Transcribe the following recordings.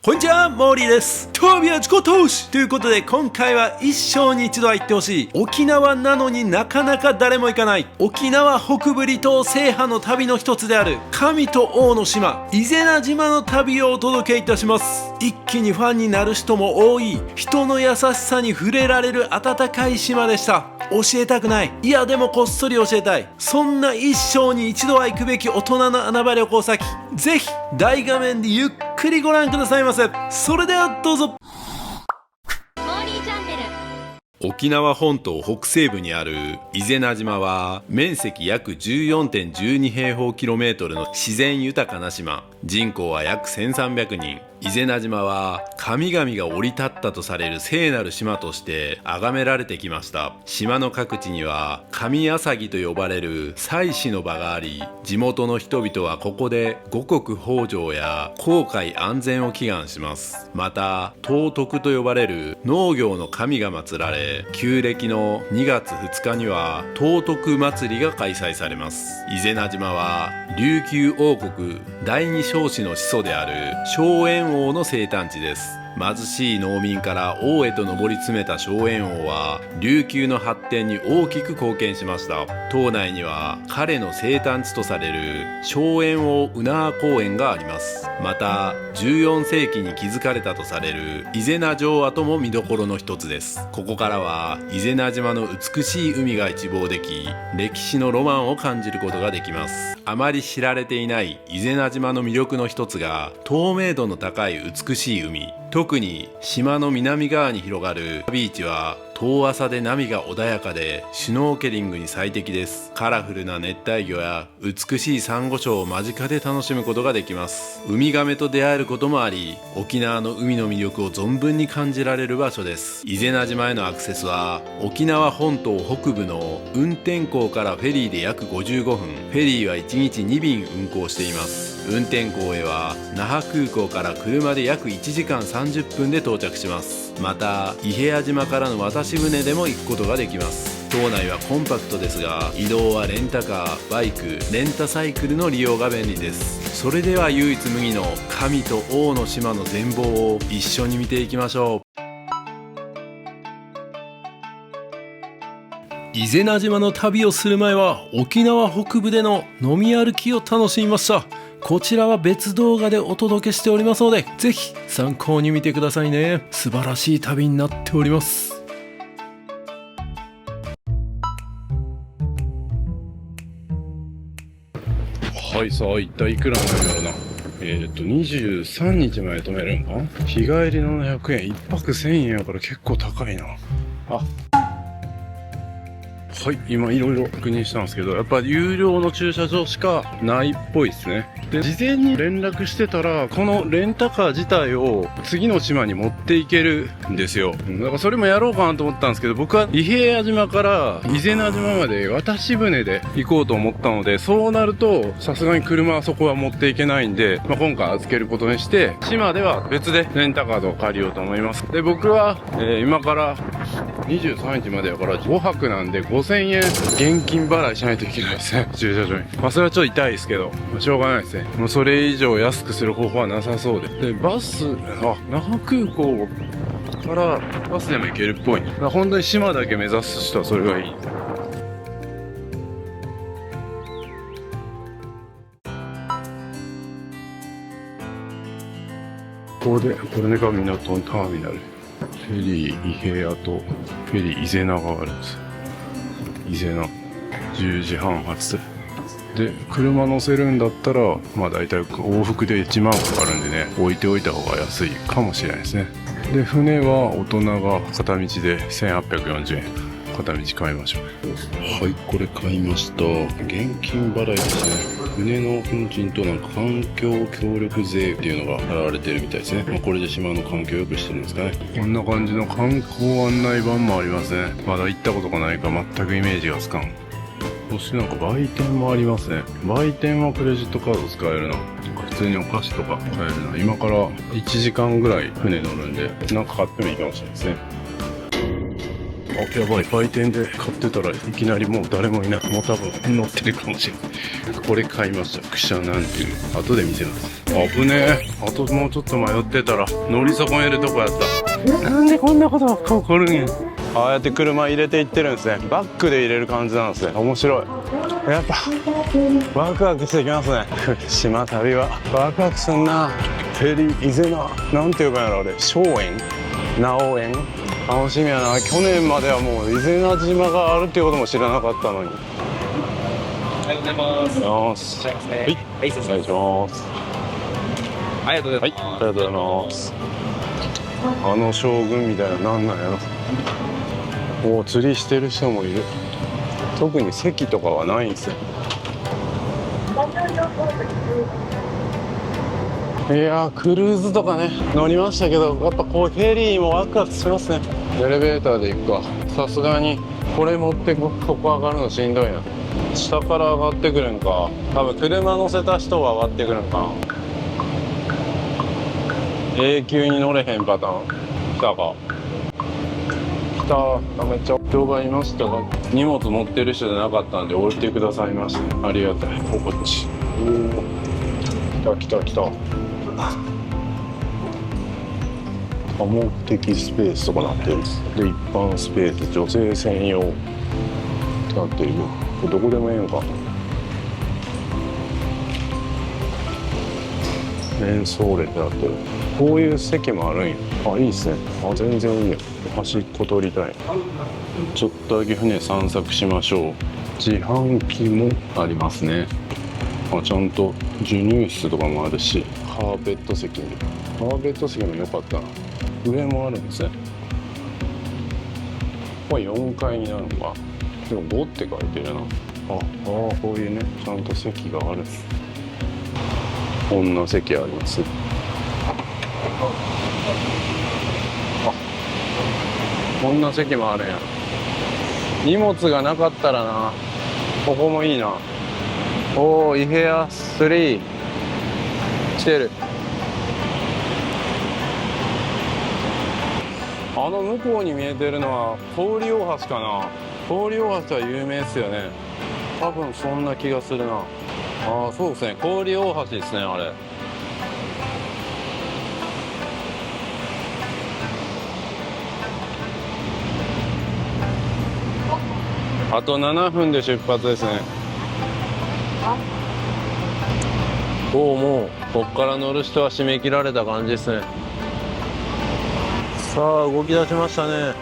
こんにちは、モーリーです。旅は自己投資ということで、今回は一生に一度は行ってほしい沖縄なのになかなか誰も行かない沖縄北部離島制覇の旅の一つである神と王の島伊是名島の旅をお届けいたします。一気にファンになる人も多い、人の優しさに触れられる温かい島でした。教えたくない、いやでもこっそり教えたい、そんな一生に一度は行くべき大人の穴場旅行先、ぜひ大画面でゆっくりご覧くださいませ。それではどうぞ。沖縄本島北西部にある伊是名島は面積約 14.12 平方キロメートルの自然豊かな島。人口は約1300人。伊是名島は神々が降り立ったとされる聖なる島として崇められてきました。島の各地には神朝木と呼ばれる祭祀の場があり、地元の人々はここで五穀豊穣や航海安全を祈願します。また東徳と呼ばれる農業の神が祀られ、旧暦の2月2日には東徳祭りが開催されます。伊是名島は琉球王国第二尚氏の始祖である荘園王の生誕地です。貧しい農民から王へと上り詰めた荘園王は琉球の発展に大きく貢献しました。島内には彼の生誕地とされる荘園王ウナー公園があります。また14世紀に築かれたとされる伊是名城跡も見どころの一つです。ここからは伊是名島の美しい海が一望でき、歴史のロマンを感じることができます。あまり知られていない伊是名島の魅力の一つが透明度の高い美しい海。特に島の南側に広がるビーチは遠浅で波が穏やかでシュノーケリングに最適です。カラフルな熱帯魚や美しいサンゴ礁を間近で楽しむことができます。ウミガメと出会えることもあり、沖縄の海の魅力を存分に感じられる場所です。伊是名島へのアクセスは沖縄本島北部の運天港からフェリーで約55分。フェリーは1日2便運航しています。運天港へは那覇空港から車で約1時間30分で到着します。また伊平屋島からの渡し船でも行くことができます。島内はコンパクトですが、移動はレンタカー、バイク、レンタサイクルの利用が便利です。それでは唯一無二の神と王の島の全貌を一緒に見ていきましょう。伊是名島の旅をする前は沖縄北部での飲み歩きを楽しみました。こちらは別動画でお届けしておりますので、ぜひ参考に見てくださいね。素晴らしい旅になっております。はい、さあ一体いくらなんだろうな。23日まで泊めるんかな。日帰り700円、1泊1000円やから結構高いな。はい、今いろいろ確認したんですけど、やっぱ有料の駐車場しかないっぽいですね。で、事前に連絡してたら、このレンタカー自体を次の島に持っていけるんですよ。だからそれもやろうかなと思ったんですけど、僕は伊平屋島から伊是名島まで渡し船で行こうと思ったので、そうなるとさすがに車はそこは持っていけないんで、今回預けることにして、島では別でレンタカーを借りようと思います。で、僕は、今から23日までやから5泊なんで5000円現金払いしないといけないですね、駐車場に。それはちょっと痛いですけど、しょうがないですね。もうそれ以上安くする方法はなさそうで。で、バス、那覇空港からバスでも行けるっぽい。だから本当に島だけ目指す人はそれがいい。これが港ターミナル。フェリー伊平屋とフェリー伊是名があるんです。伊是名10時半発で、車乗せるんだったらだいたい往復で1万かかるんでね、置いておいた方が安いかもしれないですね。で、船は大人が片道で1840円片道買いましょう。はい、これ買いました。現金払いですね。船の運賃と環境協力税っていうのが払われてるみたいですね。これで島の環境を良くしてるんですかね。こんな感じの観光案内板もありますね。まだ行ったことがないから全くイメージがつかん。そして売店もありますね。売店はクレジットカード使えるな。普通にお菓子とか買えるな。今から1時間ぐらい船乗るんで、買ってもいいかもしれないですね。あ、やばい、売店で買ってたらいきなりもう誰もいない。もう多分乗ってるかもしれない。これ買いました。クシャなんていう。後で見せます。危ねえ。あともうちょっと迷ってたら乗り損ねるとこやった。なんでこんなことばっか起こるんや。ああやって車入れていってるんですね。バックで入れる感じなんですね。面白い。やっぱワクワクしてきますね。島旅はワクワクすんな。フェリー伊是名なんていうかやろあれ、松園直園、楽しみやな。去年まではもう伊是名島があるっていうことも知らなかったのに。おはようございます。よし、はい、はい、はい、失礼しお願いします。ありがとうござはいい、ます。ありがとうございます。あの将軍みたいな、なんなんやろ。お、釣りしてる人もいる。特に席とかはないんですよ。いやー、クルーズとかね乗りましたけど、やっぱこうフェリーもワクワクしますね。エレベーターで行くか。さすがにこれ持ってここ上がるのしんどいな。下から上がってくるんか。多分車乗せた人は上がってくるんかな。永久に乗れへんパターン。来たか。来た。めっちゃ人がいましたが、荷物持ってる人じゃなかったんで降りてくださいました。ありがたい。こっち。おお。来た来た来た。多目的スペースとかなってる。で、一般スペース、女性専用ってなっている。これどこでもええのか。メンソーレってなってる。こういう席もあるんや。あ、いいっすね。あ、全然いいや。端っこ通りたい。ちょっとだけ船散策しましょう。自販機もありますね。あ、ちゃんと授乳室とかもあるし、カーペット席に。カーペット席も良かったな。上もあるんですね。これ4階になるのか。でも5って書いてるな。こういうね、ちゃんと席がある。こんな席あります。こんな席もあるやん。荷物がなかったらな、ここもいいな。おー、イヘア3来てる。あの向こうに見えてるのは氷大橋かな。氷大橋は有名ですよね。多分そんな気がするな。ああ、そうですね、氷大橋ですね、あれ。あと7分で出発ですね。おお、もうこっから乗る人は締め切られた感じですね。さあ、動き出しましたね。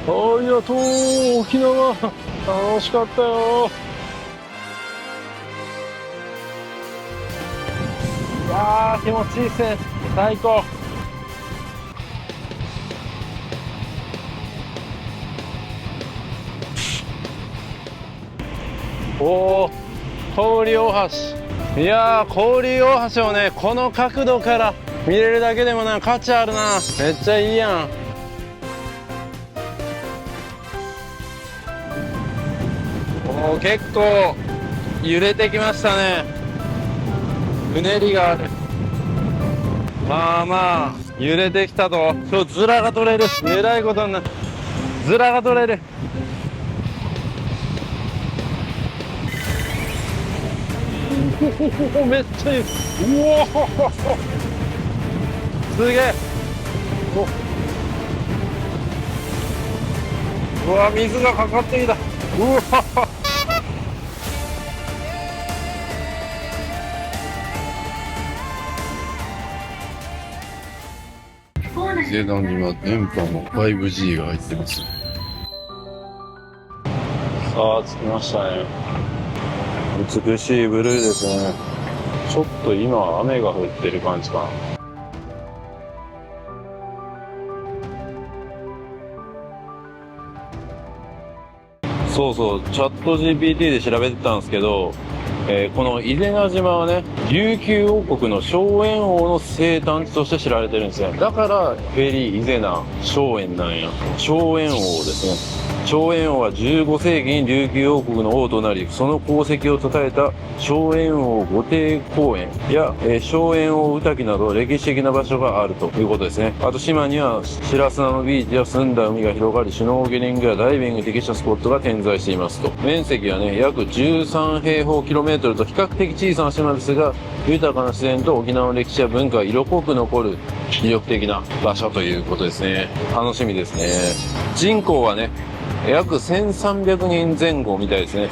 ありがとう、沖縄。楽しかったよ。いやー、気持ちいいっすね。最高。おお、氷大橋。いやー、氷大橋をね、この角度から見れるだけでもな、価値あるな。めっちゃいいやん。おー、結構揺れてきましたね。うねりがある。まあまあ揺れてきたと。今日ズラが取れる。えらいことになる。ズラが取れる。めっちゃいい。うおすげえ。うわ、水がかかってきた。うわ伊勢丹には電波も 5G が入ってます。さあ、着きましたね。美しいブルーですね。ちょっと今は雨が降ってる感じかな。そうそう、チャット GPT で調べてたんですけど、この伊是名島はね、琉球王国の荘園王の生誕地として知られてるんですよ。だからフェリー伊是名荘園なんや。荘園王ですね。荘園王は15世紀に琉球王国の王となり、その功績を称えた荘園王御邸公園や、荘園王宇滝など歴史的な場所があるということですね。あと島には白砂のビーチや澄んだ海が広がり、シュノーケリングやダイビングに適したスポットが点在していますと。面積はね、約13平方キロメートルと比較的小さな島ですが、豊かな自然と沖縄の歴史や文化が色濃く残る魅力的な場所ということですね。楽しみですね。人口はね、約1300人前後みたいですね。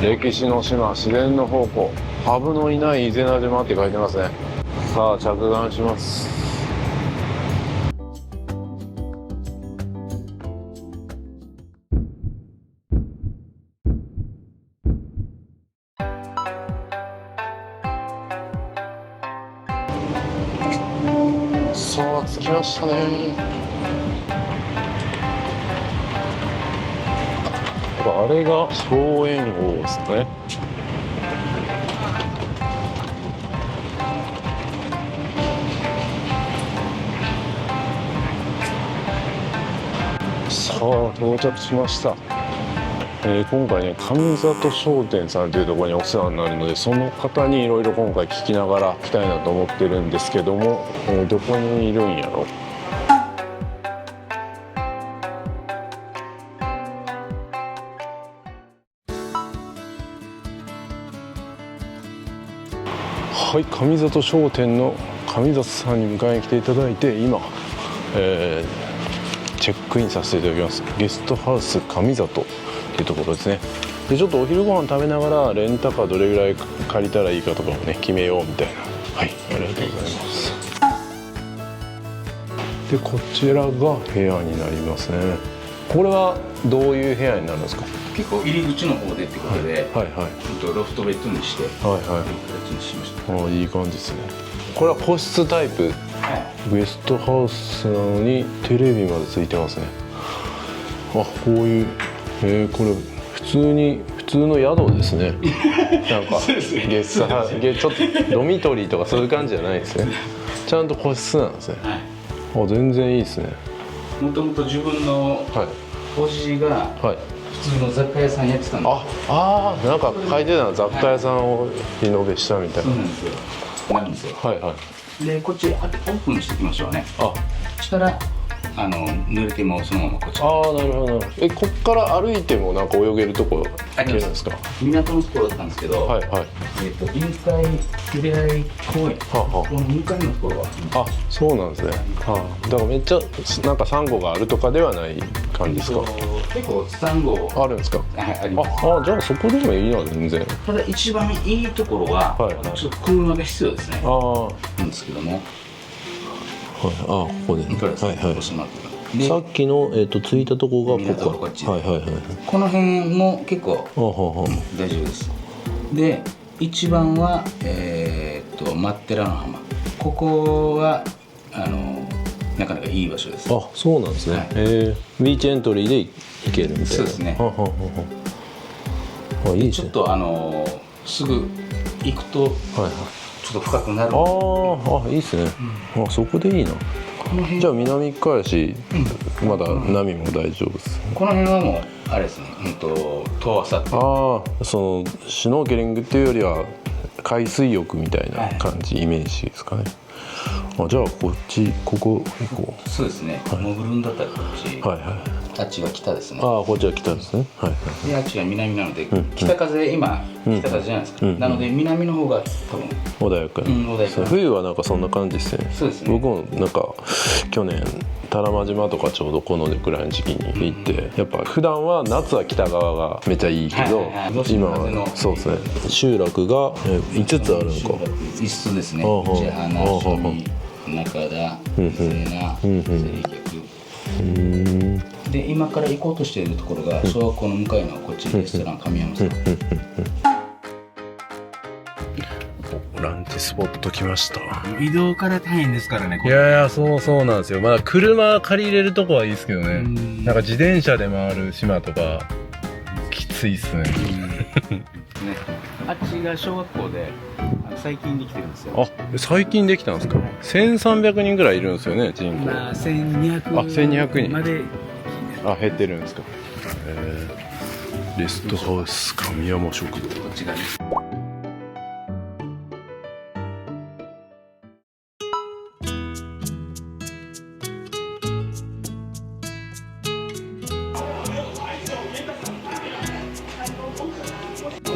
歴史の島、自然の宝庫、ハブのいない伊是名島って書いてますね。さあ、着岸します。さあ、着きましたね。あれが荘園王ですね。さあ、到着しました。今回ね、上里商店さんというところにお世話になるので、その方にいろいろ今回聞きながら来たいなと思ってるんですけども、どこにいるんやろ。はい、上里商店の上里さんに迎えに来ていただいて、今、チェックインさせていただきます。ゲストハウス上里というところですね。でちょっとお昼ご飯食べながらレンタカーどれぐらい借りたらいいかとかもね決めようみたいな。はい、ありがとうございます。でこちらが部屋になりますね。これはどういう部屋になるんですか？結構入り口の方でってことで、はいはいロフトベッドにして、はいはい。いい形にしました。ああ、いい感じですね。これは個室タイプ、ゲストハウスなのにテレビまでついてますね。あ、こういう、これ普通の宿ですね。なんかゲストハウス、ちょっとドミトリーとかそういう感じじゃないですね。ちゃんと個室なんですね。あ、全然いいですね。もともと自分のおじが普通の雑貨屋さんやってたんで、なんか書いてたの、雑貨屋さんをリノベしたみたいな。そうなんですよ。なんですよ。はいはい。でこっちオープンしていきましょうね。あ、そしたら濡れてもそのままこっち。なるほど。こっから歩いてもなんか泳げるとこあるんですか？港のところだったんですけど、はいはい。臨海ふれあい公園、この向かいのところはあ、そうなんですね。だからめっちゃなんかサンゴがあるとかではない感じですか？結構サンゴあるんですか？あります。じゃあそこでもいいな、全然。ただ一番いいところは、ちょっと車が必要ですね。なんですけども。ここで。はい。さっきの着いたとこがここ。はいはいはい。この辺も結構大丈夫です。で、一番はマッテラの浜。ここはなかなかいい場所です。あ、そうなんですね。ビーチエントリーで行けるみたいな。そうですね。いいですね。ちょっとすぐ行くとちょっと深くなる。いいですね。そこでいいな。じゃあ南側やし、まだ波も大丈夫です。この辺はもうあれですね。遠浅って。そのシュノーケリングっていうよりは海水浴みたいな感じ、イメージですかね。じゃあここ行こう。そうですね。潜るんだったらこっち。はいはい。あっちが北ですね。こっちは北ですね。はいはい。であっちが南なので、北風今北風じゃないですか。なので南の方が多分穏やか。穏やか。冬はなんかそんな感じですね。そうですね。僕もなんか去年多良間島とかちょうどこのくらいの時期に行って、やっぱ普段は夏は北側がめっちゃいいけど、今はそうですね。集落が5つあるのか。5つですね。千花、趣味、中田、伊是名、清客。で今から行こうとしているところが小学校の向かいのこっちレストラン神山さん。ランチスポット来ました。移動から大変ですからね。いやそうなんですよ。まだ車借りれるとこはいいですけどね。なんか自転車で回る島とかきついっすね。あっちが小学校で最近できてるんですよ。最近できたんですか。1300人ぐらいいるんですよね、人口。1200。1200人まで減ってるんですか。レストハウス神山食堂。こっちがね。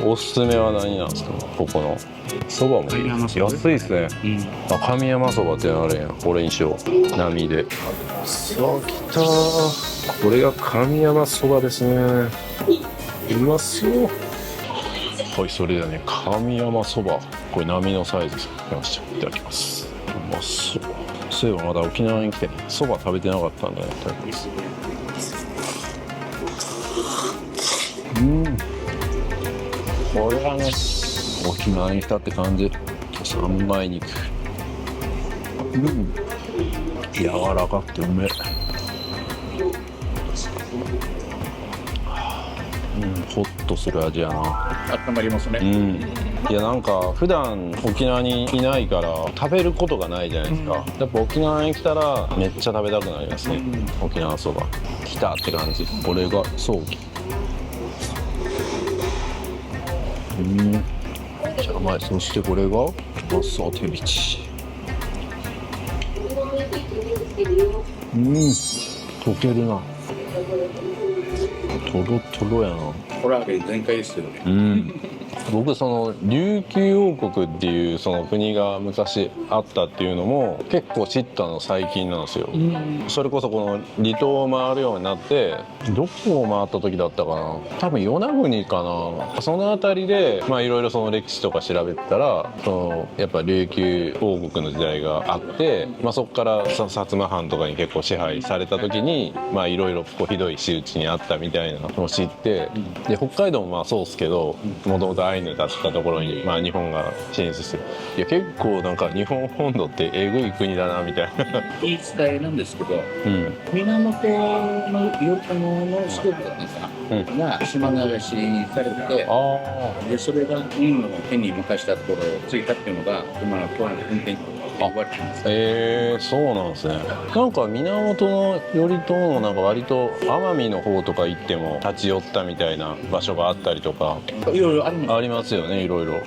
おすすめは何なんですか？ここのそばもいい。安いですね。あ、神山そばってあるやん。これにしよう。波で。さあ来たー。これが神山そばですね。うまそう。はい、それではね、神山そば。これ波のサイズ来ました。いただきます。うまそう。そういえばまだ沖縄に来てそば食べてなかったんで、いただきます。これはね、沖縄に来たって感じ。三枚肉。柔らかくてうめえ。ホッとする味やな。温まりますね。いやなんか普段沖縄にいないから食べることがないじゃないですか。やっぱ沖縄に来たらめっちゃ食べたくなりますね。沖縄そば来たって感じ。これが早期。めっちゃ甘い。そしてこれがマステビチ。溶けるな。トロトロやな。コラーゲン全開ですよね。僕その琉球王国っていうその国が昔あったっていうのも結構知ったの最近なんですよ。それこそこの離島を回るようになって、どこを回った時だったかな、多分与那国かな、その辺りでまあいろいろその歴史とか調べてたら、そのやっぱ琉球王国の時代があって、まあ、そこから薩摩藩とかに結構支配された時にまあいろいろひどい仕打ちにあったみたいなのを知って、で北海道もまあそうですけど、もともとアイヌだったところにまあ日本が進出して、いや結構なんか日本本土ってえぐい国だなみたいな。言い伝えなんですけど、源の頼朝のスコープだったんですか、が島流しされて、でそれが運の手に任したところをついたっていうのが今の今日の運転と言われてるんです。そうなんですね。なんか源頼朝のなんか割と奄美の方とか行っても立ち寄ったみたいな場所があったりとか、いろいろありますよね、いろいろ。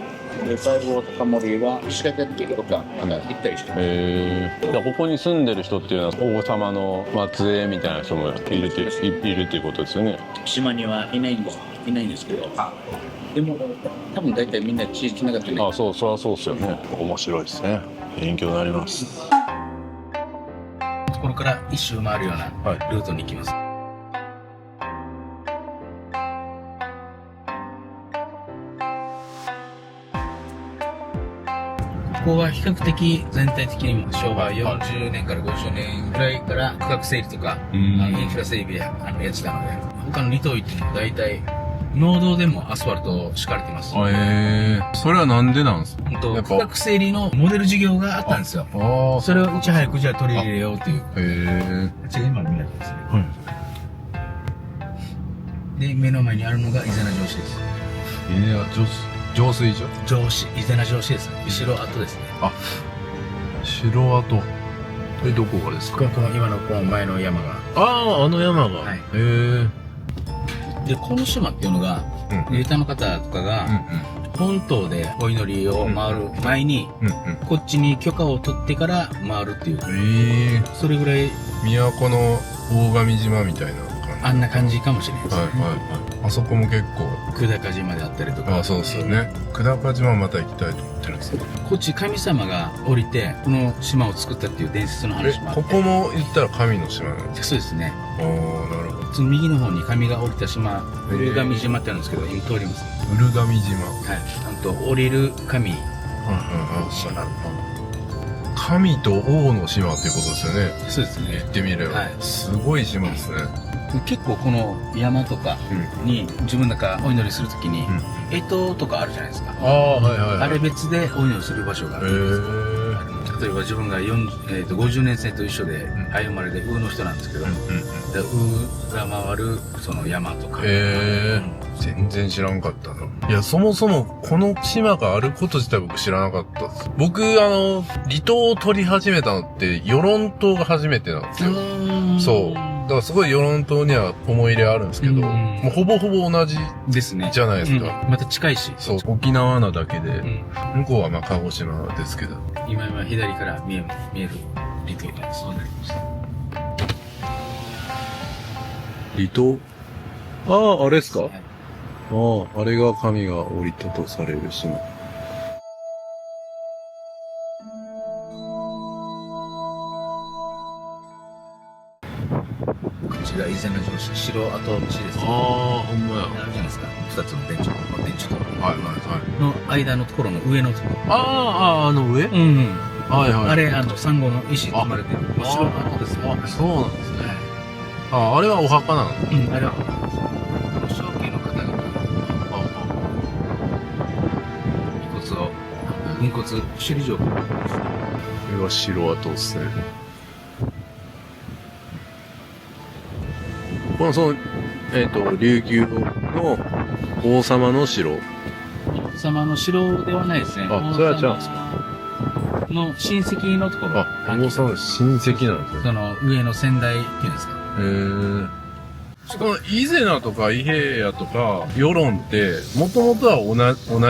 で西郷隆盛は仕掛けとか行ったりして、ここに住んでる人っていうのは王様の末裔みたいな人もいるっていうことですよね。島にはいないんですけど、でも多分大体みんな血つながってね。そりゃそうですよね。面白いですね。勉強になります。これから一周回るようなルートに行きます。ここは比較的全体的にも昭和40年から50年ぐらいから区画整理とかインフラ整備でやってたので、他の離島行っても大体農道でもアスファルト敷かれてます。それはなんでなんですか？区画整理のモデル事業があったんですよ。それをいち早くじゃあ取り入れようという。こっちが今の港ですね。で、目の前にあるのが伊是名城市です。浄水場？城市、伊是名城市です。城跡ですね。城跡。どこがですか？この今のこの前の山が。あの山が。で、この島っていうのが、リターの方とかが、本島でお祈りを回る前に、こっちに許可を取ってから回るっていう。それぐらい。都の大神島みたいな感じ。あんな感じかもしれないですね。あそこも結構。久高島であったりとか。そうですよね。久高島また行きたいと思ってるんですけど。こっち神様が降りて、この島を作ったっていう伝説の話もあって。ここも言ったら神の島なんですか？そうですね。なるほど。その右の方に神が降りた島、古神島ってあるんですけど、今通ります。古神島。ちゃんと降りる神。神と王の島っていうことですよね。そうですね。言ってみれば。すごい島ですね。結構この山とかに自分なんかお祈りするときに、干支とかあるじゃないですか。あれ別でお祈りする場所があるんです。例えば自分が50年生と一緒で生まれでウの人なんですけど、ウが回るその山とか。全然知らんかったな。いや、そもそもこの島があること自体僕知らなかったです。僕、離島を取り始めたのって、与論島が初めてなんですよ。そう。だからすごい与論島には思い入れあるんですけど、もうほぼほぼ同じですね。じゃないですか。また近いし。そう、沖縄なだけで、向こうはまあ鹿児島ですけど。今左から見える離島がそうなりました。離島？ああ、あれですか？ああ、あれが神が降りたとされる島。こちら伊是名城市、城跡地ですね。ああ、ほんまや。あるじゃないですか。二つの電柱とはいはいはい。の間のところの上のところ。あの上？はいはい。あれ、サンゴの石積まれてる。城の跡ですよ。あ、そうなんですね。あれはお墓なの？あれは、正家の方々の遺骨、首里城。これは城跡ですね。この琉球の王様の城。王様の城ではないですね。あ、それは違うんですか？の親戚のところ。あ、王様の親戚なんですね。その上の先代っていうんですか。この伊是名とか伊平屋とか与論ってもともとは同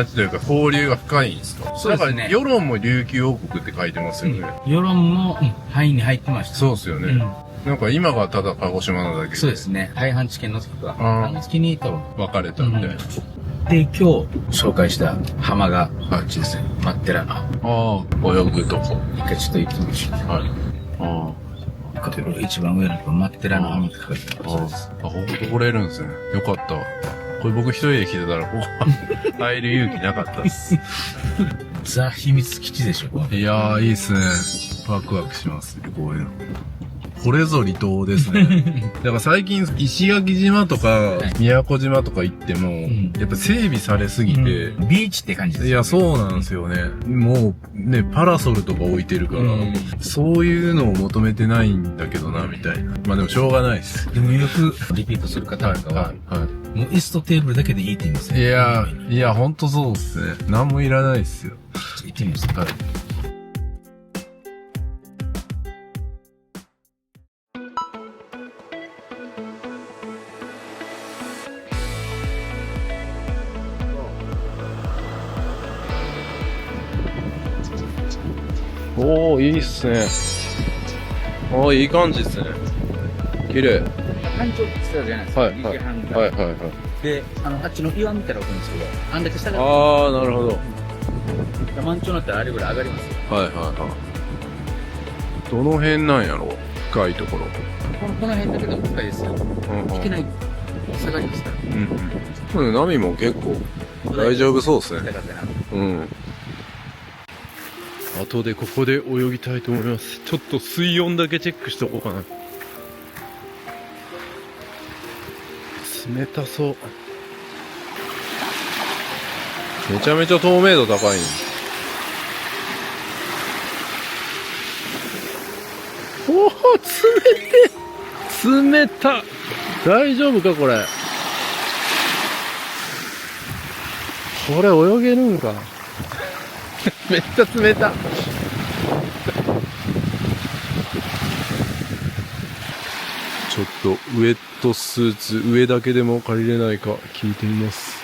じというか交流が深いんですか？そうですね。だから与論も琉球王国って書いてますよね。与論も範囲に入ってました。そうですよね。なんか今がただ鹿児島なだけで。そうですね。廃藩置県の時は、あの時に多分分かれたみたいな。で、今日紹介した浜があっちですね。マッテラの浜。泳ぐとこ。一回ちょっと行ってみましょう。はい。これ一番上のところ、マッテラの浜って書いてある。ほんと来れるんですね。よかったわ。これ僕一人で来てたら、ここ入る勇気なかったです。ザ・秘密基地でしょ、いやー、いいっすね。ワクワクしますね、こういうの。これぞ離島ですね。だから最近、石垣島とか、宮古島とか行っても、やっぱ整備されすぎて、ビーチって感じです。いや、そうなんですよね。もう、ね、パラソルとか置いてるから、そういうのを求めてないんだけどな、みたいな。まあでもしょうがないです。でもよくリピートする方なんかは、もう椅子とテーブルだけでいいって言いますね。いや、ほんとそうですね。何もいらないですよ。行ってみますか。おー、いいっすね。いい感じっすね。綺麗。半丁って言ってたじゃないですか。2時半ぐらい。で、あっちの岩見たらわかるんですけど、あんだけ下がる。なるほど。満潮になったらあれぐらい上がりますよ。どの辺なんやろ？深いところ。この辺だけでも深いですよ。いきなり下がりますから。波も結構大丈夫そうですね。後でここで泳ぎたいと思います。ちょっと水温だけチェックしとこうかな。冷たそう。めちゃめちゃ透明度高いね。おお、冷た。大丈夫かこれ。これ泳げるんか。めっちゃ冷た。ちょっとウェットスーツ上だけでも借りれないか聞いてみます。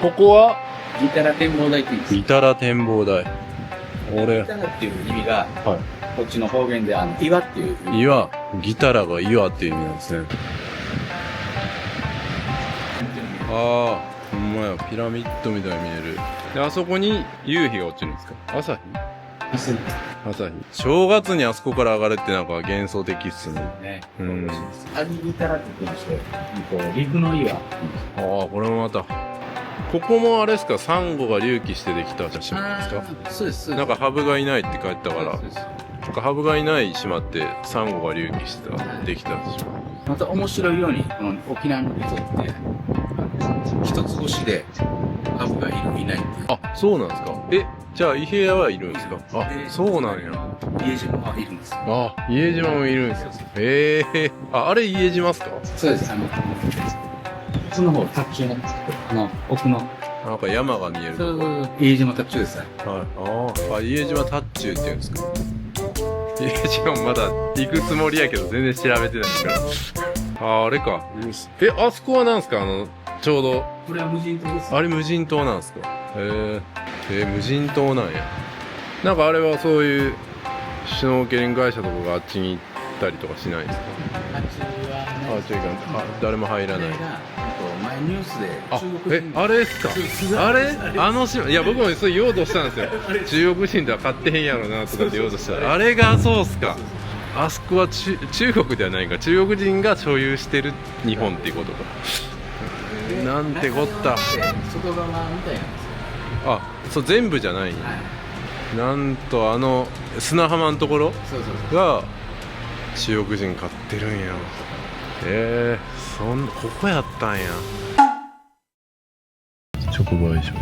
ここはギタラ展望台って言うんです。ギタラ展望台。ギタラっていう意味が、こっちの方言で岩っていう。岩。ギタラが岩っていう意味なんですね。ほんまや。ピラミッドみたいに見える。で、あそこに夕日が落ちるんですか？朝日。正月にあそこから上がるってなんか幻想的っすね。アギギタラって言ってまして、陸の岩。これもまた。ここもあれですか、サンゴが隆起してできた島ですか？そうです。なんかハブがいないって書いてたから、なんかハブがいない島ってサンゴが隆起してできた島。また面白いように、この沖縄の人って、一つ星でハブがいないっていう。そうなんですか？じゃあ伊平屋はいるんですか？あ、そうなんや。家島はいるんですよ。あ、家島もいるんですよ。あれ家島っすか？そうです。その方、卓中なんですけど、奥の。なんか山が見える。そう家島卓中です。はい。家島タッチューって言うんですか？家島まだ行くつもりやけど全然調べてないから。あれか。あそこはなんすか？ちょうど。これは無人島です。あれ無人島なんすか？無人島なんや。なんかあれはそういうシュノーケリング会社とかがあっちに行ったりとかしないんですか？あっちは誰も入らない。前ニュースで中国人あれですか？島、いや僕もそう言おうとしたんですよ。中国人とは買ってへんやろなとかって言おうとしたら、あれがそうっすか。あそこは中国ではないか。中国人が所有してる日本っていうことか。なんてこった。外側みたいなんですよ。あ、そう全部じゃないんや。なんと砂浜のところが中国人買ってるんや。ここやったんや。直売所。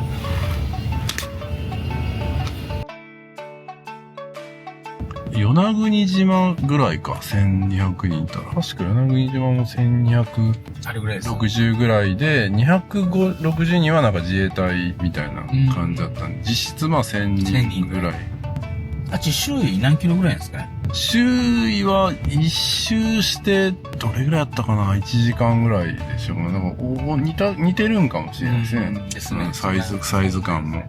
与那国島ぐらいか、1200人いたら。確か与那国島も1260ぐらいで、260人はなんか自衛隊みたいな感じだったんで、実質1000人ぐらい。あっち周囲何キロぐらいですかね？周囲は一周してどれぐらいやったかな？ 1 時間ぐらいでしょうか。なんか似てるんかもしれないですね。ですね。サイズ感も。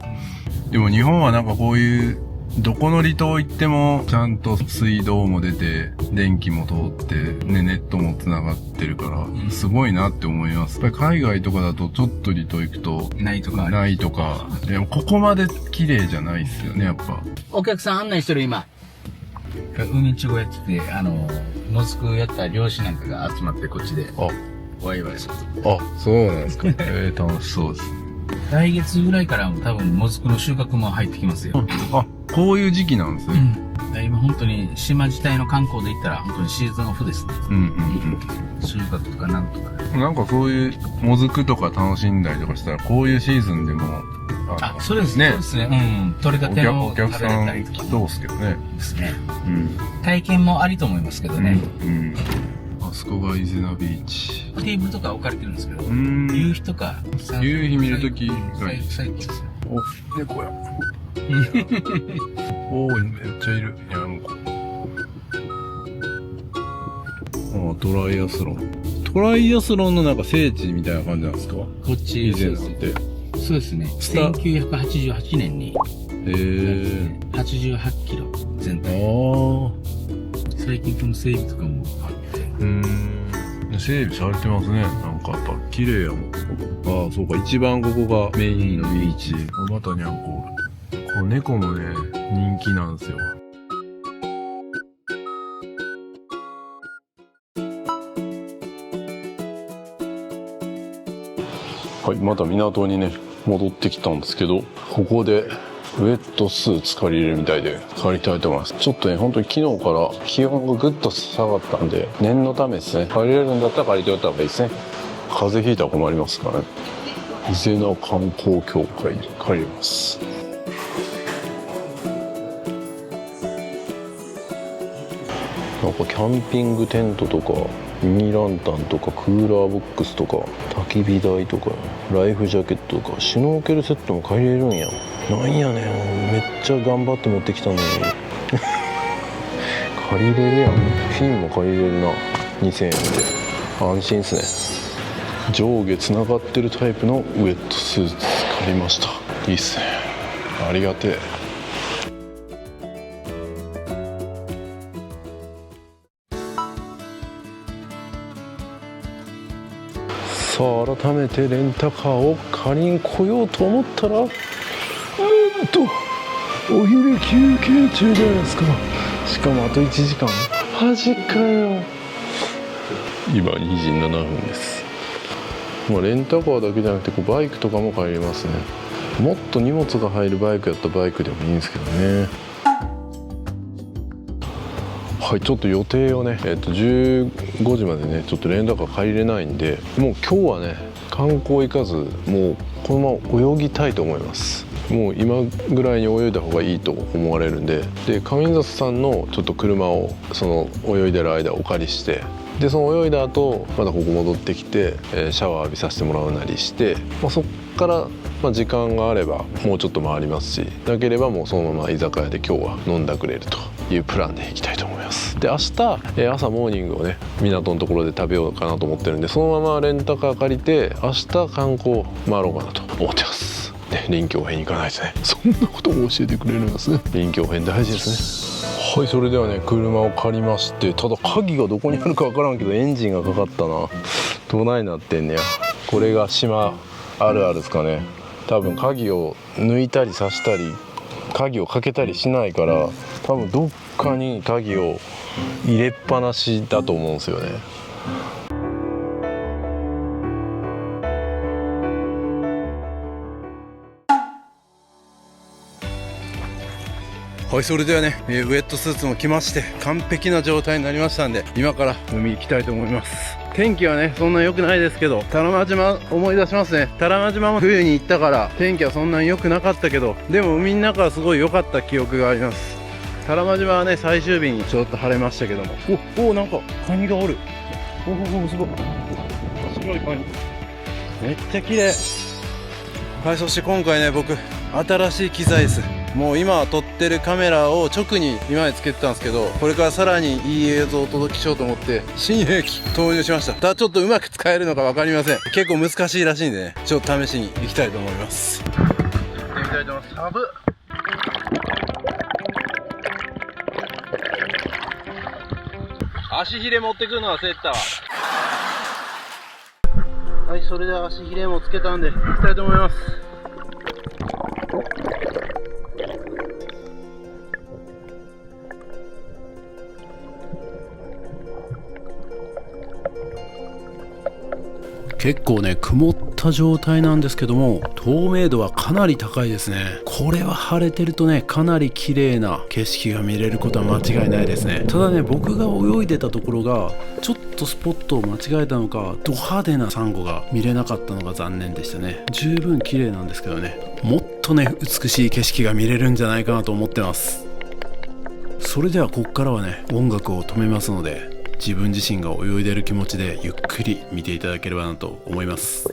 でも日本はなんかこういうどこの離島行ってもちゃんと水道も出て電気も通ってね、ネットも繋がってるからすごいなって思います。やっぱり海外とかだとちょっと離島行くとないとかでもここまで綺麗じゃないっすよね、やっぱ。お客さん案内してる今。海地語やってて、モズクやった漁師なんかが集まってこっちでワイワイする。あ、そうなんですか。楽しそうです。来月ぐらいから多分モズクの収穫も入ってきますよ。あ、こういう時期なんですね。今本当に島自体の観光で行ったら本当にシーズンオフですね。収穫とかなんとか。なんかそういうモズクとか楽しんだりとかしたらこういうシーズンでもそうですね。そうですね。取れたてのお客さん来そうですけどね。ですね。体験もありと思いますけどね。あそこが伊是名ビーチ。テーブルとか置かれてるんですけど、夕日とか。夕日見るときがいい。最高ですよ。お、猫や。おー、めっちゃいる。ニャンコ。トライアスロン。トライアスロンのなんか聖地みたいな感じなんですか？こっち。以前なんて。そうですね。1988年に。88キロ全体。最近この整備とかもあって。整備されてますね。なんかやっぱ綺麗やもん。そうか。一番ここがメインのビーチ。またニャンコ。この猫もね、人気なんですよ。はい、また港にね、戻ってきたんですけど、ここでウェットスーツ借りれるみたいで借りたいと思います。ちょっとね、本当に昨日から気温がぐっと下がったんで、念のためですね、借りれるんだったら借りておいた方がいいですね。風邪ひいたら困りますからね。伊是名観光協会で借ります。なんかキャンピングテントとかミニランタンとかクーラーボックスとか焚き火台とかライフジャケットとかシュノーケルセットも借りれるんや。なんやねん、めっちゃ頑張って持ってきたのに借りれるやん。フィンも借りれるな。2000円で安心っすね。上下つながってるタイプのウェットスーツ借りました。いいっすね、ありがてえ。さあ改めてレンタカーを借りに来ようと思ったら、なんとお昼休憩中じゃないですか。しかもあと1時間。マジかよ。今2時7分です。レンタカーだけじゃなくてバイクとかも借りれますね。もっと荷物が入るバイクやったらバイクでもいいんですけどね。はい、ちょっと予定をね、15時までねちょっとレンタカー借りれないんで、もう今日はね観光行かず、もうこのまま泳ぎたいと思います。もう今ぐらいに泳いだ方がいいと思われるんで、上里さんのちょっと車をその泳いでる間お借りして、でその泳いだ後またここ戻ってきて、シャワー浴びさせてもらうなりして、そっから時間があればもうちょっと回りますし、なければもうそのまま居酒屋で今日は飲んだくれるというプランでいきたいと思います。で明日、朝モーニングをね港のところで食べようかなと思ってるんで、そのままレンタカー借りて明日観光回ろうかなと思ってます。臨機応変に行かないとね。そんなことも教えてくれるんですね。臨機応変大事ですね。はい、それではね車を借りまして、ただ鍵がどこにあるか分からんけどエンジンがかかったな。どないなってんねや。これが島あるあるですかね。多分鍵を抜いたり刺したり鍵をかけたりしないから、多分どっかに鍵を入れっぱなしだと思うんですよね。はい、それではね、ウェットスーツも着まして完璧な状態になりましたんで、今から海行きたいと思います。天気はねそんな良くないですけど、多良間島思い出しますね。多良間島も冬に行ったから天気はそんなに良くなかったけど、でも海の中はすごい良かった記憶があります。多良間島はね最終日にちょっと晴れましたけども、おなんかカニがおる。おすごい白いカニ、めっちゃ綺麗。はい、そして今回ね僕新しい機材です。もう今撮ってるカメラを直に今までつけてたんですけど、これからさらにいい映像をお届けしようと思って新兵器投入しました。ただちょっとうまく使えるのか分かりません。結構難しいらしいんでね、ちょっと試しに行きたいと思います。行ってみたいと思います。寒っ。足ひれ持ってくるの忘れてたわ。はい、それでは足ひれもつけたんで行きたいと思います。結構ね曇った状態なんですけども、透明度はかなり高いですね。これは晴れてるとねかなり綺麗な景色が見れることは間違いないですね。ただね僕が泳いでたところがちょっとスポットを間違えたのか、ド派手なサンゴが見れなかったのが残念でしたね。十分綺麗なんですけどね、もっとね美しい景色が見れるんじゃないかなと思ってます。それではここからはね音楽を止めますので、自分自身が泳いでる気持ちでゆっくり見ていただければなと思います。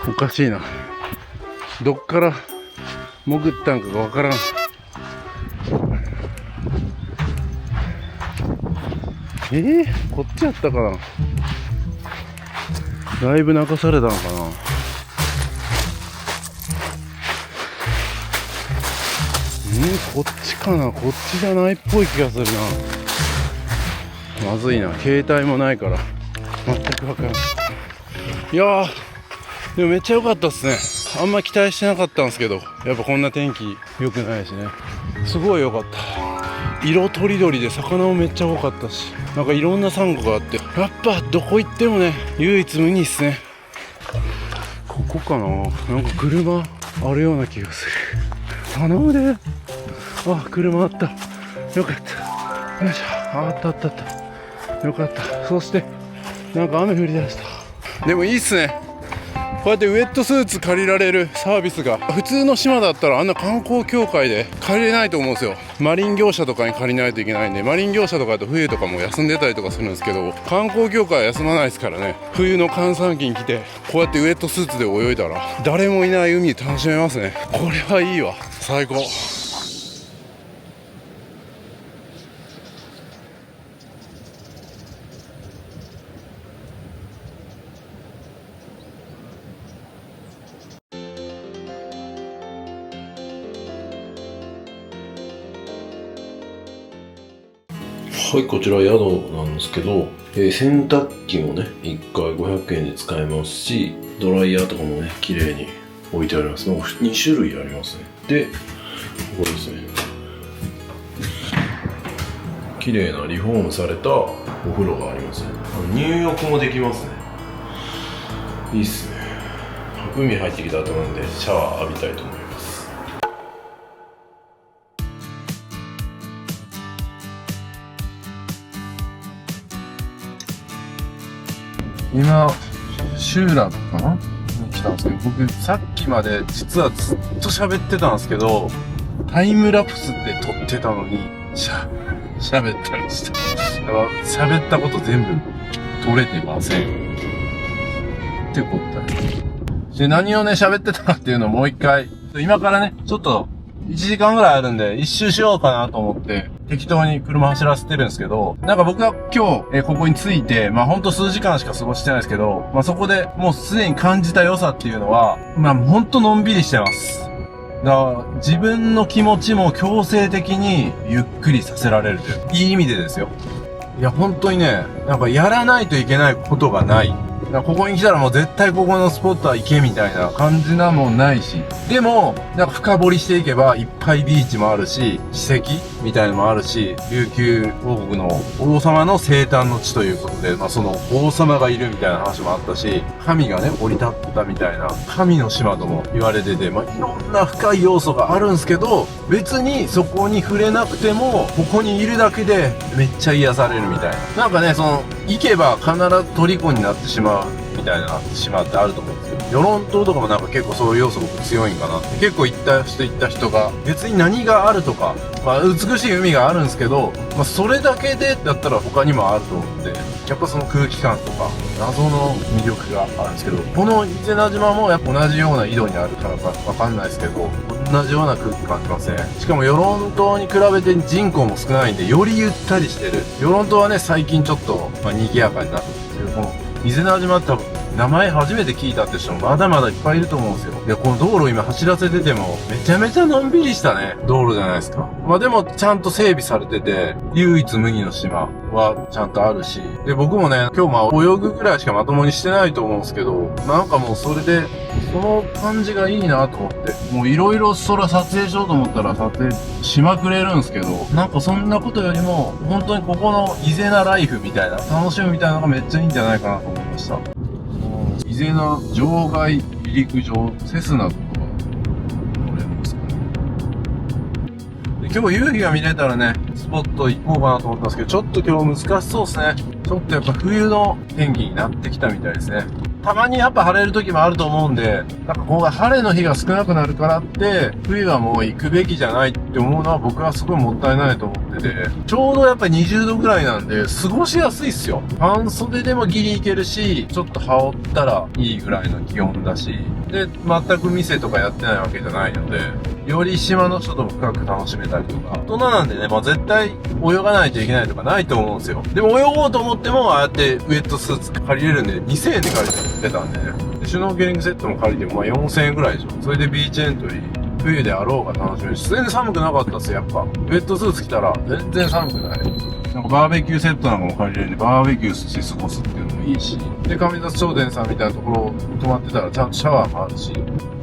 おかしいな。どっから潜ったんかがわからん。こっちやったかな。だいぶ流されたのかな。こっちかな。こっちじゃないっぽい気がするな。まずいな。携帯もないから全くわからん。いやーでもめっちゃ良かったっすね。あんま期待してなかったんですけど、やっぱこんな天気良くないしね、すごい良かった。色とりどりで魚もめっちゃ多かったし、なんかいろんなサンゴがあって、やっぱどこ行ってもね唯一無二っすね。ここかな。なんか車あるような気がする。頼むで。あ、車あった。よかった。よいしょ。あったあったあった。よかった。そしてなんか雨降り出した。でもいいっすね。こうやってウェットスーツ借りられるサービスが普通の島だったらあんな観光協会で借りれないと思うんですよ。マリン業者とかに借りないといけないんで、マリン業者とかだと冬とかも休んでたりとかするんですけど、観光協会は休まないですからね。冬の閑散期に来てこうやってウェットスーツで泳いだら誰もいない海楽しめますね。これはいいわ、最高。はい、こちら宿なんですけど、洗濯機もね、1回500円で使えますし、ドライヤーとかもね、綺麗に置いてあります。2種類ありますね。で、ここですね。綺麗なリフォームされたお風呂がありますね。入浴もできますね。いいっすね。海入ってきた後なんで、シャワー浴びたいと思います。今、集落かなに来たんですけど、僕さっきまで実はずっと喋ってたんですけど、タイムラプスで撮ってたのに、喋ったりした。だから喋ったこと全部撮れてません。ってことで、何をね、喋ってたかっていうのをもう一回、今からね、ちょっと1時間ぐらいあるんで、一周しようかなと思って、適当に車走らせてるんですけど、なんか僕が今日、ここに着いて、ほんと数時間しか過ごしてないですけど、そこでもうすでに感じた良さっていうのは、ほんとのんびりしてます。だから自分の気持ちも強制的にゆっくりさせられるという、いい意味でですよ。いや、本当にね、なんかやらないといけないことがない。ここに来たらもう絶対ここのスポットは行けみたいな感じなもんないし。でも、なんか深掘りしていけばいっぱいビーチもあるし、史跡みたいのもあるし、琉球王国の王様の生誕の地ということで、その王様がいるみたいな話もあったし、神がね、降り立ったみたいな、神の島とも言われてて、いろんな深い要素があるんですけど、別にそこに触れなくても、ここにいるだけでめっちゃ癒されるみたいな。なんかね、行けば必ず虜になってしまうみたいな島ってあると思うんですけど、与論島とかもなんか結構そういう要素が強いんかなって。結構行った人が、別に何があるとか、美しい海があるんですけど、それだけでだったら他にもあると思って、やっぱその空気感とか、謎の魅力があるんですけど、この伊是名島もやっぱ同じような緯度にあるからかわかんないですけど、同じような空気感じますね。しかも与論島に比べて人口も少ないんで、よりゆったりしてる。与論島はね、最近ちょっと、賑やかになってるんですけど、この伊是名島って多分、名前初めて聞いたって人もまだまだいっぱいいると思うんですよ。いや、この道路今走らせてても、めちゃめちゃのんびりしたね、道路じゃないですか。でも、ちゃんと整備されてて、唯一無二の島はちゃんとあるし、で、僕もね、今日泳ぐぐらいしかまともにしてないと思うんですけど、なんかもうそれで、その感じがいいなと思って、もういろいろ撮影しようと思ったら撮影しまくれるんですけど、なんかそんなことよりも、本当にここの伊是名ライフみたいな、楽しむみたいなのがめっちゃいいんじゃないかなと思いました。伊是名場外離陸場、セスナとか乗れますかね。今日夕日が見れたらね、スポット行こうかなと思ったんですけど、ちょっと今日難しそうですね。ちょっとやっぱ冬の天気になってきたみたいですね。たまにやっぱ晴れる時もあると思うんで、なんかこう晴れの日が少なくなるからって、冬はもう行くべきじゃないって思うのは僕はすごいもったいないと思ってて、ちょうどやっぱ20度ぐらいなんで、過ごしやすいっすよ。半袖でもギリいけるし、ちょっと羽織ったらいいぐらいの気温だし、で、全く店とかやってないわけじゃないので、より島の人とも深く楽しめたりとか、大人なんでね、絶対泳がないといけないとかないと思うんですよ。でも泳ごうと思っても、ああやってウェットスーツ借りれるんで、2000円で借りてたんでね。でシュノーケリングセットも借りても、4000円ぐらいでしょ。それでビーチエントリー、冬であろうが楽しめるし、全然寒くなかったっすよ、やっぱ。ウェットスーツ着たら、全然寒くない。なんかバーベキューセットなんかも借りれるんで、バーベキューし過ごすっていうのもいいし、で、上里商店さんみたいなところ泊まってたら、ちゃんとシャワーもあるし、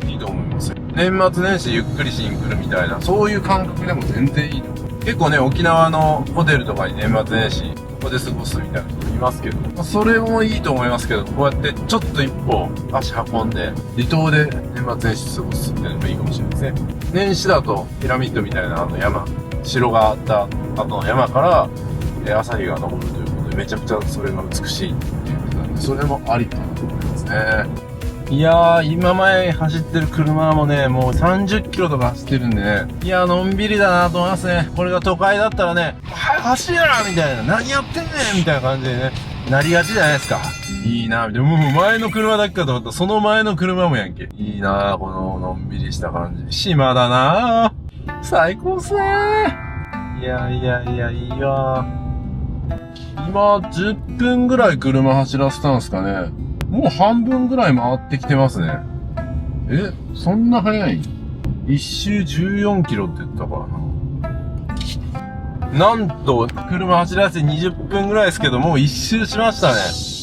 いいと思いますよ。年末年始ゆっくりしに来るみたいな、そういう感覚でも全然いいと思う。結構ね、沖縄のホテルとかに年末年始、ここで過ごすみたいな人いますけど、それもいいと思いますけど、こうやってちょっと一歩足運んで、離島で年末年始過ごすっていうのもいいかもしれないですね。年始だとピラミッドみたいな山、城があった後の山から、朝日が昇るということで、めちゃくちゃそれが美しいっていうことなんで、それもありかなと思いますね。いやー、今前走ってる車もね、もう30キロとか走ってるんでね。いやー、のんびりだなと思いますね。これが都会だったらね、はい、走れなみたいな、何やってんねんみたいな感じでね、なりがちじゃないですか。いいなぁ、でももう前の車だけかと思ったら、その前の車もやんけ。いいなぁ、こののんびりした感じ。島だなぁ。最高っすねー。いやいやいや、いいわー。今、10分ぐらい車走らせたんすかね。もう半分ぐらい回ってきてますね。え、そんな速い？一周14キロって言ったからな。なんと、車走らせて20分ぐらいですけど、もう一周しましたね。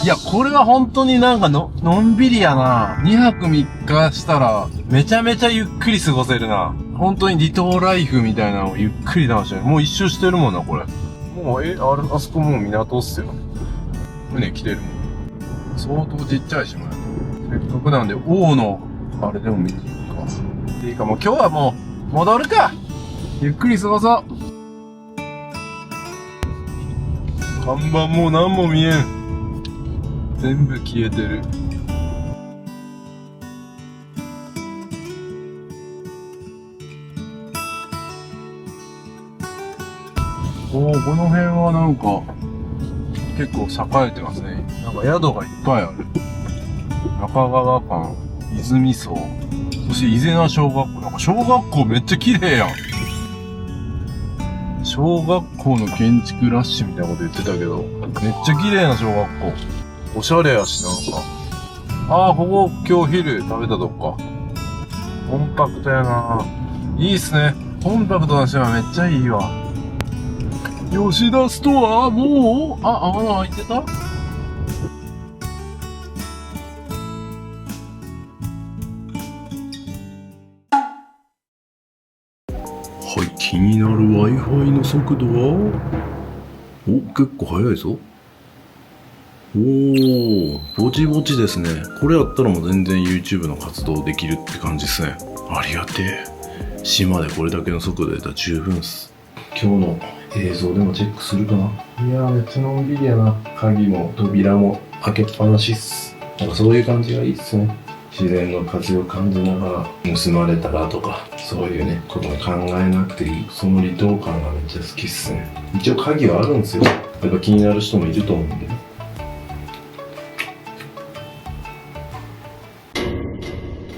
いや、これは本当になんかのんびりやな。2泊3日したら、めちゃめちゃゆっくり過ごせるな。本当に離島ライフみたいなのをゆっくり楽しめる。もう一周してるもんな、これ。もう、あそこもう港っすよ。船来てるもん。相当ちっちゃい島や。せっかくなんで、王の、あれでも見に行くか。いいか、もう今日はもう、戻るか。ゆっくり過ごそう。看板もう何も見えん。全部消えてる。おー、この辺はなんか、結構栄えてますね。なんか宿がいっぱいある。中川館、泉荘、そして伊是名小学校。なんか小学校めっちゃ綺麗やん。小学校の建築ラッシュみたいなこと言ってたけど、めっちゃ綺麗な小学校。おしゃれやし、なんか。ああ、ここ今日昼食べたとこか。コンパクトやな。いいっすね。コンパクトな島めっちゃいいわ。吉田ストアもうまだ開いてた？はい、気になる Wi-Fi の速度は？お、結構速いぞ。おー、ぼちぼちですね。これやったらもう全然 YouTube の活動できるって感じですね。ありがてえ。島でこれだけの速度出たら十分っす。今日の映像でもチェックするかな。いやー、めっちゃのんびりやな。鍵も扉も開けっぱなしっす。なんかそういう感じがいいっすね。自然の風を感じながら盗まれたらとか、そういうね、ことも考えなくていい。その離島感がめっちゃ好きっすね。一応鍵はあるんですよ。やっぱ気になる人もいると思うんでね。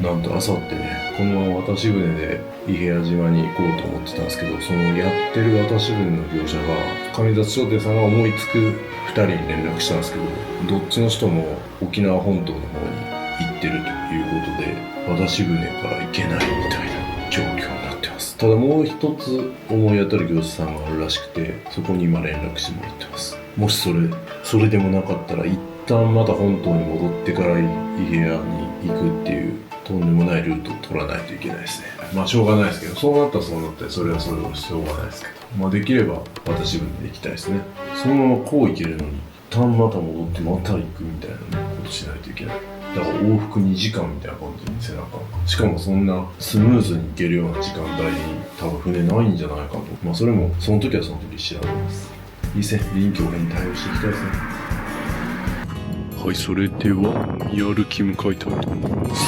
なんとあさってね、このまま渡し船で伊平屋島に行こうと思ってたんですけど、そのやってる渡し船の業者が上里商店さんが思いつく2人に連絡したんですけど、どっちの人も沖縄本島の方に行ってるということで、渡し船から行けないみたいな状況になってます。ただもう一つ思い当たる業者さんがあるらしくて、そこに今連絡してもらってます。もしそれでもなかったら一旦また本島に戻ってから伊平屋に行くっていうとんでもないルートを取らないといけないですね。まあしょうがないですけど、そうなったらそうなってそれはしょうがないですけど、まあできれば私分で行きたいですね。そのままこう行けるのに一旦また戻ってまた行くみたいなねことしないといけない。だから往復2時間みたいな感じに背中、しかもそんなスムーズに行けるような時間帯に多分船ないんじゃないかと。まあそれもその時はその時調べます。いいですね、臨機応変に対応していきたいですね。はい、それではやる気向かいたいと思います。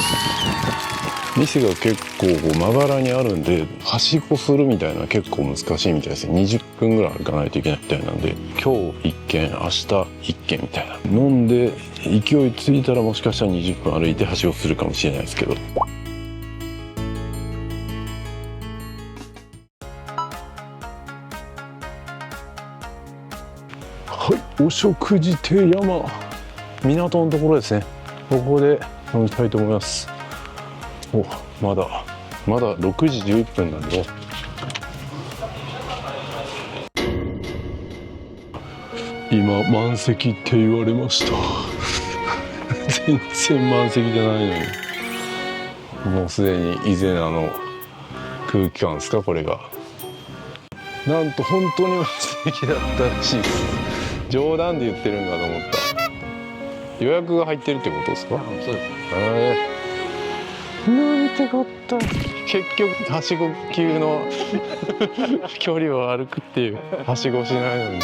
店が結構まばらにあるんで、はしごするみたいなのは結構難しいみたいですね。20分ぐらい行かないといけないみたいなんで、今日1軒明日1軒みたいな、飲んで勢いついたらもしかしたら20分歩いてはしごするかもしれないですけど。はい、お食事亭山、港のところですね。ここで飲みたいと思います。お、まだ6時11分なんで、今満席って言われました全然満席じゃないのに、もうすでに伊是名の空気感ですか、これが。なんと本当に満席だったらしいです。冗談で言ってるんかと思った。予約が入ってるってことですか？そうです。なんてこった。結局はしご級の距離を歩くっていう、はしごしないのに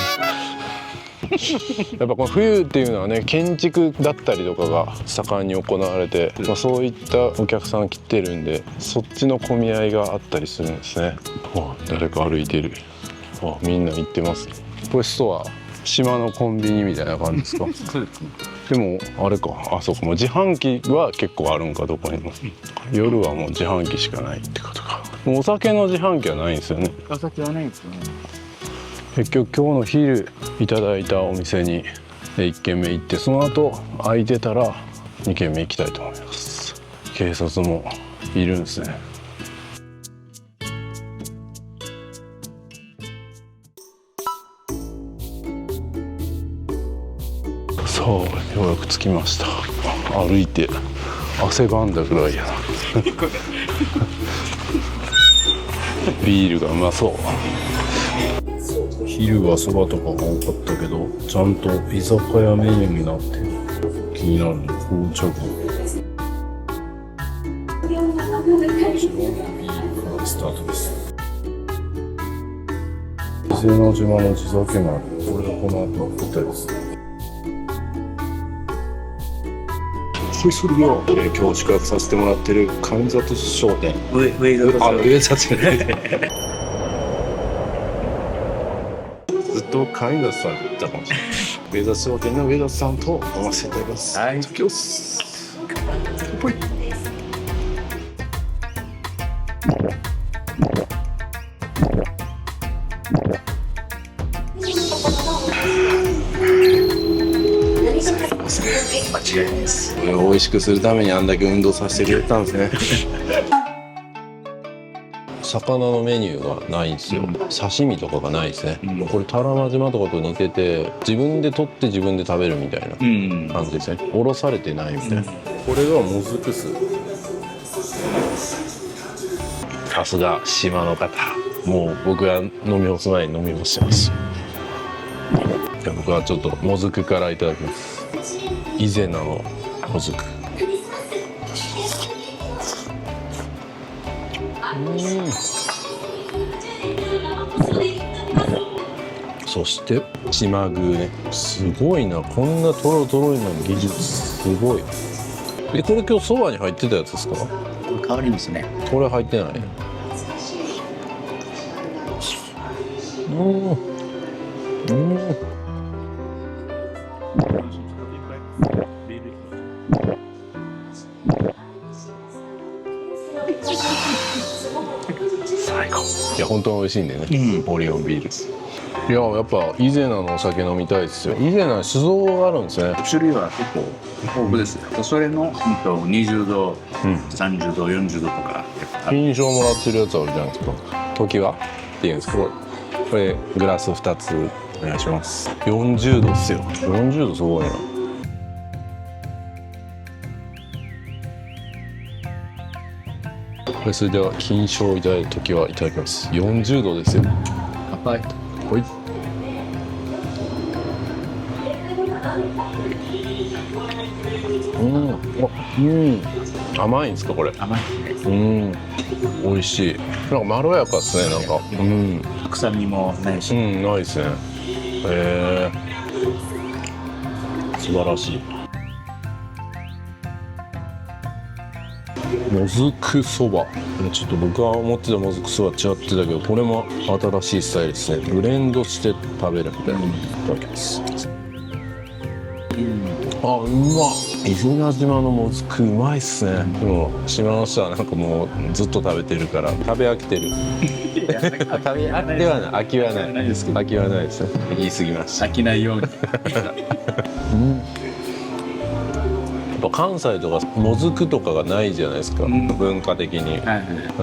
やっぱこの冬っていうのはね、建築だったりとかが盛んに行われて、そういったお客さん来てるんで、そっちの混み合いがあったりするんですね。誰か歩いてる。みんな行ってます。これストア、島のコンビニみたいな感じですか？そうですね。でもあれか、そうか、もう自販機は結構あるんか、どこにも。夜はもう自販機しかないってことか。もうお酒の自販機はないんですよね。お酒はないんですよね。結局今日の昼いただいたお店に1軒目行って、その後空いてたら2軒目行きたいと思います。警察もいるんですね。さあ、ようやく着きました。歩いて汗ばんだぐらいやな。ビールがうまそう。昼はそばとかが多かったけど、ちゃんと居酒屋メニューになってる。気になるね。紅茶粉。ビールからスタートです。伊勢名島の地酒もある。これがこの後の舞台です。今日宿泊させてもらってる神里商店。上里ずっと神里さんだったかもしれない。上里商店の上里さんと飲ませていただきます。はい。きます。ぽい。間違いないです。これを美味しくするためにあんだけ運動させてくれたんですね。魚のメニューがないんですよ。刺身とかがないですね。これ多良間島とかと似てて、自分で取って自分で食べるみたいな感じですね。おろされてないみたいな。これがもずく酢。さすが島の方。もう僕が飲み干す前に飲み干してます。じゃあ僕はちょっともずくからいただきます。伊是名のもずく。そして島具ね、すごいな、こんなトロトロの技術すごい。でこれ今日そばに入ってたやつですか？変わりますね。これ入ってない。最高。いや本当に美味しいんでね、オリオンビール。いややっぱ伊是名のお酒飲みたいですよ。伊是名酒造があるんですね。種類は結構豊富ですよ。それの20度、30度、40度とか。金賞もらってるやつあるじゃないですか。時はっていうんですか。これグラス2つお願いします。40度っすよ。40度すごいな。それでは金賞いただいた時はいただきます。40度ですよ。乾杯。ほい。甘いんですかこれ。甘いですね。美味しい。なんかまろやかですね。なんか臭みもないし。ないですね。素晴らしい。もずくそば。ちょっと僕が思ってたもずくそば違ってたけど、これも新しいスタイルですね。ブレンドして食べるみたいな。いただきます。うまっ。伊是名島のもずくうまいっすね。でも島の人はなんかもうずっと食べてるから食べ飽きてる。食べ飽きではない。飽きはない。飽きはないですね。言い過ぎました。飽きないように。やっぱ関西とかもずくとかがないじゃないですか、文化的に、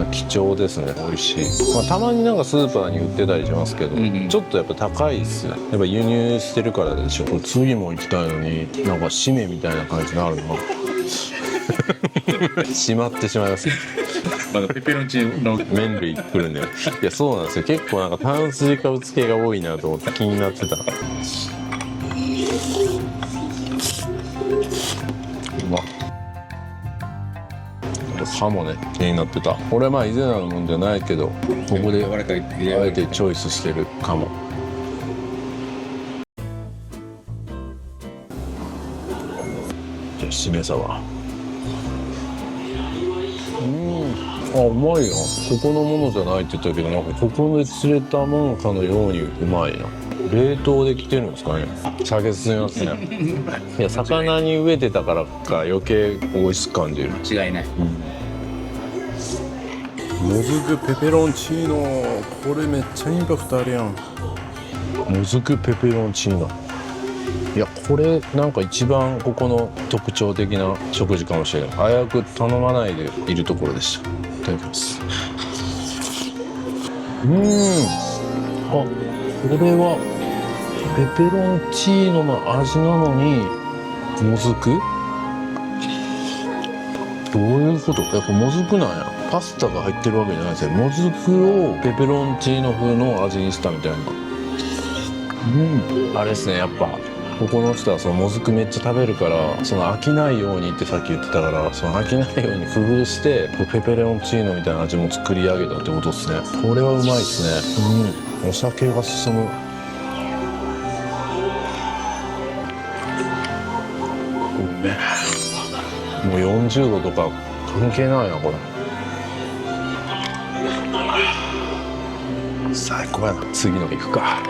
貴重ですね。美味しい。たまになんかスーパーに売ってたりしますけど、ちょっとやっぱ高いっすね。やっぱ輸入してるからでしょ。これ次も行きたいのになんか締めみたいな感じになるの閉まってしまいます。まだペペロンチーノの麺類来るんで。いやそうなんですよ。結構なんか炭水化物系が多いなと思って気になってた。歯もね気になってた。俺はまあ伊是名のもんじゃないけど、ここであえてチョイスしてるかも。しめ鯖。あ、うまいな。ここのものじゃないって言ったけど、なんかここで釣れたものかのようにうまいな。冷凍できてるんですかね。酒進みますね。いや、魚に飢えてたからか余計美味しく感じる。間違いない。もずくペペロンチーノ、これめっちゃインパクトあるやん。もずくペペロンチーノ、いやこれなんか一番ここの特徴的な食事かもしれない。早く頼まないでいるところでした。いただきます。あ、これはペペロンチーノの味なのにもずく、どういうこと？やっぱもずくなんや。パスタが入ってるわけじゃないですよ。もずくをペペロンチーノ風の味にしたみたいな。あれですね、やっぱここの人はそのもずくめっちゃ食べるから、その飽きないようにってさっき言ってたから、その飽きないように工夫してペペロンチーノみたいな味も作り上げたってことですね。これはうまいですね。お酒が進む。もう40度とか関係ないなこれ。最高やな。次の行くか。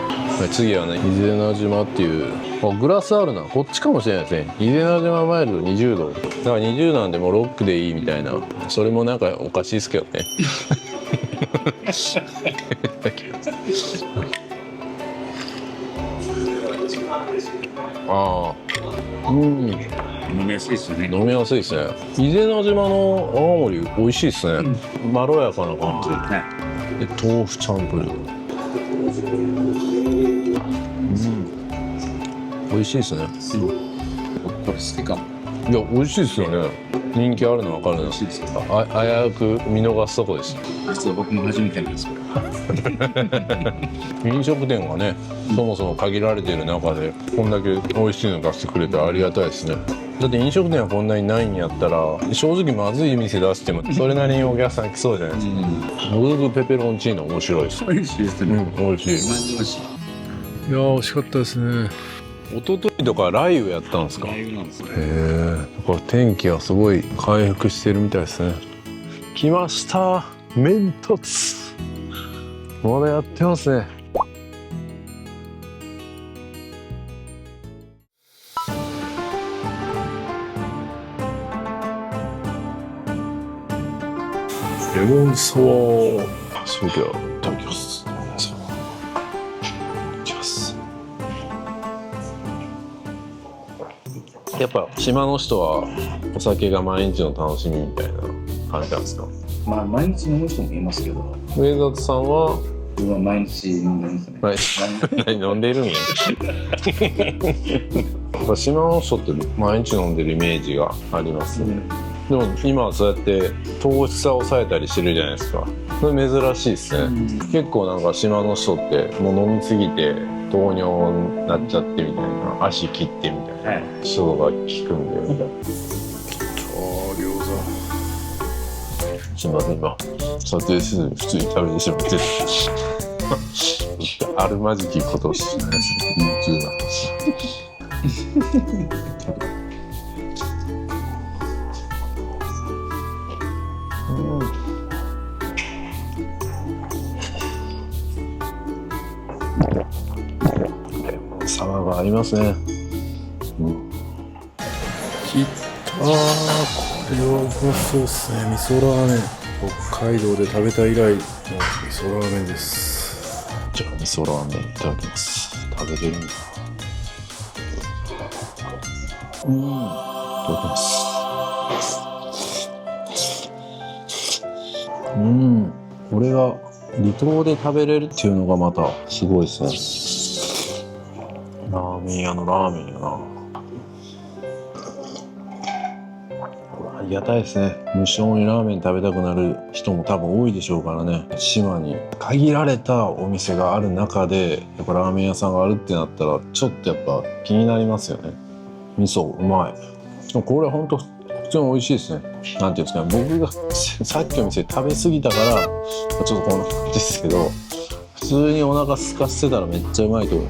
次はね、伊是名島っていう、あ、グラスあるな。こっちかもしれないですね。伊是名島マイルド20度だから20なんでもうロックでいいみたいな。それもなんかおかしいですけどね。ああ、飲みやすいですよね。飲みやすいですね。伊是名島の青森美味しいですね。まろやかな感じ。で豆腐チャンプルー、美味しいですね。これ好きかも。いや美味しいですよね。人気あるの分かるな。危うく見逃すとこです。実は僕も初めてなんですけど。飲食店がね、そもそも限られている中でこんだけ美味しいの出してくれてありがたいですね。だって飲食店はこんなにないんやったら、正直まずい店出してもそれなりにお客さん来そうじゃないですか。もずくペペロンチーノ面白いです。美味しいですね。美味しい。美味しい。いや美味しかったですね。一昨日とか雷雨やったんですか。雷雨なんですよ。へえ。これ天気はすごい回復してるみたいですね。来ました。煙突。まだやってますね。レモンサワー。それではいただきます。やっぱ島の人はお酒が毎日の楽しみみたいな感じなんですか。まあ毎日飲む人もいますけど、上里さんは僕は毎日飲んでますね。何飲んでるんや。島の人って毎日飲んでるイメージがありますね。でも今はそうやって糖質差を抑えたりしてるじゃないですか。それ珍しいですね。結構なんか島の人ってもう飲みすぎて糖尿になっちゃってみたいな、足切ってみたいな人が聞くんで。餃子。すいません、今撮影せずに普通に食べてしまってあるまじきことをしないですね。サワーがありますね。きたー、これはうまそうですね。味噌ラーメン、北海道で食べた以来の味噌ラーメンです。じゃあ味噌ラーメンいただきます。食べれるんだ。いただきます。これが離島で食べれるっていうのがまたすごいですね。ラーメン屋のラーメンやな。ありがたいですね。無性にラーメン食べたくなる人も多分多いでしょうからね。島に限られたお店がある中でやっぱラーメン屋さんがあるってなったらちょっとやっぱ気になりますよね。味噌うまい。これほんと普通に美味しいですね。なんていうんですかね、僕がさっきの店食べ過ぎたからちょっとこんな感じですけど、普通にお腹空かせてたらめっちゃうまいと思う。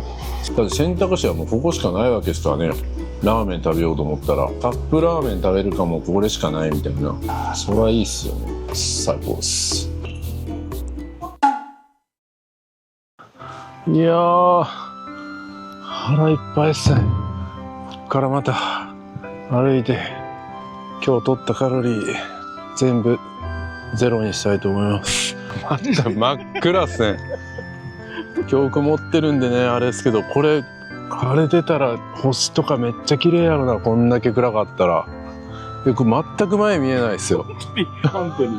だって選択肢はもうここしかないわけですからね。ラーメン食べようと思ったらカップラーメン食べるかもこれしかないみたいな。それはいいっすよね。最高です。いやー腹いっぱいっすね。こっからまた歩いて今日取ったカロリー全部ゼロにしたいと思います。また真っ暗っすね。今日曇ってるんでねあれですけど、これ晴れてたら星とかめっちゃ綺麗やろな。こんだけ暗かったらこれ全く前見えないですよ。本当に。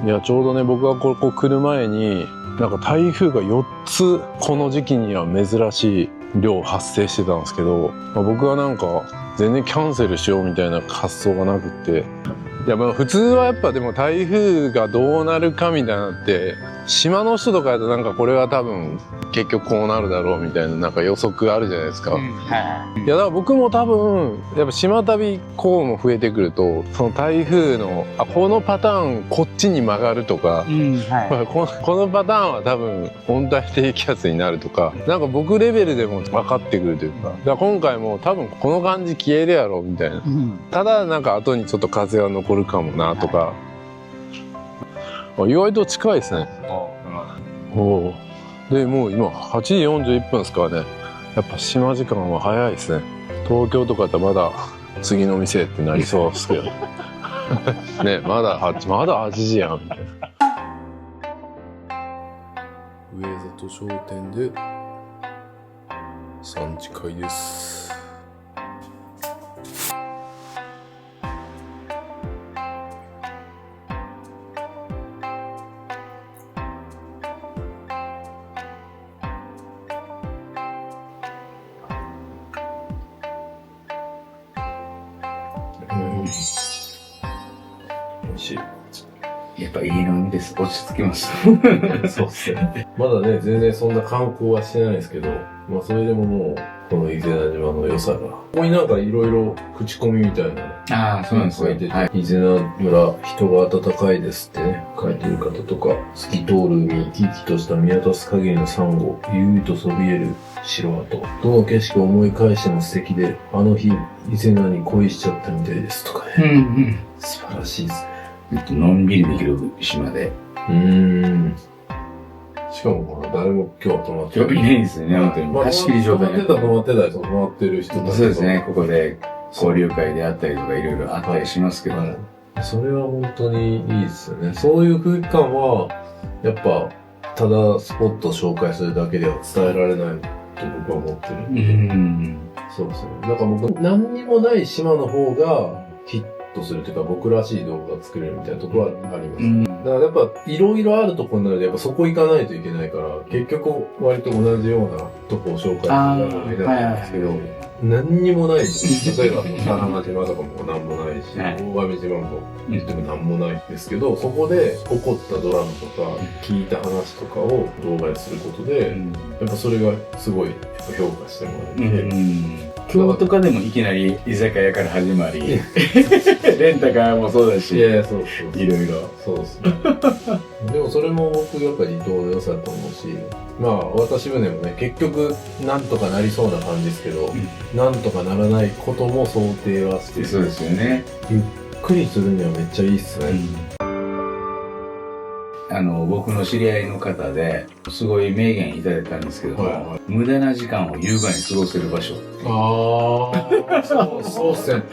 いやちょうどね僕がここ来る前になんか台風が4つこの時期には珍しい量発生してたんですけど、僕はなんか全然キャンセルしようみたいな発想がなくって、いや普通はやっぱでも台風がどうなるかみたいなって島の人とかだとなんかこれは多分結局こうなるだろうみたいななんか予測あるじゃないですか。いやだから僕も多分やっぱ島旅こうも増えてくるとその台風のこのパターンこっちに曲がるとか、このパターンは多分温帯低気圧になるとかなんか僕レベルでも分かってくるというか、だから今回も多分この感じ消えるやろみたいな、ただなんか後にちょっと風は残るかもなとか、意外と近いですね。おでもう今8時41分ですからね。やっぱ島時間は早いですね。東京とかだったらまだ次の店ってなりそうですけどね、まだ8時やんみたいな。上里商店で産地会です。美味しい。やっぱいい飲みです。落ち着きます。そうっすね。まだね、全然そんな観光はしてないですけど、まあそれでももう、この伊是名島の良さが。ここになんかいろいろ口コミみたいな。そうなんですね。伊是名村、人が温かいですってね、書いてる方とか、透き通る海、生き生きとした見渡す限りのサンゴ、ゆうとそびえる城跡。どの景色を思い返しても素敵で、あの日、伊是名に恋しちゃったみたいですとかね。素晴らしいですね。のんびりできる島で。しかも誰も今日は泊まってない。今日いないんですよね、本当に。貸し切り状態で。泊まってた泊まってる人たち。そうですね、ここで交流会であったりとかいろいろあったりしますけども。それは本当にいいですよね。そういう空気感は、やっぱ、ただスポットを紹介するだけでは伝えられないと僕は思ってるんで。そうですね。なんか僕、何にもない島の方がヒットするというか、僕らしい動画が作れるみたいなところはあります。だからやっぱ、いろいろあるところなので、やっぱそこ行かないといけないから、結局割と同じようなとこを紹介するのが目立つんですけど、何にもないし、例えば、佐浜島とかも何もないし、大神島も言っても何もないですけど、そこで起こったドラマとか、聞いた話とかを動画にすることで、やっぱそれがすごい評価してもらえて、京都かでもいきなり居酒屋から始まり、レンタカーもそうだし、いろいろ。そうですね。でもそれも僕やっぱり離島の良さだと思うし、まあ渡し船もね、結局なんとかなりそうな感じですけど、なんとかならないことも想定はしてる。そうですよね。ゆっくりするにはめっちゃいいっすね。僕の知り合いの方ですごい名言いただいたんですけど、無駄な時間を優雅に過ごせる場所。そうっすね。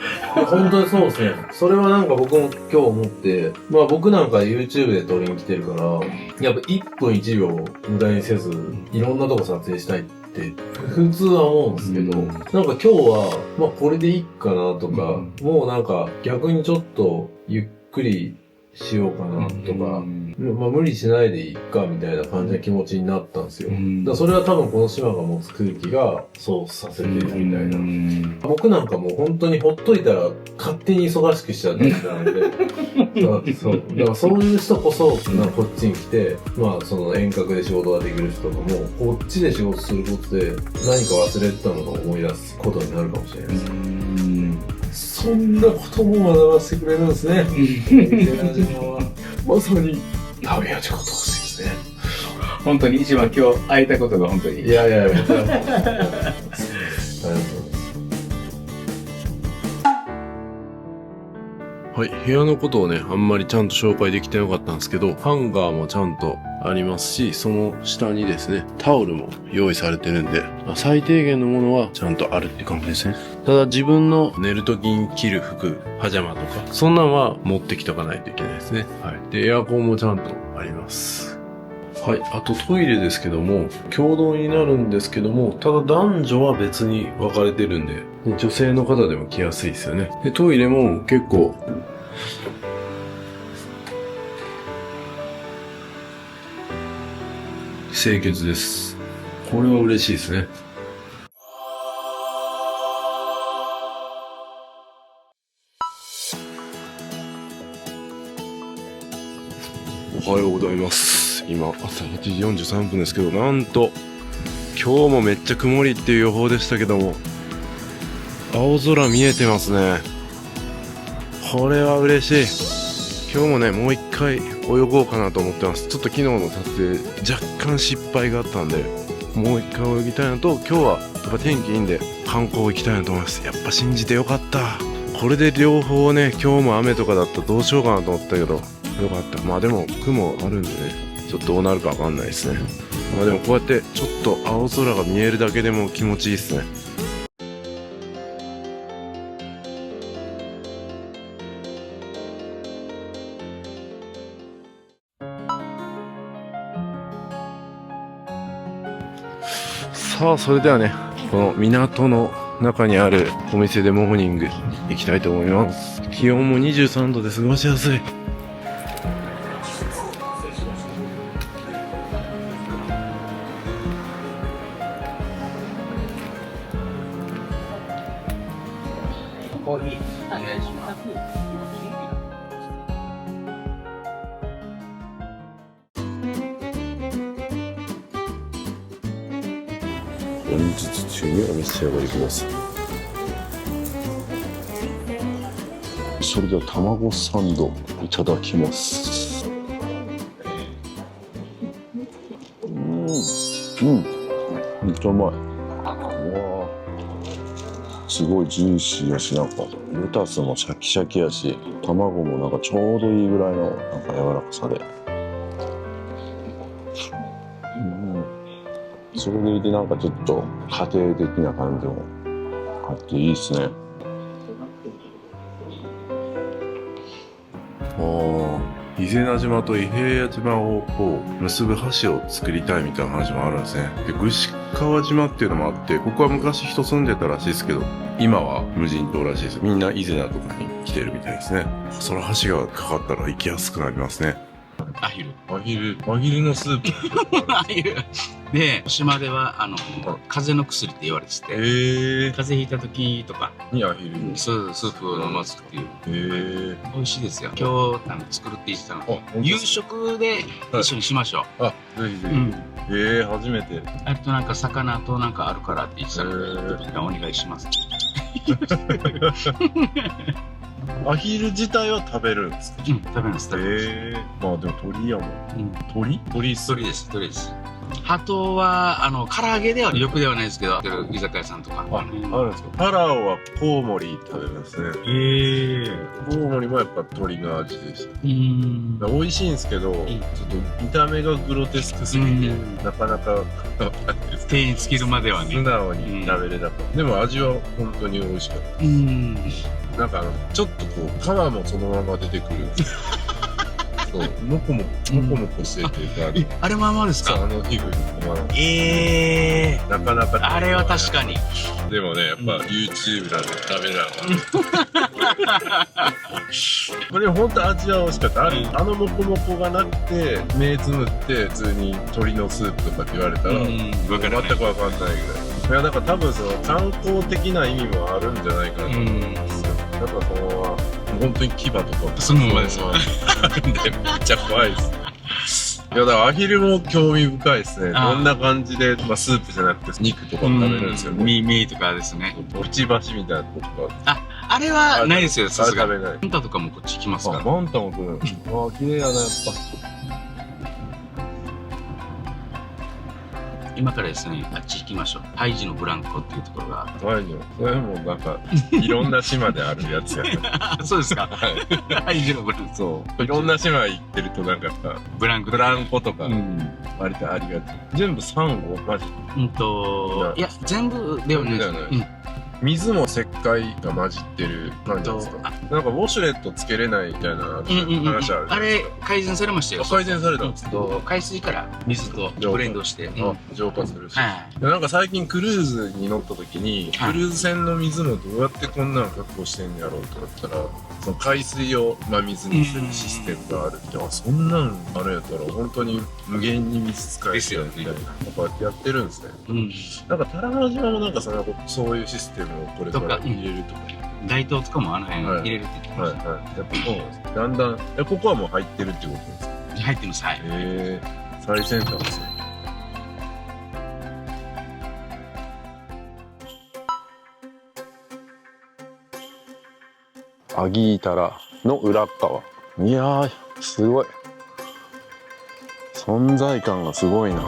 本当にそうっすね。それはなんか僕も今日思って、まあ僕なんか YouTube で撮りに来てるから、やっぱ1分1秒無駄にせず、いろんなとこ撮影したいって普通は思うんですけど、なんか今日は、まあこれでいいかなとか、もうなんか逆にちょっとゆっくりしようかなとか、まあ無理しないでいいかみたいな感じの気持ちになったんですよ。だからそれは多分この島が持つ空気がそうさせてるみたいな。僕なんかもう本当にほっといたら勝手に忙しくしちゃった人なんで、そう。だからそういう人こそ、こっちに来て、まあその遠隔で仕事ができる人とかも、こっちで仕事することで何か忘れてたのか思い出すことになるかもしれないです。そんなことも学ばせてくれるんですね。まさに食べ味こと欲しいですね。本当に一番今日会えたことが本当に。いや。ありがとうございます。はい、部屋のことをね、あんまりちゃんと紹介できてなかったんですけど、ハンガーもちゃんとありますし、その下にですね、タオルも用意されてるんで、最低限のものはちゃんとあるって感じですね。ただ自分の寝る時に着る服、パジャマとか、そんなんは持ってきとかないといけないですね。はい。で、エアコンもちゃんとあります。はい。あとトイレですけども、共同になるんですけども、ただ男女は別に分かれてるんで、女性の方でも来やすいですよね。で、トイレも結構、清潔です。これは嬉しいですね。おはようございます。今、朝8時43分ですけど、なんと、今日もめっちゃ曇りっていう予報でしたけども、青空見えてますね。これは嬉しい。今日もね、もう一回泳ごうかなと思ってます。ちょっと昨日の撮影、若干失敗があったんで、もう一回泳ぎたいのと、今日はやっぱ天気いいんで、観光行きたいなと思います。やっぱ信じてよかった。これで両方ね、今日も雨とかだったらどうしようかなと思ったけど、よかった。まあでも、雲あるんでね、ちょっとどうなるかわかんないですね。まあでもこうやってちょっと青空が見えるだけでも気持ちいいですね。さあ、それではね、この港の中にあるお店でモーニング行きたいと思います。気温も23度で過ごしやすい。コーヒーお願いします。本日中にお召し上がりください。それでは卵サンドいただきます。めっちゃうまい。うわ、すごいジューシーやし、なんかレタスもシャキシャキやし、卵もなんかちょうどいいぐらいのなんか柔らかさで、それでいてなんかちょっと家庭的な感じもあっていいですね。伊是名島と伊平屋島をこう結ぶ橋を作りたいみたいな話もあるんですね。で、串川島っていうのもあって、ここは昔人住んでたらしいですけど、今は無人島らしいです。みんな伊是名とかに来てるみたいですね。その橋がかかったら行きやすくなりますね。アヒルのスープ。アヒルで、島では風邪の薬って言われてて、風邪ひいた時とかにアヒルスープを飲ますっていう。美味しいですよ。今日作るって言ってたので、夕食で一緒にしましょう。あ、ぜひぜひ。初めて。あとなんか魚となんかあるからって言ってたので、お願いします。アヒル自体は食べるんですか？食べるんです。まあでも鳥やもん。鳥です。ハトは唐揚げではよくではないですけど、居酒屋さんとかあるんですか？パラオはコウモリ食べますね。コウモリもやっぱ鳥の味でした。美味しいんですけど、ちょっと見た目がグロテスクすぎて、なかなか手につけるまではね、素直に食べれなかった。でも味は本当に美味しかった。なんかちょっとこう皮もそのまま出てくる。そう、もこもこしてて、あれままですか？皮膚なかなかあれは確かに。でもね、やっぱ YouTube なんで食べながらこれ本当味は美味しかった。もこもこがなくて目つむって普通に鶏のスープとかって言われたら全く分かんないぐらい。いや、だから多分その観光的な意味もあるんじゃないかなと思うんですよ。だからその本当に牙とかそのままですあるんでめっちゃ怖いです。いや、だからアヒルも興味深いですね。どんな感じで、まあ、スープじゃなくて肉とかも食べるんですよね。ミとかですね。くちばしみたいなとこか。あれはないですよ、さすがに。食べない。マンタとかもこっち来ますから。マンタも来る。綺麗やな、やっぱ。今からですね、あっち行きましょう。ハイジのブランコっていうところが。はいよ。それもなんか、いろんな島であるやつやね。あ、そうですか。ハイジのブランコ。そう。いろんな島行ってるとなんかやっぱ、ブランコ。ブランコとか、うん。割とありがち。全部サンゴマジ。いや、全部ではないです。全部ではない水も石灰が混じってる感じですか。なんかウォシュレットつけれないみたいな話ある。あれ、改善されましたよ。改善されたんですか。海水から水とブレンドして。浄化するし。はい。なんか最近クルーズに乗った時に、はいクルーズ船の水もどうやってこんなの確保してんやろうと思ったら、その海水を真水にするシステムがあるって、あ、そんなんあれやったら本当に無限に水使えですよねみたいな、こうやってやってるんですね。うん。なんかタラハ島もなんかそういうシステムをこれから入れるとか。街灯とかもあの辺入れるって言ってまはいはい。やっぱそうなんです。だんだん、ここはもう入ってるってことですか。す。入ってます。はい。最先端ですね。アギータラの裏側。いやー、すごい。存在感がすごいな。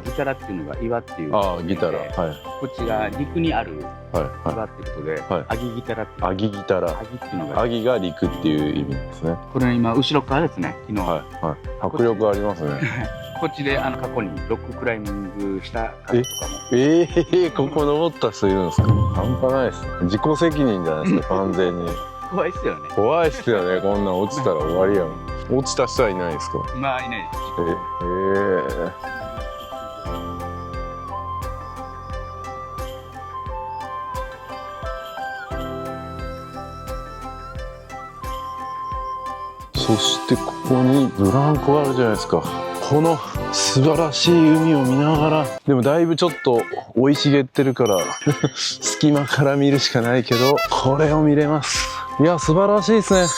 ギタラっていうのが岩っていう。ああ、ギタラ。はい。こっちが陸にあるはい。岩はっていうことで、はいアギギタラっていう。い。アギギタラ。アギっていうのが。アギが陸っていう意味ですね。これ今後ろ側ですね。昨日。はい。はい。迫力ありますね。こっちで過去にロッククライミングした方とかも。ここ登った人いるんですか。半端ないですね。自己責任じゃないですか、完全に。怖いっすよね。怖いっすよね、こんなん落ちたら終わりやん。落ちた人はいないですか。まあいないです。そしてここにブランコがあるじゃないですか。この素晴らしい海を見ながら、でもだいぶちょっと生い茂ってるから隙間から見るしかないけど、これを見れます。いや、素晴らしいですね。ああ、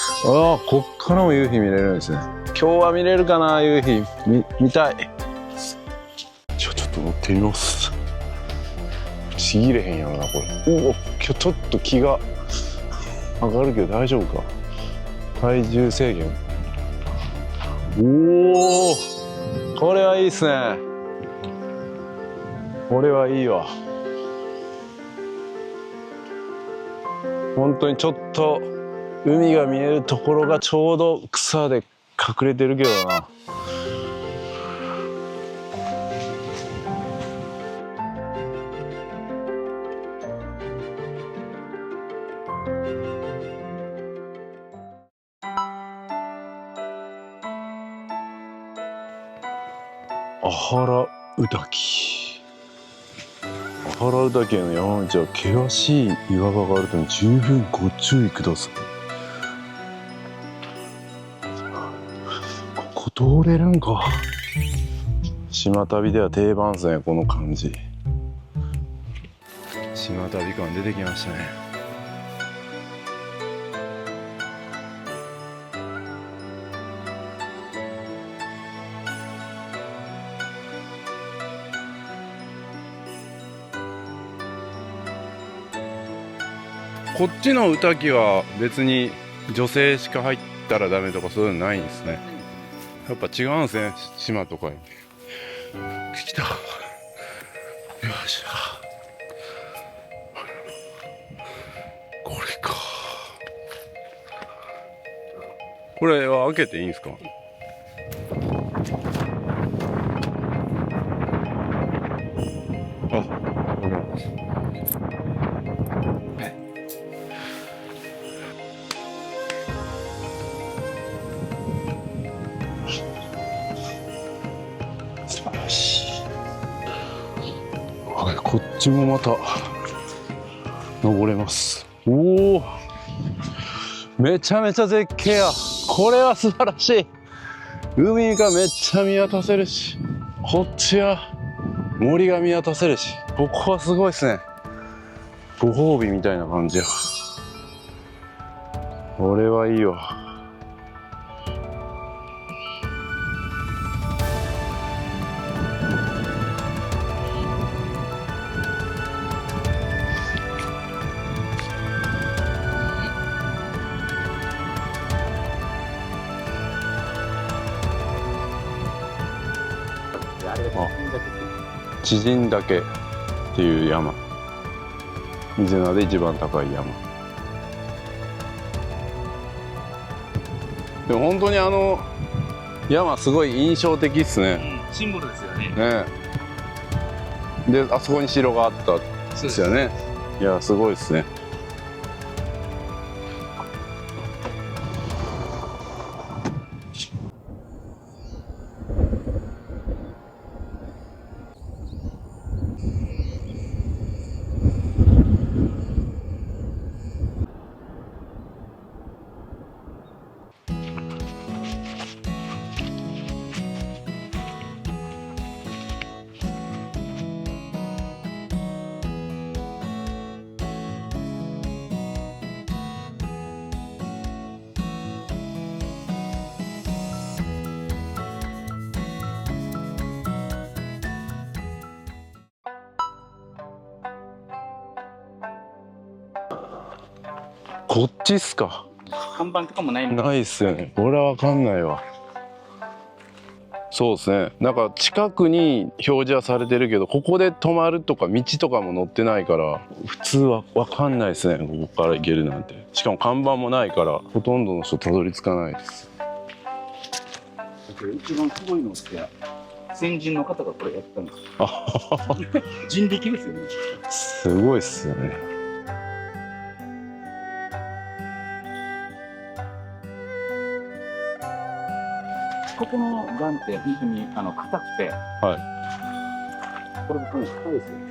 こっからも夕日見れるんですね。今日は見れるかな、夕日。見たい。ちょっと乗ってみます。ちぎれへんやろな、これ。うお、今日ちょっと気が上がるけど大丈夫か。体重制限。おお、これはいいっすね。これはいいわ。本当にちょっと海が見えるところがちょうど草で隠れてるけどな。アハラウ滝。アハラウ岳の山道は険しい岩場があるため十分ご注意ください。ここ通れるんか。島旅では定番ですね、この感じ。島旅感出てきましたね。こっちの宇滝は別に女性しか入ったらダメとかそういうのないんですね。やっぱ違うんですね、島とかに。来た。よっしゃ。これか。これは開けていいんですか。あ、これ。素晴らしい。はい、こっちもまた登れます。おお、めちゃめちゃ絶景や。これは素晴らしい。海がめっちゃ見渡せるし、こっちは森が見渡せるし、ここはすごいですね。ご褒美みたいな感じや。これはいいわ。知人岳っていう山、伊是名で一番高い山。でも本当に山すごい印象的っすね。シンボルですよね。ねえ。であそこに城があったんですよね。いやすごいっすね。こっちっすか。看板とかもないの。ないっすよね。俺はわかんないわ。そうですね。なんか近くに表示はされてるけど、ここで止まるとか道とかも載ってないから、普通はわかんないですね。ここから行けるなんて。しかも看板もないから、ほとんどの人たどり着かないです。一番すごいのって先人の方がこれやったんですよ。あ人力ですよね。すごいっすよね。ここの岩って本当に硬くて、これも硬いですよね。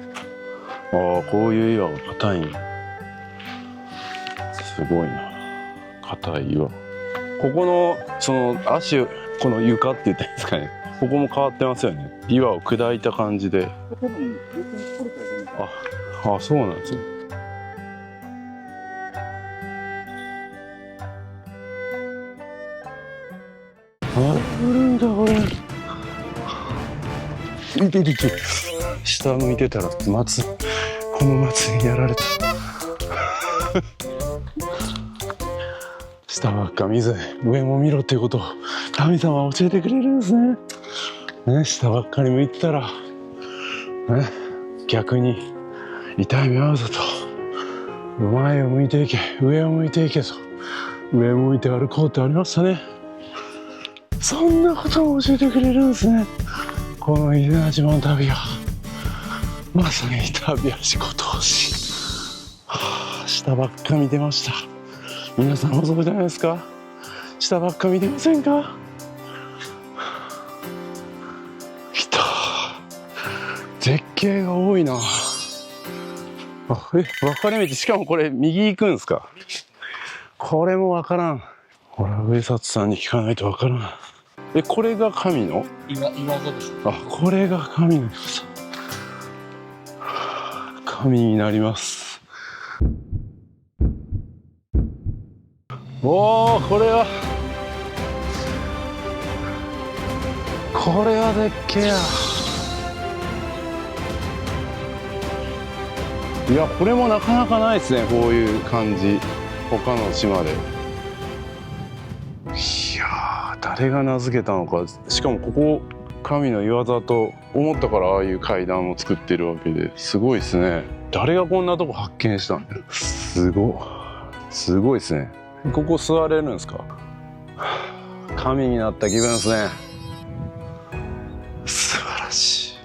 ああ、こういう岩が硬いんや。すごいな。硬い岩。ここのその足、この床って言ったらいいですかね。ここも変わってますよね。岩を砕いた感じで。多分別にこれからじゃないか。あ、そうなんですね。あるんだこれ。見て見て。下向いてたら松、この松にやられた。下ばっか見ず上も見ろっていうことを神様は教えてくれるんですね。ね、下ばっかり向いてたら、ね、逆に痛い目合うぞと。前を向いていけ、上を向いていけと。上を向いて歩こうってありましたね。そんなことも教えてくれるんですね。この伊是名島の旅はまさに旅足ご通し。下ばっか見てました。皆さんもそうじゃないですか。下ばっか見てませんか。来た。絶景が多いな。分かれ道、しかもこれ右行くんですか。これも分からん。ほら上里さんに聞かないと分からん。これが神の岩座です。これが神のさ。神になります。おお、これは絶景や。いや、これもなかなかないですね。こういう感じ、他の島で。いやー、誰が名付けたのか。しかもここ神の岩座と思ったからああいう階段を作ってるわけですごいですね。誰がこんなとこ発見したんだよ。すごいですね。ここ座れるんですか。神になった気分ですね。素晴らしい。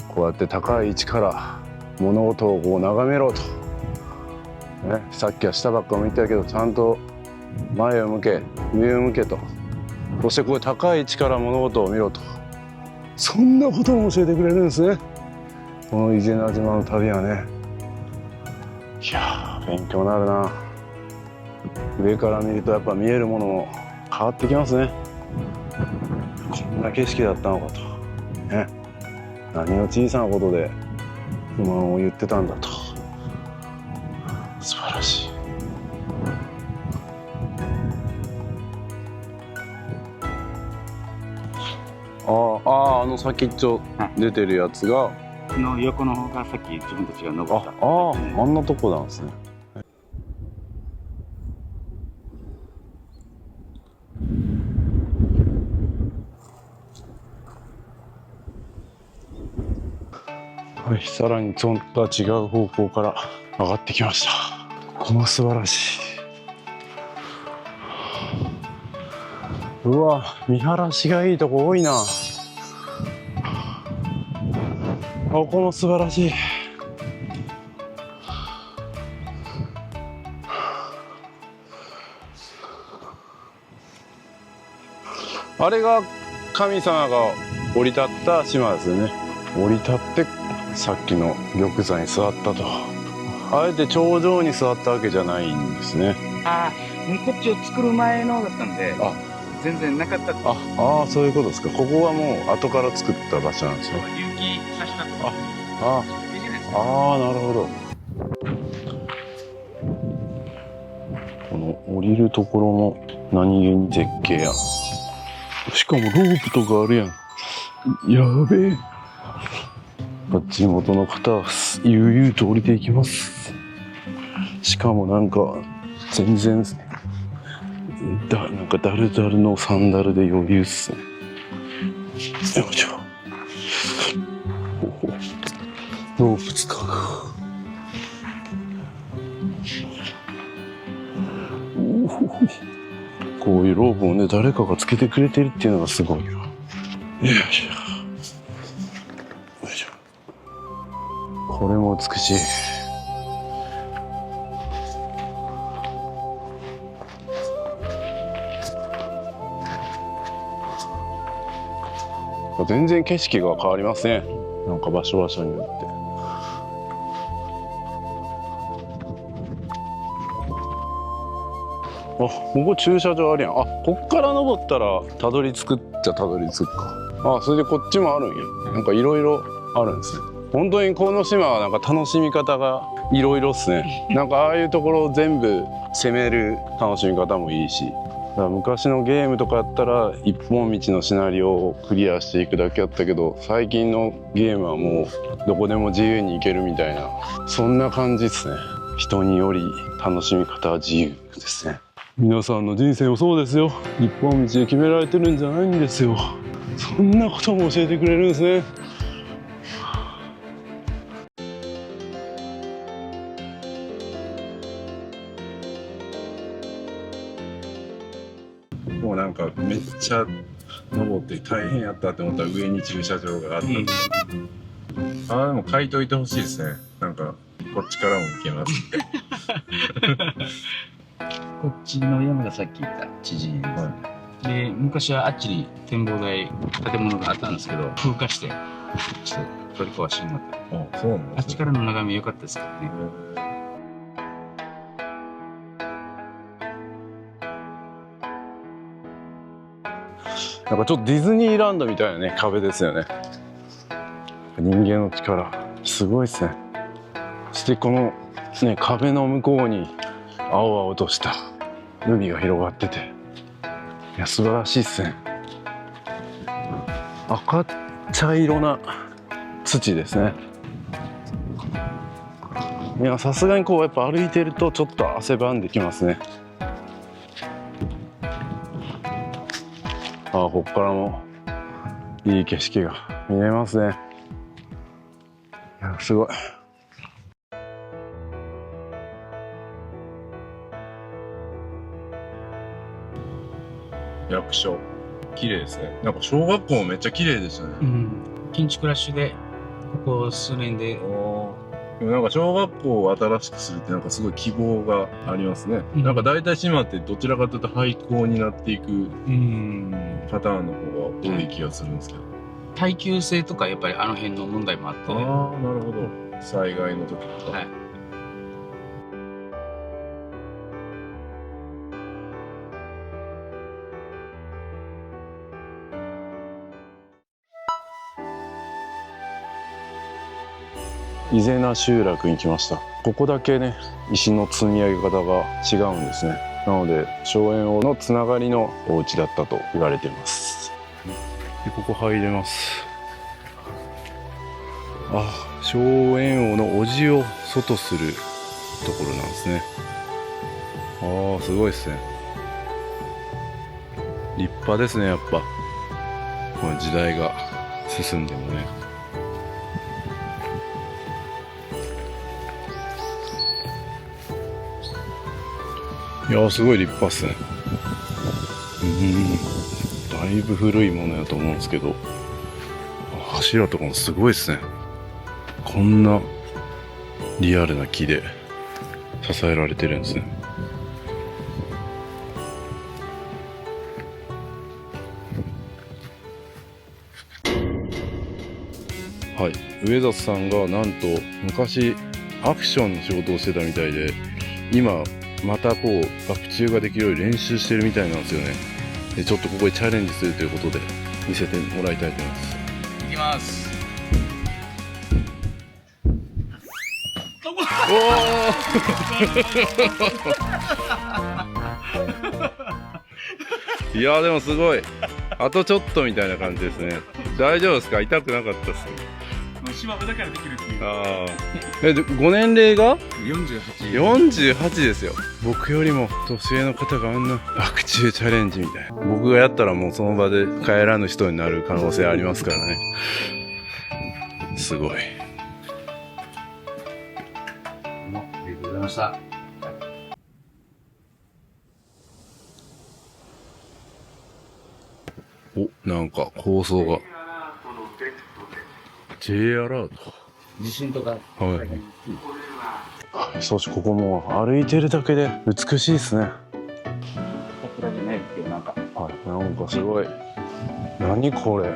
こうやって高い位置から物事をこう眺めろと、ね、さっきは下ばっか向いてたけどちゃんと前を向け上を向けと、そしてこう高い位置から物事を見ろと、そんなことも教えてくれるんですね。この伊是名島の旅はね。いやー、勉強になるな。上から見るとやっぱ見えるものも変わってきますね。こんな景色だったのかと、ね、何の小さなことで不満を言ってたんだと。素晴らしい。あの先っちょ出てるやつが、の横の方がさっき自分たちが登った。あんなとこなんですね。はい、さらにそんとは違う方向から上がってきました。ここは素晴らしい。うわ、見晴らしがいいとこ多いな。ここも素晴らしい。あれが神様が降り立った島ですよね。降り立ってさっきの玉座に座ったと。あえて頂上に座ったわけじゃないんですね。ああ、こっちを作る前のだったんで、全然なかったって。そういうことですか。ここはもう後から作った場所なんですよ。有機さしたとか。なるほど。この降りるところも何気に絶景や。しかもロープとかあるやん。やべえ。地元の方は悠々と降りていきます。しかもなんか全然なんかダルダルのサンダルで余裕っすね。よいしょ。ロープ使う。こういうロープをね、誰かがつけてくれてるっていうのがすごいよ。よいしょ。よいしょ。これも美しい。全然景色が変わりますね。なんか場所場所によって。ここ駐車場あるやん。こっから登ったらたどり着くっちゃたどり着くか。それでこっちもあるんや。なんかいろいろあるんですね。本当にこの島はなんか楽しみ方がいろいろっすね。なんかああいうところを全部攻める楽しみ方もいいし。だから昔のゲームとかやったら一本道のシナリオをクリアしていくだけやったけど、最近のゲームはもうどこでも自由に行けるみたいな、そんな感じですね。人により楽しみ方は自由ですね。皆さんの人生もそうですよ。一本道で決められてるんじゃないんですよ。そんなことも教えてくれるんですね。もうなんかめっちゃ登って大変やったって思ったら上に駐車場があった、でも書いといてほしいですね。なんかこっちからも行けますこっちの山がさっき言った知人ですね。で、昔はあっちに展望台建物があったんですけど、風化してちょっと取り壊しになった。そうなんですね。あっちからの眺め良かったですけどね。なんかちょっとディズニーランドみたいなね、壁ですよね。人間の力すごいですね。そしてこのね、壁の向こうに青々とした海が広がってて、いや素晴らしいですね。赤茶色な土ですね。いやさすがにこうやっぱ歩いてるとちょっと汗ばんできますね。ここからもいい景色が見えますね。いやすごい。役所綺麗ですね。なんか小学校もめっちゃ綺麗でしたね。建築ラッシュでここ数年で。でもなんか小学校を新しくするってなんかすごい希望がありますね。なんか大体島ってどちらかというと廃校になっていくパターンの方が多い気がするんですけど、耐久性とかやっぱりあの辺の問題もあって。なるほど。災害の時とか。伊是名集落に来ました。ここだけね、石の積み上げ方が違うんですね。なので荘園王のつながりのお家だったと言われています。でここ入れます。荘園王の叔父を外するところなんですね。すごいですね。立派ですね。やっぱこの時代が進んでもね。いやー、すごい立派っすね。だいぶ古いものやと思うんですけど、柱とかもすごいですね。こんなリアルな木で支えられてるんですね。はい、上里さんがなんと昔アクションの仕事をしてたみたいで、今またこうバク宙ができるように練習してるみたいなんですよね。でちょっとここでチャレンジするということで見せてもらいたいと思います。いきます。いやーでもすごい、あとちょっとみたいな感じですね。大丈夫ですか？痛くなかったっす？島だからできるっていう。ああ。でご年齢が48。 48ですよ。僕よりも年上の方があんなバク宙チャレンジみたいな。僕がやったらもうその場で帰らぬ人になる可能性ありますからね。すごい。ありがとうございました。お、なんか放送が。J アラート。地震とか。はい。そしてここも歩いてるだけで美しいですね。桜じゃないけどなんか。はい、なんかすごい。何これ。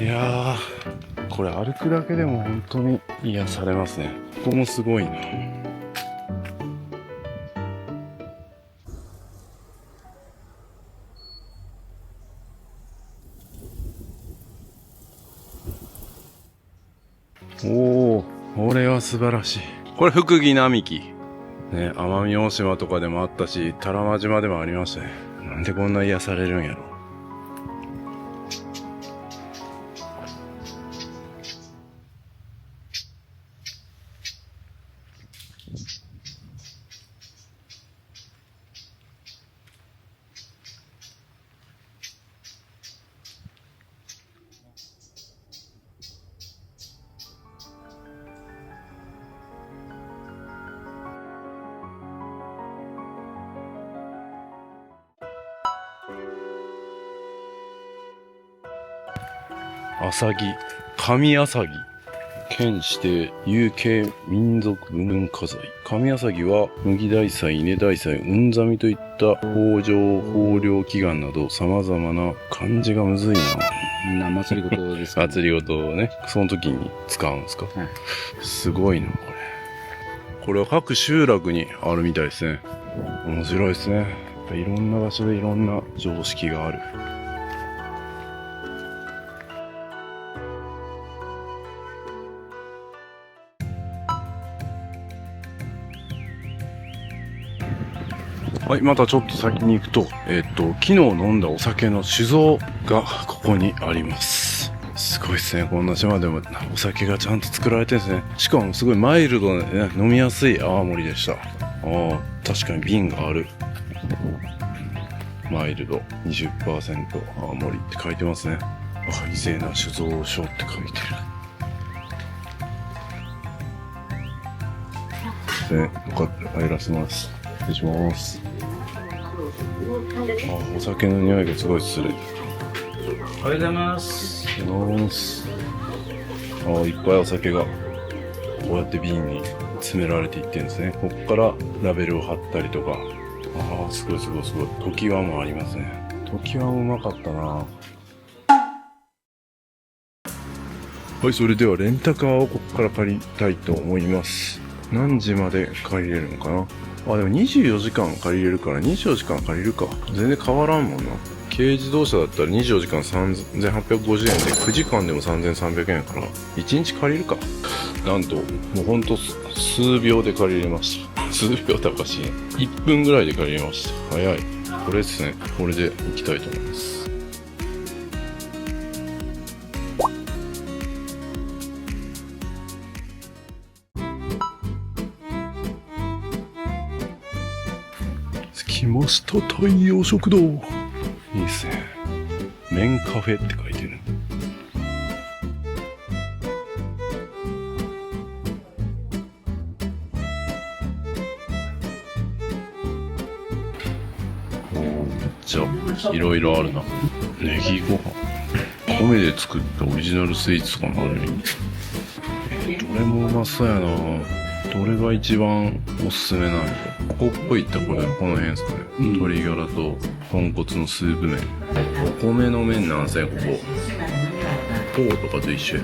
いやー、これ歩くだけでも本当に癒されますね。ここもすごいな。おお、これは素晴らしい。これ福木並木。ね、奄美大島とかでもあったし、多良間島でもありましたね。なんでこんな癒されるんやろ。アサギ、上アサギ。県指定有形民族文化財。上アサギは麦大祭、稲大祭、うんざみといった豊穣、豊漁祈願など様々な漢字がむずいな。祭りごとですか、ね、祭りごとをね、その時に使うんですか、はい、すごいな、これ。これは各集落にあるみたいですね。面白いですね。いろんな場所でいろんな常識がある。はい、またちょっと先に行くと、昨日飲んだお酒の酒造がここにあります。すごいですね。こんな島でもお酒がちゃんと作られてるんですね。しかもすごいマイルドでね、飲みやすい泡盛でした。ああ、確かに瓶がある。マイルド 20% 泡盛って書いてますね。威勢な酒造所って書いてる。よかったら入らせます。失礼します。お酒の匂いがすごいする。おはようございます。いっぱいお酒がこうやって瓶に詰められていってるんですね。ここからラベルを貼ったりとか。すごいすごいすごい。時和もありますね。時和もうまかったな。はい、それではレンタカーをここから借りたいと思います。何時まで借りれるのかな。でも24時間借りれるから24時間借りるか。全然変わらんもんな。軽自動車だったら24時間3850円で9時間でも3300円やから1日借りるか。なんともうほんと数秒で借りれました。数秒高しい。1分ぐらいで借りれました。早い。これですね。これで行きたいと思います。来ました、太陽食堂。いいですね。麺カフェって書いてる。ちゃいろいろあるな。ネギご飯、米で作ったオリジナルスイーツとかもある。どれもうまそうやな。どれが一番おすすめなの？ここっぽいってこの辺ですかね。鶏ガラと豚骨のスープ麺。お米の麺なんせここ。フォーとかと一緒や。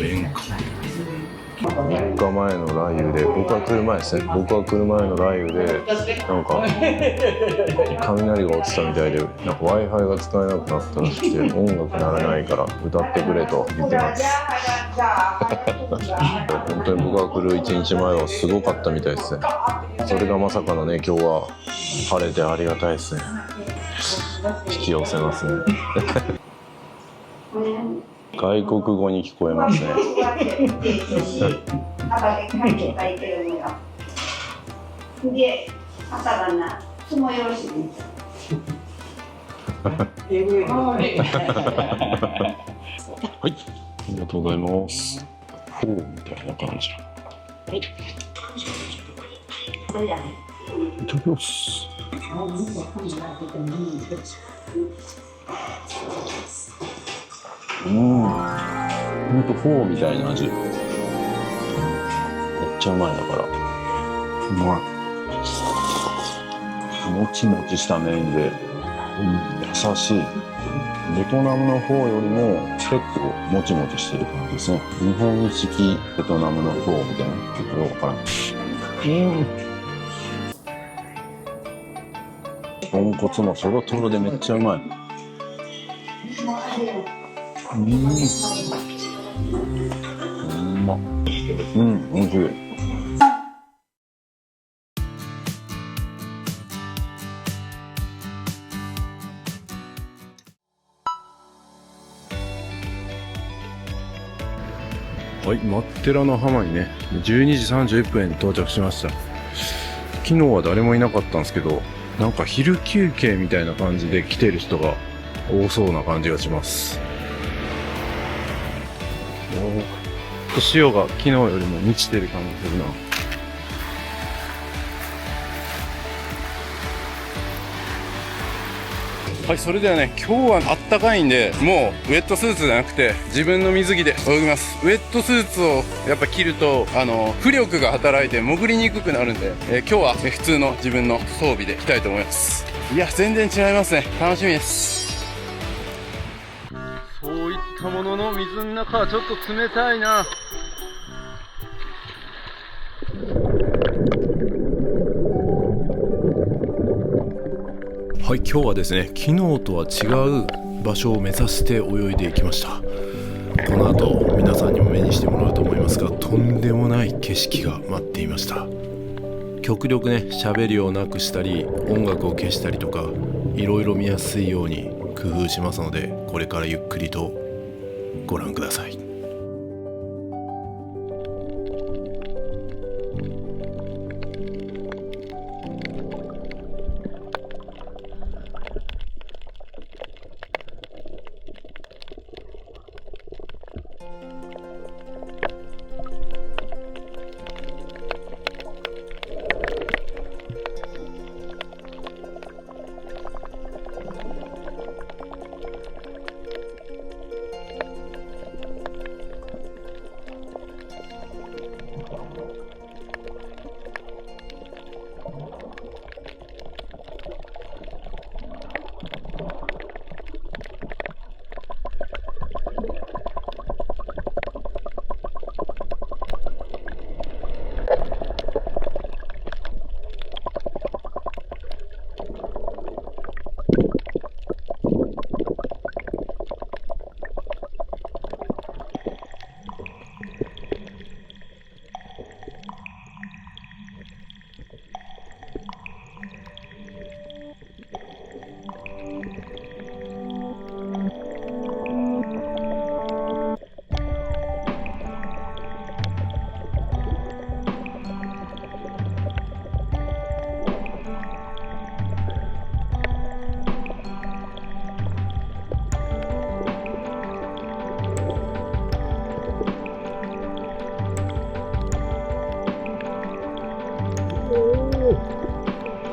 麺か。3日前の雷雨で、僕は来る前ですね。僕は来る前の雷雨で、なんか雷が落ちたみたいで、なんか Wi-Fi が使えなくなったらしくて、音楽鳴らないから歌ってくれと言ってます。本当に僕が来る1日前はすごかったみたいですね。それがまさかのね、今日は晴れてありがたいですね。引き寄せますね。外国語に聞こえますね。で、朝がな、つもよろしいです。はい、ありがとうございます。フォーみたいな感じ。いただきます。ほんとフォーみたいな味。めっちゃうまいだから。うまい。もちもちした麺で、優しい。ベトナムのフォーよりも結構もちもちしてる感じですね。日本式ベトナムのフォーみたいな。ちょっとよくわからん。豚骨もトロトロでめっちゃうまい。うまっ。おいしい。はい、マッテラの浜にね、12時31分に到着しました。昨日は誰もいなかったんですけど、なんか昼休憩みたいな感じで来てる人が多そうな感じがします。潮が昨日よりも満ちてる感じするな。はい、それではね、今日はあったかいんで、もうウェットスーツじゃなくて自分の水着で泳ぎます。ウェットスーツをやっぱ着ると浮力が働いて潜りにくくなるんで、今日は普通の自分の装備で着たいと思います。いや、全然違いますね。楽しみです。そういったものの水の中はちょっと冷たいな。はい、今日はですね、昨日とは違う場所を目指して泳いでいきました。この後皆さんにも目にしてもらうと思いますが、とんでもない景色が待っていました。極力ね、喋りをなくしたり音楽を消したりとか、いろいろ見やすいように工夫しますので、これからゆっくりとご覧ください。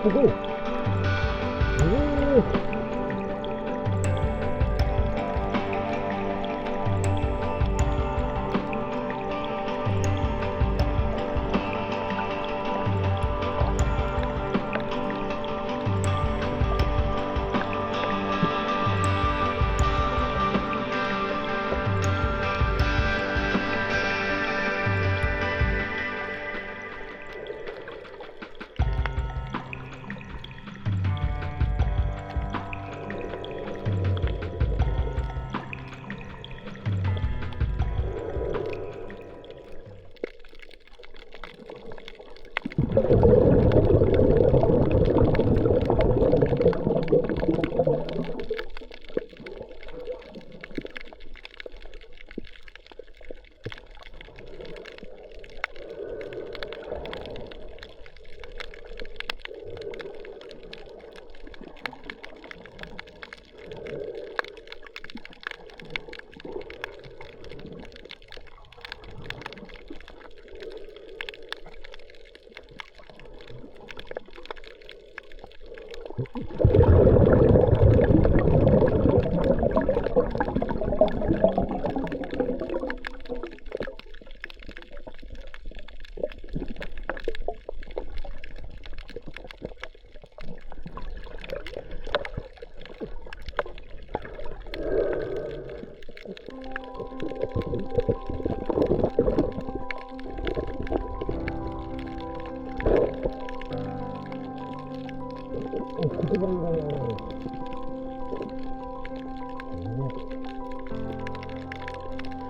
おお。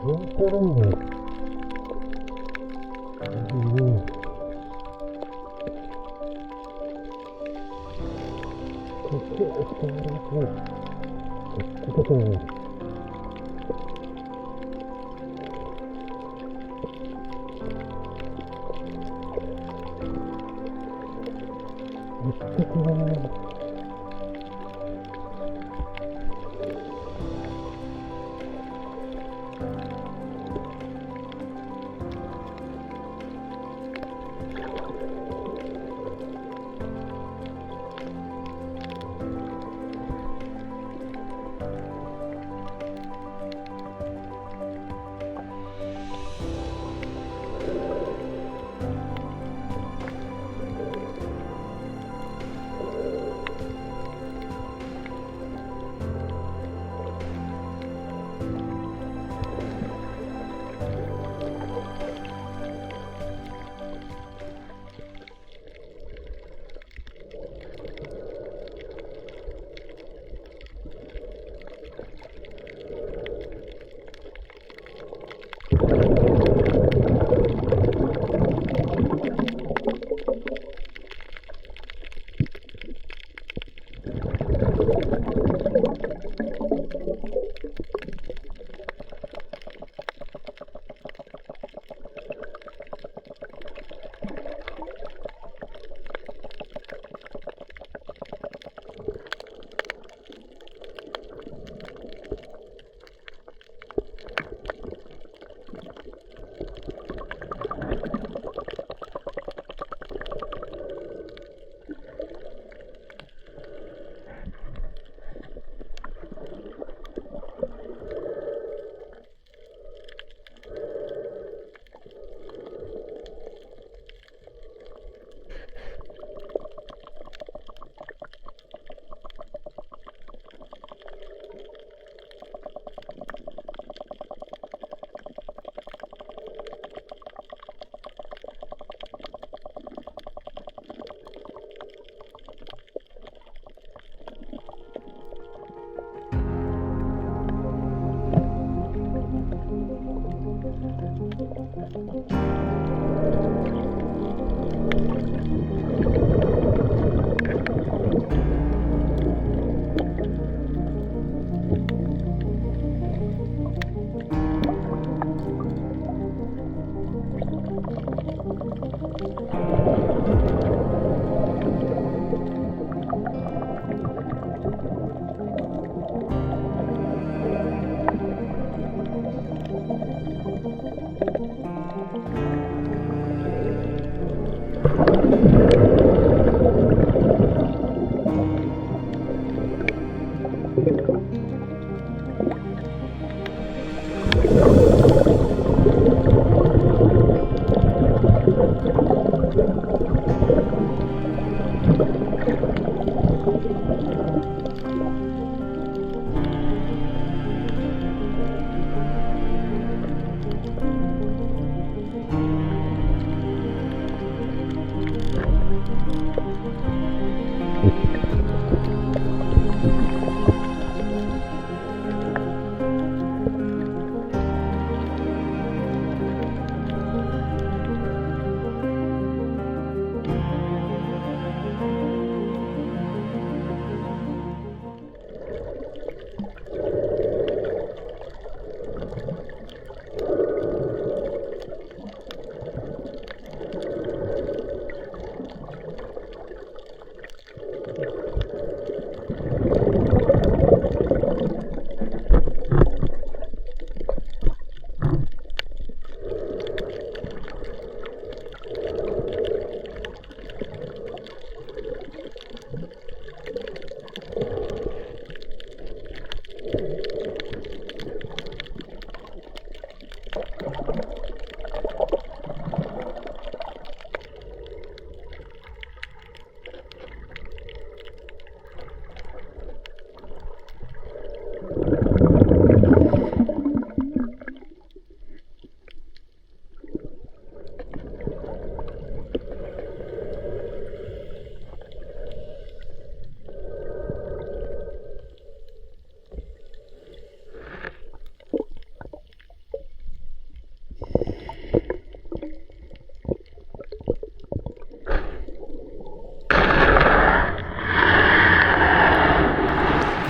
こ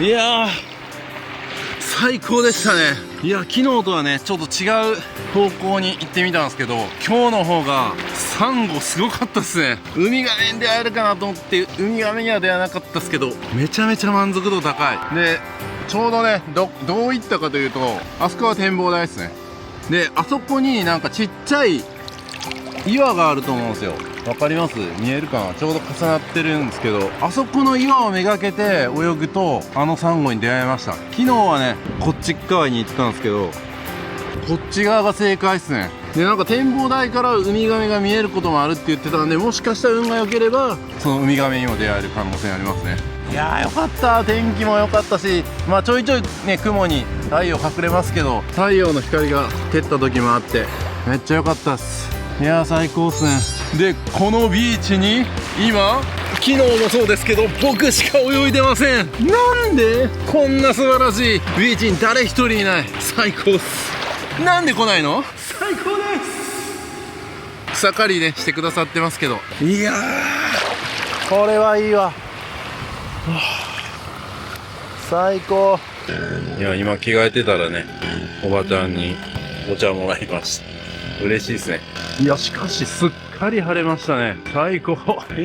いやー最高でしたね。いや昨日とはねちょっと違う方向に行ってみたんですけど、今日の方がサンゴすごかったですね。ウミガメに出会えるかなと思ってウミガメには出会えなかったですけど、めちゃめちゃ満足度高い。でちょうどねどういったかというと、あそこは展望台ですね。であそこになんかちっちゃい岩があると思うんですよ。わかります？見えるかな？ちょうど重なってるんですけど、あそこの岩をめがけて泳ぐとあのサンゴに出会いました。昨日はねこっち側に行ったんですけど、こっち側が正解っすね。でなんか展望台からウミガメが見えることもあるって言ってたんで、もしかしたら運が良ければそのウミガメにも出会える可能性ありますね。いやーよかった、天気も良かったし、まあちょいちょいね雲に太陽隠れますけど、太陽の光が照った時もあってめっちゃ良かったっす。いやー最高っすね。でこのビーチに今昨日もそうですけど僕しか泳いでません。なんでこんな素晴らしいビーチに誰一人いない。最高っす。なんで来ないの？最高です。草刈りねしてくださってますけど、いやーこれはいいわ。最高。いや今着替えてたらねおばちゃんにお茶もらいました。嬉しいですね。いやしかしすっかり晴れましたね。最高。い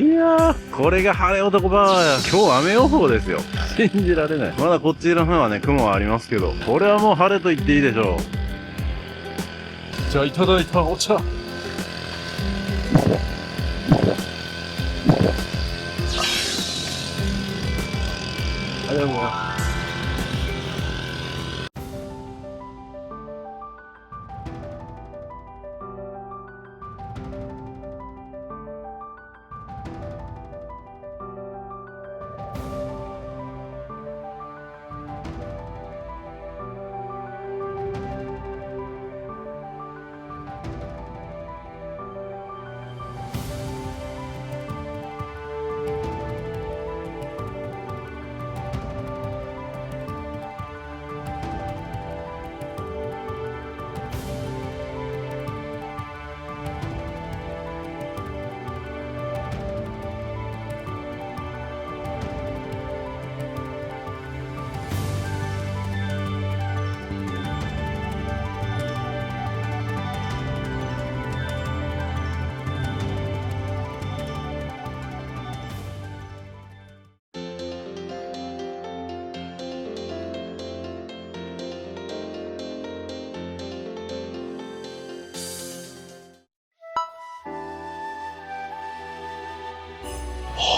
やーこれが晴れ男パワーや。今日雨予報ですよ。信じられない。まだこっちの方はね雲はありますけど、これはもう晴れと言っていいでしょう。じゃあいただいたお茶、ありがとうございます。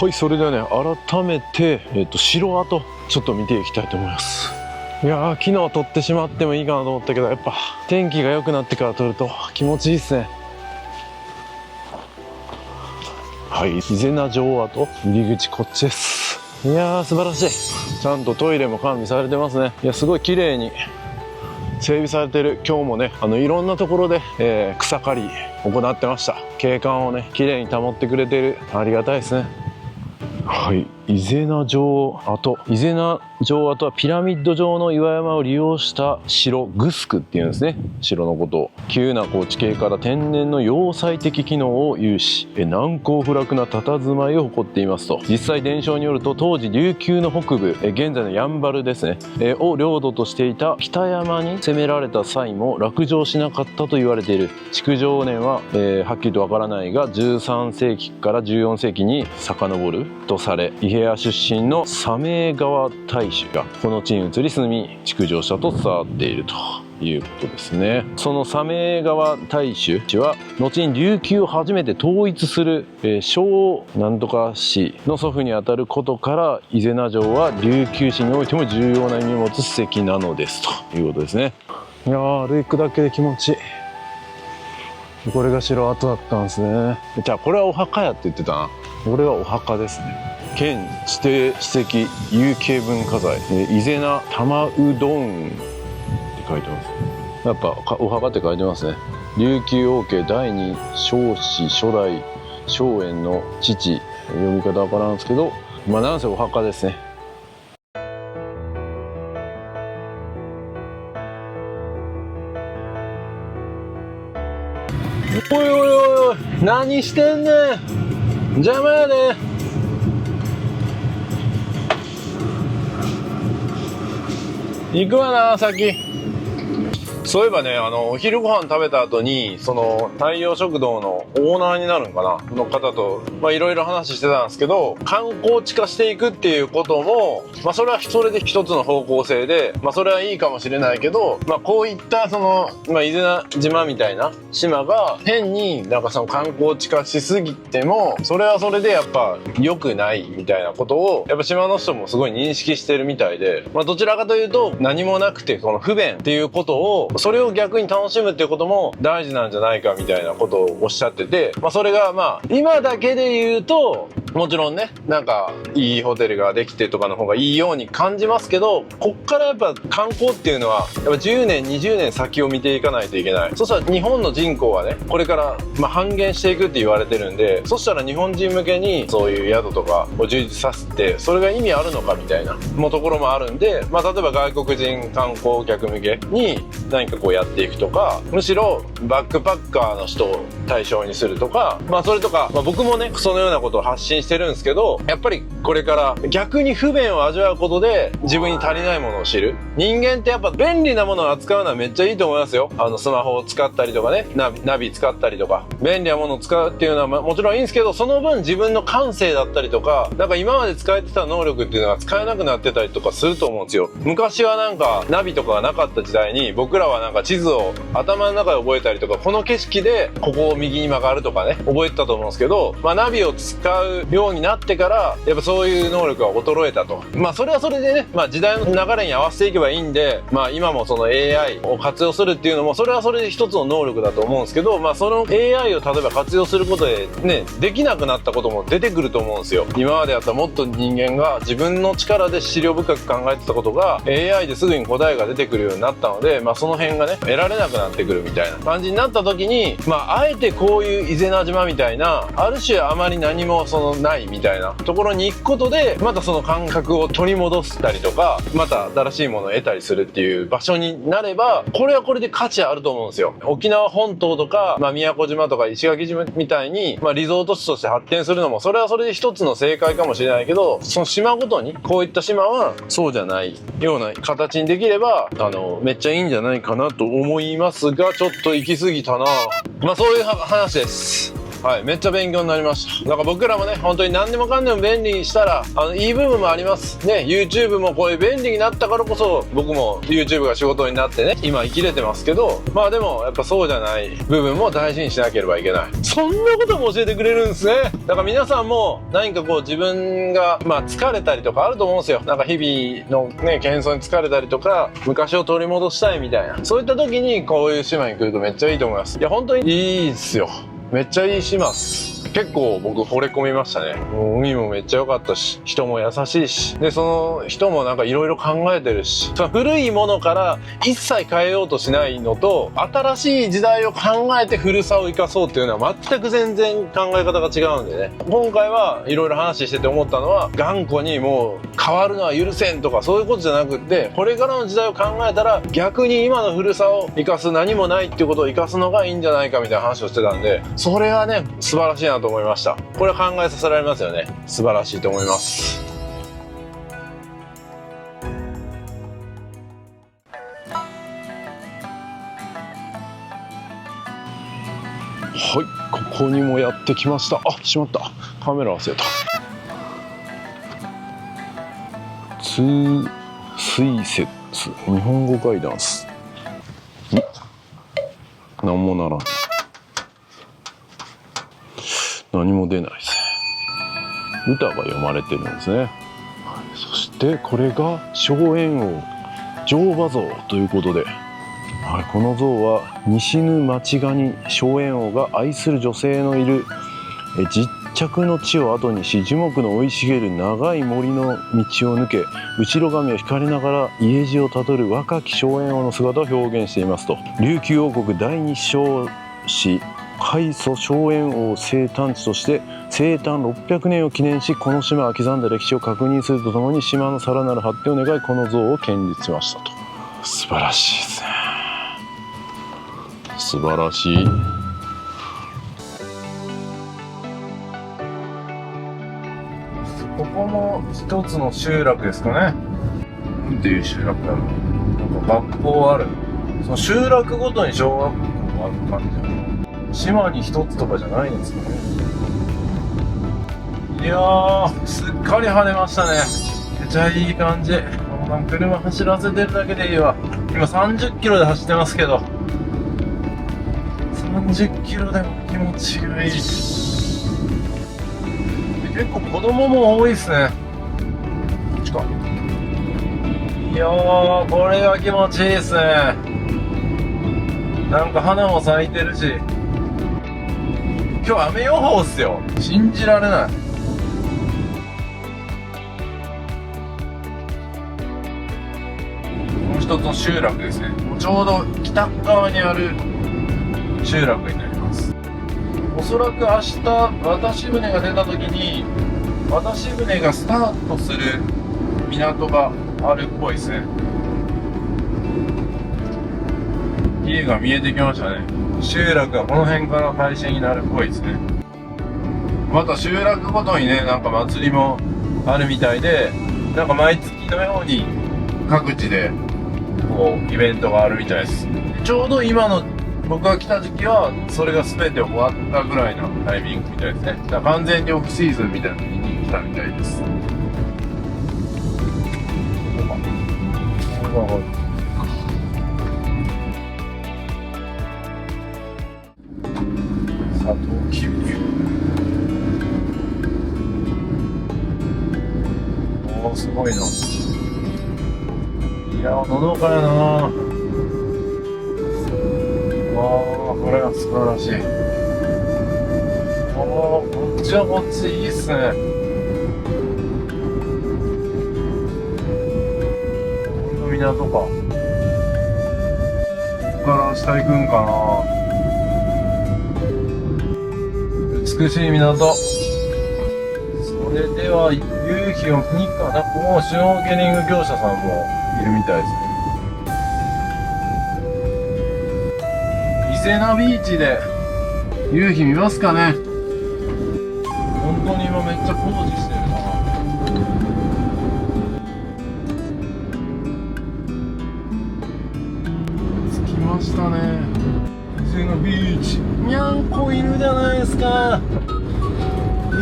はい、それではね改めて、城跡ちょっと見ていきたいと思います。いやー昨日撮ってしまってもいいかなと思ったけど、やっぱ天気が良くなってから撮ると気持ちいいですね。はい、伊是名城跡入り口こっちです。いやー素晴らしい。ちゃんとトイレも完備されてますね。いやすごい綺麗に整備されてる。今日もねいろんなところで、草刈り行ってました。景観をね綺麗に保ってくれてる。ありがたいですね。はい、伊是名城跡。伊是名城跡はピラミッド状の岩山を利用した城、グスクっていうんですね。城のことを。急な地形から天然の要塞的機能を有し、難攻不落な佇まいを誇っていますと。実際伝承によると当時琉球の北部、現在のやんばるですね、を領土としていた北山に攻められた際も落城しなかったと言われている。築城年は、はっきりとわからないが13世紀から14世紀に遡るとされ、伊平屋出身の鮫江川大主がこの地に移り住み築城したと伝わっているということですね。その鮫江川大主は後に琉球を初めて統一する小なんとか氏の祖父にあたることから、伊是名城は琉球史においても重要な意味を持つ史跡なのですということですね。いやー歩くだけで気持ちいい。これが城跡だったんですね。じゃあこれはお墓やって言ってたな。これはお墓ですね。県指定史跡有形文化財伊是名玉うどんって書いてます。やっぱお墓って書いてますね。琉球王家第二彰子初代松園の父、読み方わからんですけど、まあなんせお墓ですね。おいおいおいおい、何してんねん、邪魔やで。行くわな、先。そういえばね、お昼ご飯食べた後に、その、太陽食堂のオーナーになるんかなの方と、いろいろ話してたんですけど、観光地化していくっていうことも、それはそれで一つの方向性で、それはいいかもしれないけど、こういったその、伊是名島みたいな島が、変になんかその観光地化しすぎても、それはそれでやっぱ良くないみたいなことを、やっぱ島の人もすごい認識してるみたいで、どちらかというと、何もなくて、この不便っていうことを、それを逆に楽しむっていうことも大事なんじゃないかみたいなことをおっしゃってて、それが今だけで言うと、もちろんね、なんかいいホテルができてとかの方がいいように感じますけど、こっからやっぱ観光っていうのはやっぱ10年20年先を見ていかないといけない。そしたら日本の人口はね、これから半減していくって言われてるんで、そしたら日本人向けにそういう宿とかを充実させて、それが意味あるのかみたいなところもあるんで、例えば外国人観光客向けに何かこうやっていくとか、むしろバックパッカーの人を対象にするとか、それとか、僕もねそのようなことを発信してるんですけど、やっぱりこれから逆に不便を味わうことで自分に足りないものを知る。人間ってやっぱ便利なものを扱うのはめっちゃいいと思いますよ。スマホを使ったりとかね、ナビ使ったりとか、便利なものを使うっていうのはもちろんいいんですけど、その分自分の感性だったりとか、なんか今まで使えてた能力っていうのが使えなくなってたりとかすると思うんですよ。昔はなんかナビとかがなかった時代に、僕らはなんか地図を頭の中で覚えたりとか、この景色でここを右に曲がるとかね、覚えてたと思うんですけど、ナビを使うようになってからやっぱそういう能力が衰えたと。それはそれでね、時代の流れに合わせていけばいいんで、今もその AI を活用するっていうのもそれはそれで一つの能力だと思うんですけど、その AI を例えば活用することでね、できなくなったことも出てくると思うんですよ。今までやったらもっと人間が自分の力で思慮深く考えてたことが AI ですぐに答えが出てくるようになったので、その辺がね得られなくなってくるみたいな感じになった時に、あえてこういう伊是名島みたいな、ある種あまり何もそのないみたいなところに行くことで、またその感覚を取り戻したりとか、また新しいものを得たりするっていう場所になれば、これはこれで価値あると思うんですよ。沖縄本島とか、宮古島とか石垣島みたいに、リゾート地として発展するのもそれはそれで一つの正解かもしれないけど、その島ごとにこういった島はそうじゃないような形にできればめっちゃいいんじゃないかなと思いますが、ちょっと行き過ぎたな。そういう話です。はい、めっちゃ勉強になりました。だから僕らもね、本当に何でもかんでも便利にしたら、いい部分もありますね。YouTube もこういう便利になったからこそ、僕も YouTube が仕事になってね、今生きれてますけど、でもやっぱそうじゃない部分も大事にしなければいけない。そんなことも教えてくれるんですね。だから皆さんも何かこう自分が疲れたりとかあると思うんですよ。なんか日々のね、喧騒に疲れたりとか、昔を取り戻したいみたいな。そういった時にこういう島に来るとめっちゃいいと思います。いや本当にいいですよ。めっちゃいい島っす。結構僕惚れ込みましたね。もう海もめっちゃ良かったし、人も優しいし、でその人もなんかいろいろ考えてるし、その古いものから一切変えようとしないのと、新しい時代を考えて古さを生かそうっていうのは全く全然考え方が違うんでね。今回はいろいろ話してて思ったのは、頑固にもう変わるのは許せんとかそういうことじゃなくって、これからの時代を考えたら逆に今の古さを生かす、何もないっていうことを生かすのがいいんじゃないかみたいな話をしてたんで、それはね素晴らしいなと思いました。これは考えさせられますよね。素晴らしいと思います。はい、ここにもやってきました。あ、しまった。カメラ忘れた。通水節日本語ガイダンス。何もならん。何も出ないです。歌が読まれてるんですね。そしてこれが荘園王乗馬像ということで、この像は西ぬ町ヶに荘園王が愛する女性のいる実着の地を後にし、樹木の生い茂る長い森の道を抜け、後ろ髪を引かれながら家路をたどる若き荘園王の姿を表現していますと。琉球王国第二将士開祖荘園王生誕地として生誕600年を記念し、この島が刻んだ歴史を確認するとともに、島のさらなる発展を願い、この像を建立しましたと。素晴らしいですね。素晴らしい。ここも一つの集落ですかね。なんていう集落だろう。なんか学校ある。その集落ごとに小学校がある感じなの。島に一つとかじゃないんですかね。いやー、すっかり晴れましたね。めっちゃいい感じ。もうなんか車走らせてるだけでいいわ。今30キロで走ってますけど、30キロでも気持ちがいい。結構子供も多いっすね。こっちか。いやー、これは気持ちいいっすね。なんか花も咲いてるし。今日雨予報っすよ。信じられない。もう一つの集落ですね。ちょうど北側にある集落になります。おそらく明日渡し船が出た時に渡し船がスタートする港があるっぽいですね。家が見えてきましたね。集落がこの辺から開始になるっぽいですね。また集落ごとにね、なんか祭りもあるみたいで、なんか毎月のように各地でこうイベントがあるみたいです。ちょうど今の僕が来た時期はそれが全て終わったぐらいのタイミングみたいですね。だから完全にオフシーズンみたいなのに来たみたいです。サトウキビ。おー、すごいな。いやー、のどかやな。わー、これは素晴らしい。おー、こっちはこっちいいっすね。これが港か。ここから下行くんかな。美しい港。それでは夕日を見に行くかな。ここもシュノーケリング業者さんもいるみたいですね。伊勢名ビーチで夕日見ますかね。本当に今めっちゃ工事してるな。着きましたね。伊勢名ビーチ。にゃんこいるじゃないですか。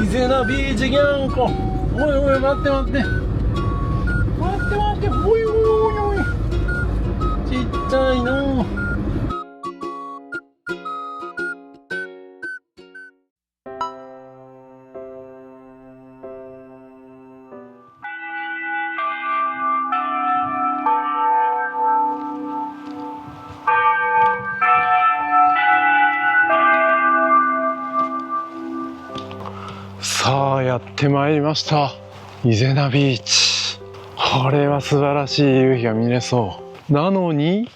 伊勢名ビーチにゃんこ。おいおい、待って待って。待って待って。おいおいおいおい。ちっちゃいな。さあ、やってまいりました。伊勢名ビーチ。これは素晴らしい夕日が見れそう。なのに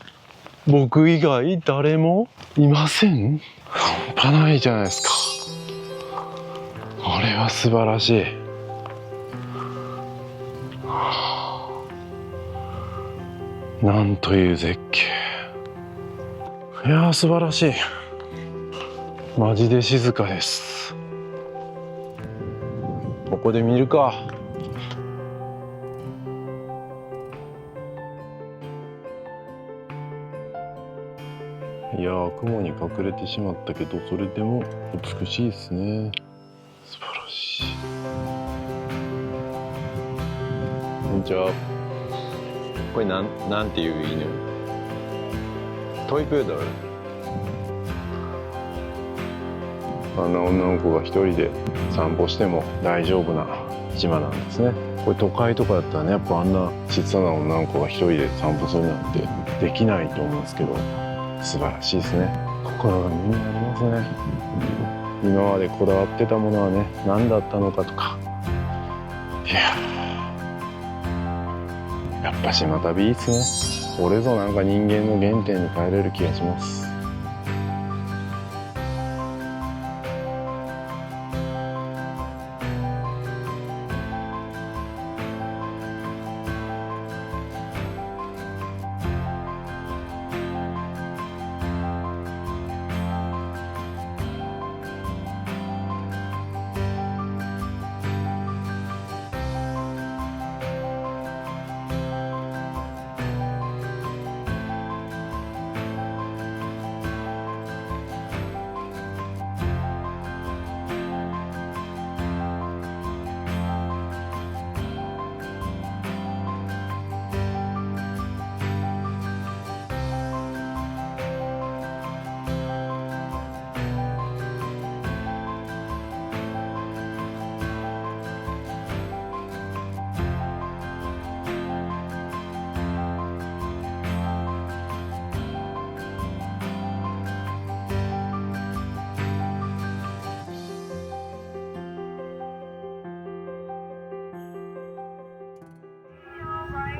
僕以外誰もいません。半端ないじゃないですか。これは素晴らしい。なんという絶景。いやー、素晴らしい。マジで静かです。ここで見るか。いやー、雲に隠れてしまったけど、それでも美しいですね。素晴らしい。こんにちは。これなんていう犬？トイプードル。あの女の子が一人で散歩しても大丈夫な島なんですね。これ都会とかだったらね、やっぱあんな小さな女の子が一人で散歩するなんてできないと思うんですけど、素晴らしいですね。心が身になりますね。今までこだわってたものはね、何だったのかとか。いやー、やっぱ島旅いいっすね。これぞなんか人間の原点に帰れる気がします。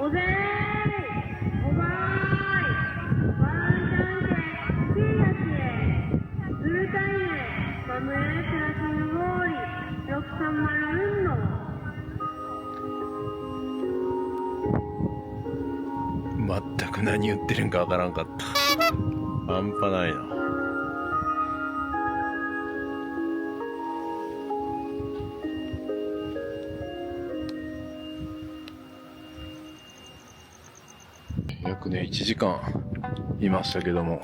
おぜーいおばーいワンタンケキーヤキエズルタイネマムエクラスンゴーリ630の全く何言ってるんかわからんかった。半端ないな。約ね1時間いましたけども、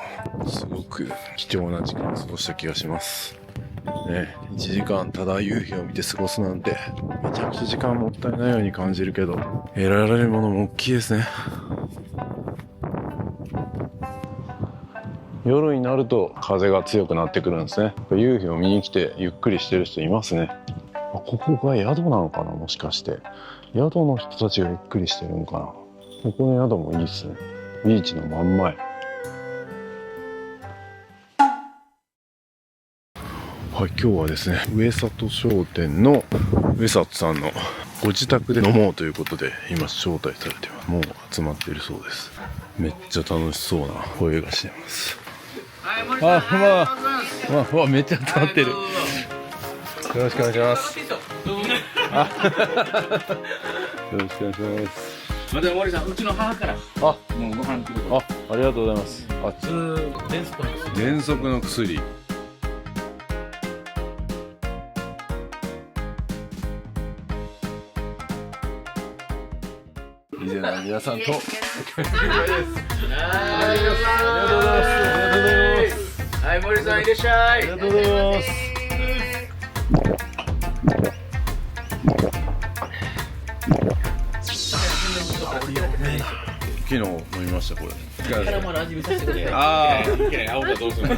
すごく貴重な時間を過ごした気がしますね。1時間ただ夕日を見て過ごすなんてめちゃくちゃ時間もったいないように感じるけど、得られるものも大きいですね。夜になると風が強くなってくるんですね。夕日を見に来てゆっくりしてる人いますね。ここが宿なのかな、もしかして宿の人たちがゆっくりしてるのかな。ここの宿もいいですね。ビーチの真ん前。はい、今日はですね、上里商店の上里さんのご自宅で飲もうということで今招待されてます。もう集まっているそうです。めっちゃ楽しそうな声がしてます。めっちゃ集まってる。よろしくお願いします。よろしくお願いします。また森さん、うちの母からもうご飯ってことで。ありがとうございます。喘息の薬。以前の皆さんとありがとうございます。はい、森さんいらっしゃい。ありがとうございます。昨日飲みましたこれ。味見させてくれ。ああ。いけない、青田どうするの。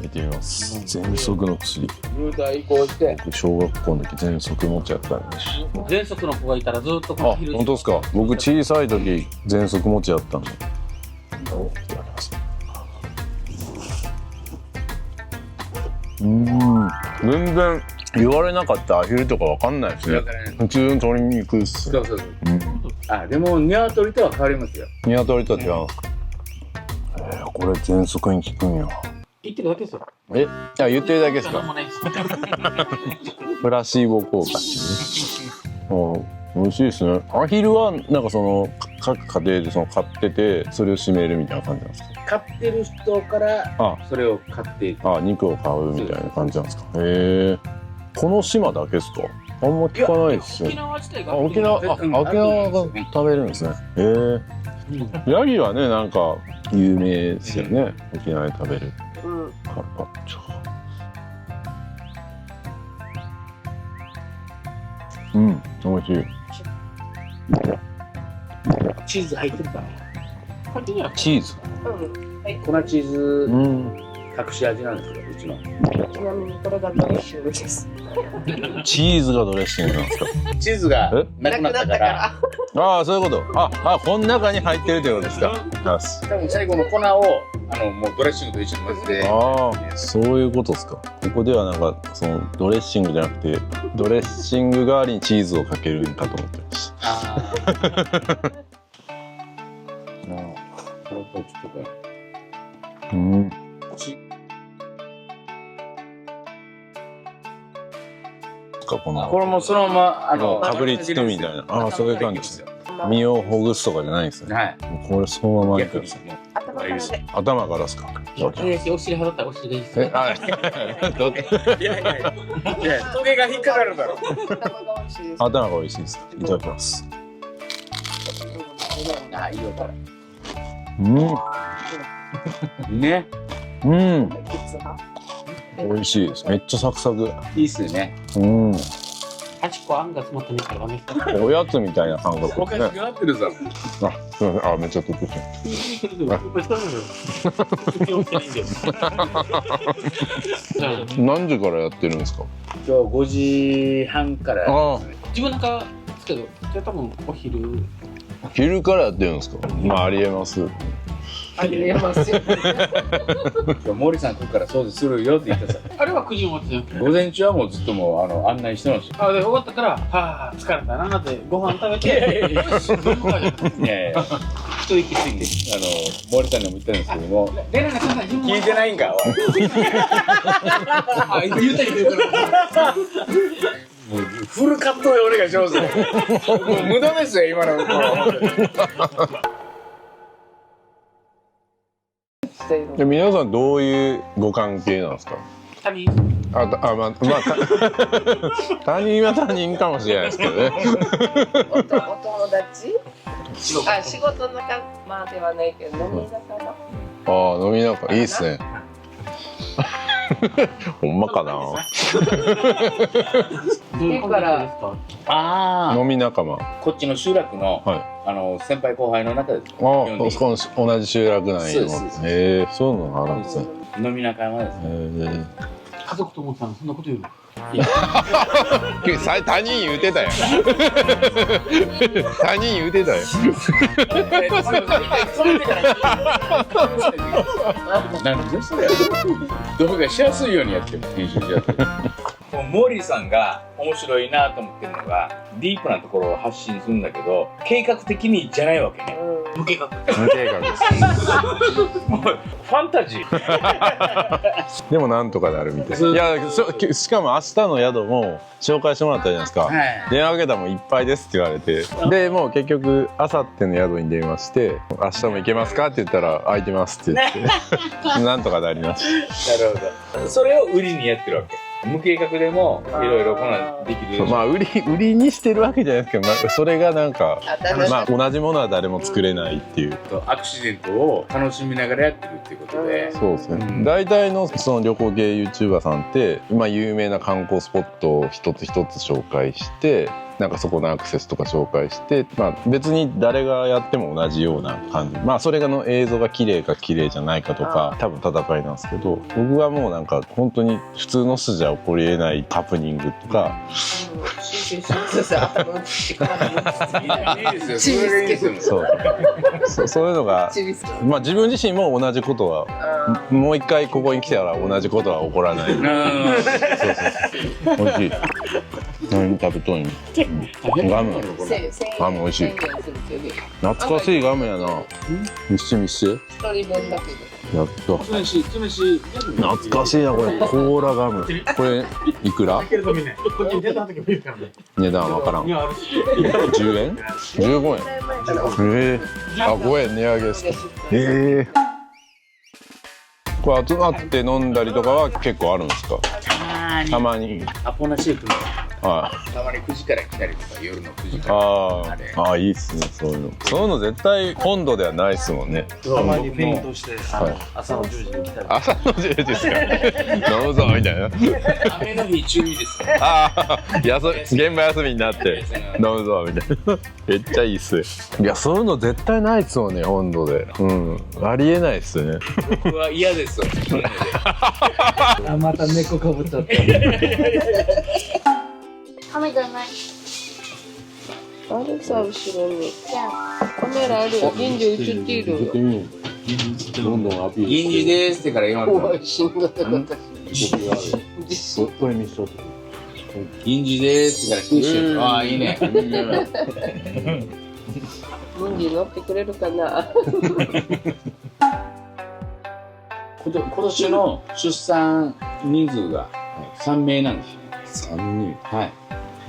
見てみます。喘息の薬。入隊移行して。僕小学校の時喘息持ちやったんで。喘息の子がいたらずっとこあ、の昼。本当ですか。僕小さい時喘息持ちやったんで。全然言われなかったアヒルとかわかんないですね。普通の鶏肉っす。そうそうそう。あ、でも鶏とは変わりますよ。鶏とは違うんですか。これ喘息に効くんや。言ってるだけですよ。いや言ってるだけですか。なんもないですプラシーボ効果。美味しいですね。アヒルはなんかその各家庭でその買っててそれを締めるみたいな感じなんですか。買ってる人からそれを買って肉を買うみたいな感じなんですか。この島だけですか。あんま聞かないですよ。沖縄自体が沖縄が食べるんですね。ヤギはねなんか有名ですよね。沖縄で食べるカルパッチョ。美味しい。チーズ入ってるかな。チーズ。粉チーズ隠し味なんですけど、うちの。ちなみにこれがドレッシングです。チーズがドレッシングなんですか。チーズがなくなったから。ああ、そういうこと。この中に入ってるということですか。多分最後の粉をもうドレッシングと一緒に混ぜて。そういうことですか。ここではなんかそのドレッシングじゃなくてドレッシング代わりにチーズをかけるかと思ってました。これもそのままかぶりつくみたいな。そういう感じですね。身をほぐすとかじゃないんですね。はい。これそのままいくんです。頭からですか。お尻はだったらお尻がいいですね。いやトゲが引っかかるだろ。頭が美味しいです。いただきます。いいよこれ。ね。美味しいです。めっちゃサクサク。いいっすよね。8個あんが詰まってみたらダメですか。おやつみたいな感覚おかしくなってるぞ。すみません。めっちゃ取ってきて。何時からやってるんですか。今日5時半から。自分なんかですけど、じゃあ多分お昼。昼からやってるんですか。ありえます。あげますよ。森さんここから掃除するよって言ってさ、あれは9時終わってたよ。午前中はもうずっともう案内してましたよ。あ、で終わったから、はあ、疲れたなってご飯食べて、よし、飲むかじゃん。いやいや、一息ついて、森さんにも言ったんですけども、レナがそんな聞いてないんか、あ、言うたり言うから。もうフルカットでお願いしますよ。もう無駄ですよ、今の。で皆さんどういうご関係なんですか？他人他人は他人かもしれないですけどね。お友達？あ、仕事の仲間ではないけど飲み仲間。ああ、飲み仲いいっすね。ほんまかな。だからああ、飲み仲間。こっちの集落の、先輩後輩の中です。同じ集落なんや。そういうのがあるんですね。飲み仲間です。家族と思ってたの、そんなこと言うの。他人言うてたよ。他人言うてたよ。なんでそれ動画しやすいようにやってる編集者ってモーリーさんが面白いなと思ってるのがディープなところを発信するんだけど計画的にじゃないわけね。無計画。無計画です。もうファンタジー。でもなんとかなるみたいな。いや、しかも明日の宿も紹介してもらったじゃないですか。はい、電話かけたらもういっぱいですって言われて、でもう結局明後日の宿に電話して「明日も行けますか?」って言ったら「空いてます」って言ってなんとかなりました。なるほど。それを売りにやってるわけ。無計画でもいろいろこんなんできる。まあ売りにしてるわけじゃないですけど、それがなんかまあ同じものは誰も作れないっていう。アクシデントを楽しみながらやってるっていうことで。そうですね。大体のその旅行系 YouTuber さんって今有名な観光スポットを一つ一つ紹介して。なんかそこのアクセスとか紹介して、まあ、別に誰がやっても同じような感じ、まあそれがの映像が綺麗か綺麗じゃないかとか多分戦いなんですけど、僕はもうなんか本当に普通の人じゃ起こりえないハプニングとか、そういうのが、まあ自分自身も同じことはもう一回ここに来たら同じことは起こらない。美味しい。何食べとんの？ガム美味しい。懐かしいガムやな。見して見して。一人分だけど。やった。懐かしいなこれ。コーラガム。これいくら？値段わからん。10円？15円。あ、5円値上げですか。これ集まって飲んだりとかは結構あるんですか？たまに。アポなしで来るの。はい。たまに9時から来たりとか夜の9時から。ああ、いいっすね、そういうの。そういうの絶対本土ではないっすもんね。たまにフェイントして朝の10時に来たり。朝の10時ですか？飲むぞみたいな。雨の日注意ですね。ああ、現場休みになって飲むぞみたいな。めっちゃいいっす。いや、そういうの絶対ないっすもんね、本土で。ありえないっすね。僕は嫌ですよ。あ、また猫かぶっちゃった。カメじゃない。あるさ、後ろに。カメラあるよ。銀次映っているよ。どんどんアピール。銀次ですってから今の。怖い、死んだったかったし。これ見しとって。銀次ですってから九州。ああ、いいね。銀次乗ってくれるかな。今年の出産人数が3名なんですよ。3人。はい。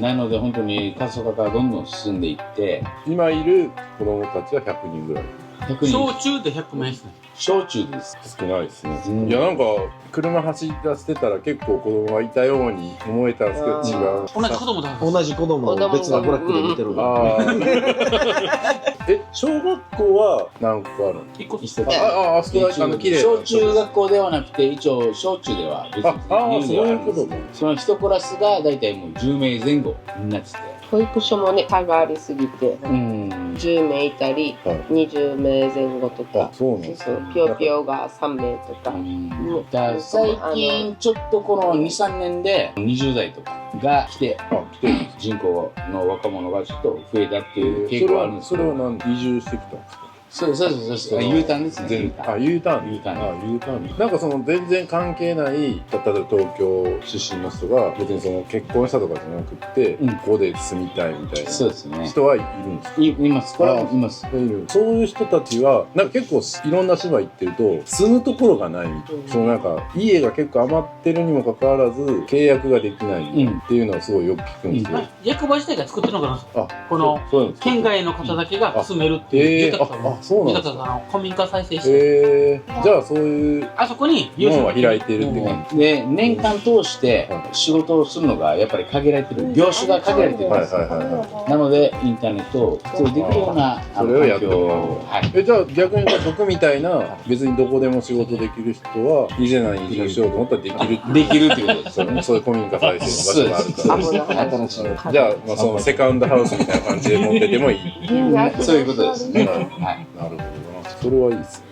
なので本当に過疎化がどんどん進んでいって今いる子供たちは100人ぐらい。100人。小中で100名ですね。小中です。少ないですね。いやなんか車走り出してたら結構子供がいたように思えたんですけど違う。同じ子供だ。同じ子供を別のブラックで見てるの。小学校は何個あるの1個。あそこは綺麗。小中学校ではなくて一応小中では別にそういうことね。その1クラスがだいたいもう10名前後になってて。保育所もね、差がありすぎて、10名いたり、20名前後とか、そうなんですそうぴよぴよが3名とか。だから最近ちょっとこの 2,3 年で20代とかが来て人口の若者がちょっと増えたっていう傾向があるんですけど。それは移住してきたんですか？そう U ターンですね。U ターン。U ターン。なんかその全然関係ない、例えば東京出身の人が別にその結婚したとかじゃなくって、ここで住みたいみたいな人はいるんですか？います。これはいます。そういう人たちはなんか結構いろんな島行ってると住むところがないみたいな、そのなんか家が結構余ってるにもかかわらず契約ができないっていうのはすごいよく聞くんですよ。役場自体が作ってるのかな。この県外の方だけが住めるっていう豊かさ、そうなんですか。古民家再生して、じゃあそういうあそこに日本は開いてるって感じで、年間通して仕事をするのがやっぱり限られてる、業種が限られてるんですよ。なのでインターネットを普通できるようなそれをやってもらう。じゃあ逆に言うと僕みたいな別にどこでも仕事できる人は伊是名に移住しようと思ったらできるっていうことですよね。そういう古民家再生の場所があるから。新しい。じゃあそのセカンドハウスみたいな感じで持っててもいい。そういうことですね。なるほどな。それはいいですね。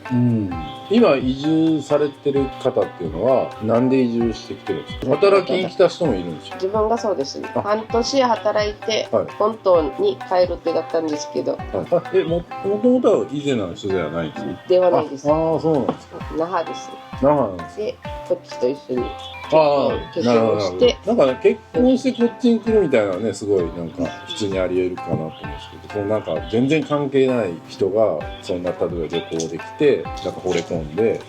今移住されてる方っていうのはなんで移住してきてるんですか？働きに来た人もいるんですよ。自分がそうですね。半年働いて本島に帰るってだったんですけど。もともとは伊是名の人ではないんですか？ではないです。ああ、そうなんですか。那覇です。那覇なんです。で、こっちと一緒に。結婚して。なんかね、結婚してこっちに来るみたいなね、すごいなんか普通にあり得るかなと思うんですけど、そのなんか全然関係ない人がそんな例えば旅行できて、なんか惚れ込んで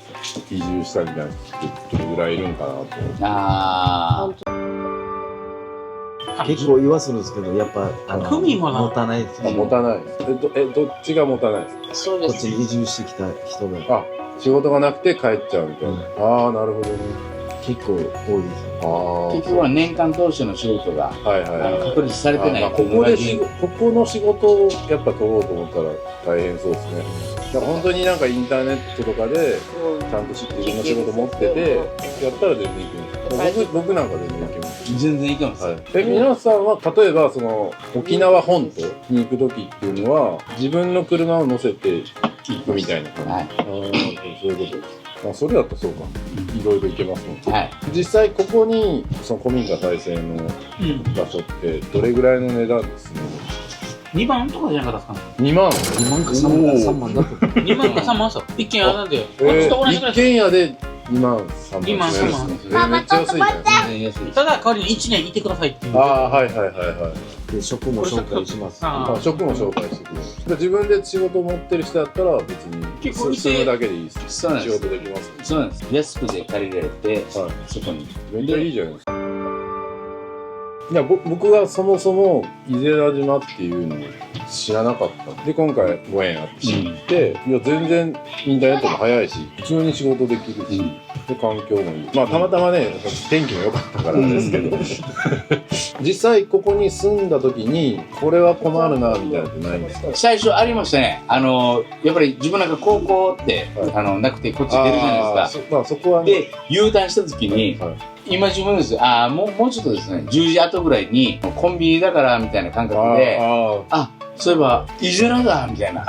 移住したみたいな人どれぐらいいるんかなと。結構言わするんですけど、やっぱ持たないですね。持たない。どっちが持たないですか？そうです。こっちに移住してきた人が。仕事がなくて帰っちゃうみたいな。ああ、なるほどね。結構多いです。結局は年間通しての仕事が確立されてない。ここの仕事をやっぱ取ろうと思ったら大変そうですね。だから本当になんかインターネットとかでちゃんと自分の仕事持っててやったら全然いけます。僕なんか全然いけます。全然いけます。皆さんは例えばその沖縄本島に行く時っていうのは自分の車を乗せて行くみたいな感じ。そういうことです。それだったらそうか。いろいろ行けますもん。実際ここにその古民家再生の場所ってどれぐらいの値段ですね。2万とかじゃなかったですかね。2万か3万だと。2万か3万さ。一軒家なんで。一軒家で2万3万。2万3万。めっちゃ安いじゃん。ただ代わりに1年いてくださいっていう。で職も紹介します。職も紹介してくれる。自分で仕事を持ってる人だったら別に住むだけでいいです。仕事できます。そうなんです。安くで借りられて、そこに。めっちゃいいじゃないですか。いや僕はそもそも伊是名島っていうのを知らなかったで今回ご縁あって知って、いや全然インターネットも早いし普通に仕事できるし、で環境もいい。たまたまね天気も良かったからですけど実際ここに住んだ時にこれは困るなみたいなのってないんですか？最初ありましたね。やっぱり自分なんか高校ってなくてこっち出るじゃないですか。そこはで U ターンした時に、今自分です。もうちょっとですね、10時後ぐらいにコンビニだからみたいな感覚で、そういえば伊是名だみたいな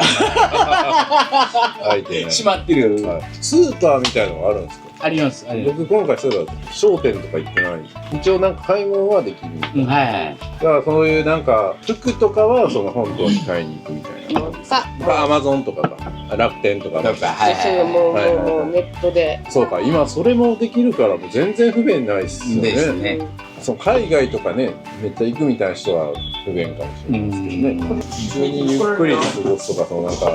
閉まってる、スーパーみたいなのがあるんですか？あります。僕今回そういえば商店とか行ってない。一応なんか買い物はできる。だからそういうなんか服とかはその本島に買いに行くみたいな。アマゾンとかか楽天とか。もうネットで。そうか、今それもできるからもう全然不便ないっすよね。海外とかねめっちゃ行くみたいな人は不便かもしれないですけどね。普通にゆっくり過ごすとかなんか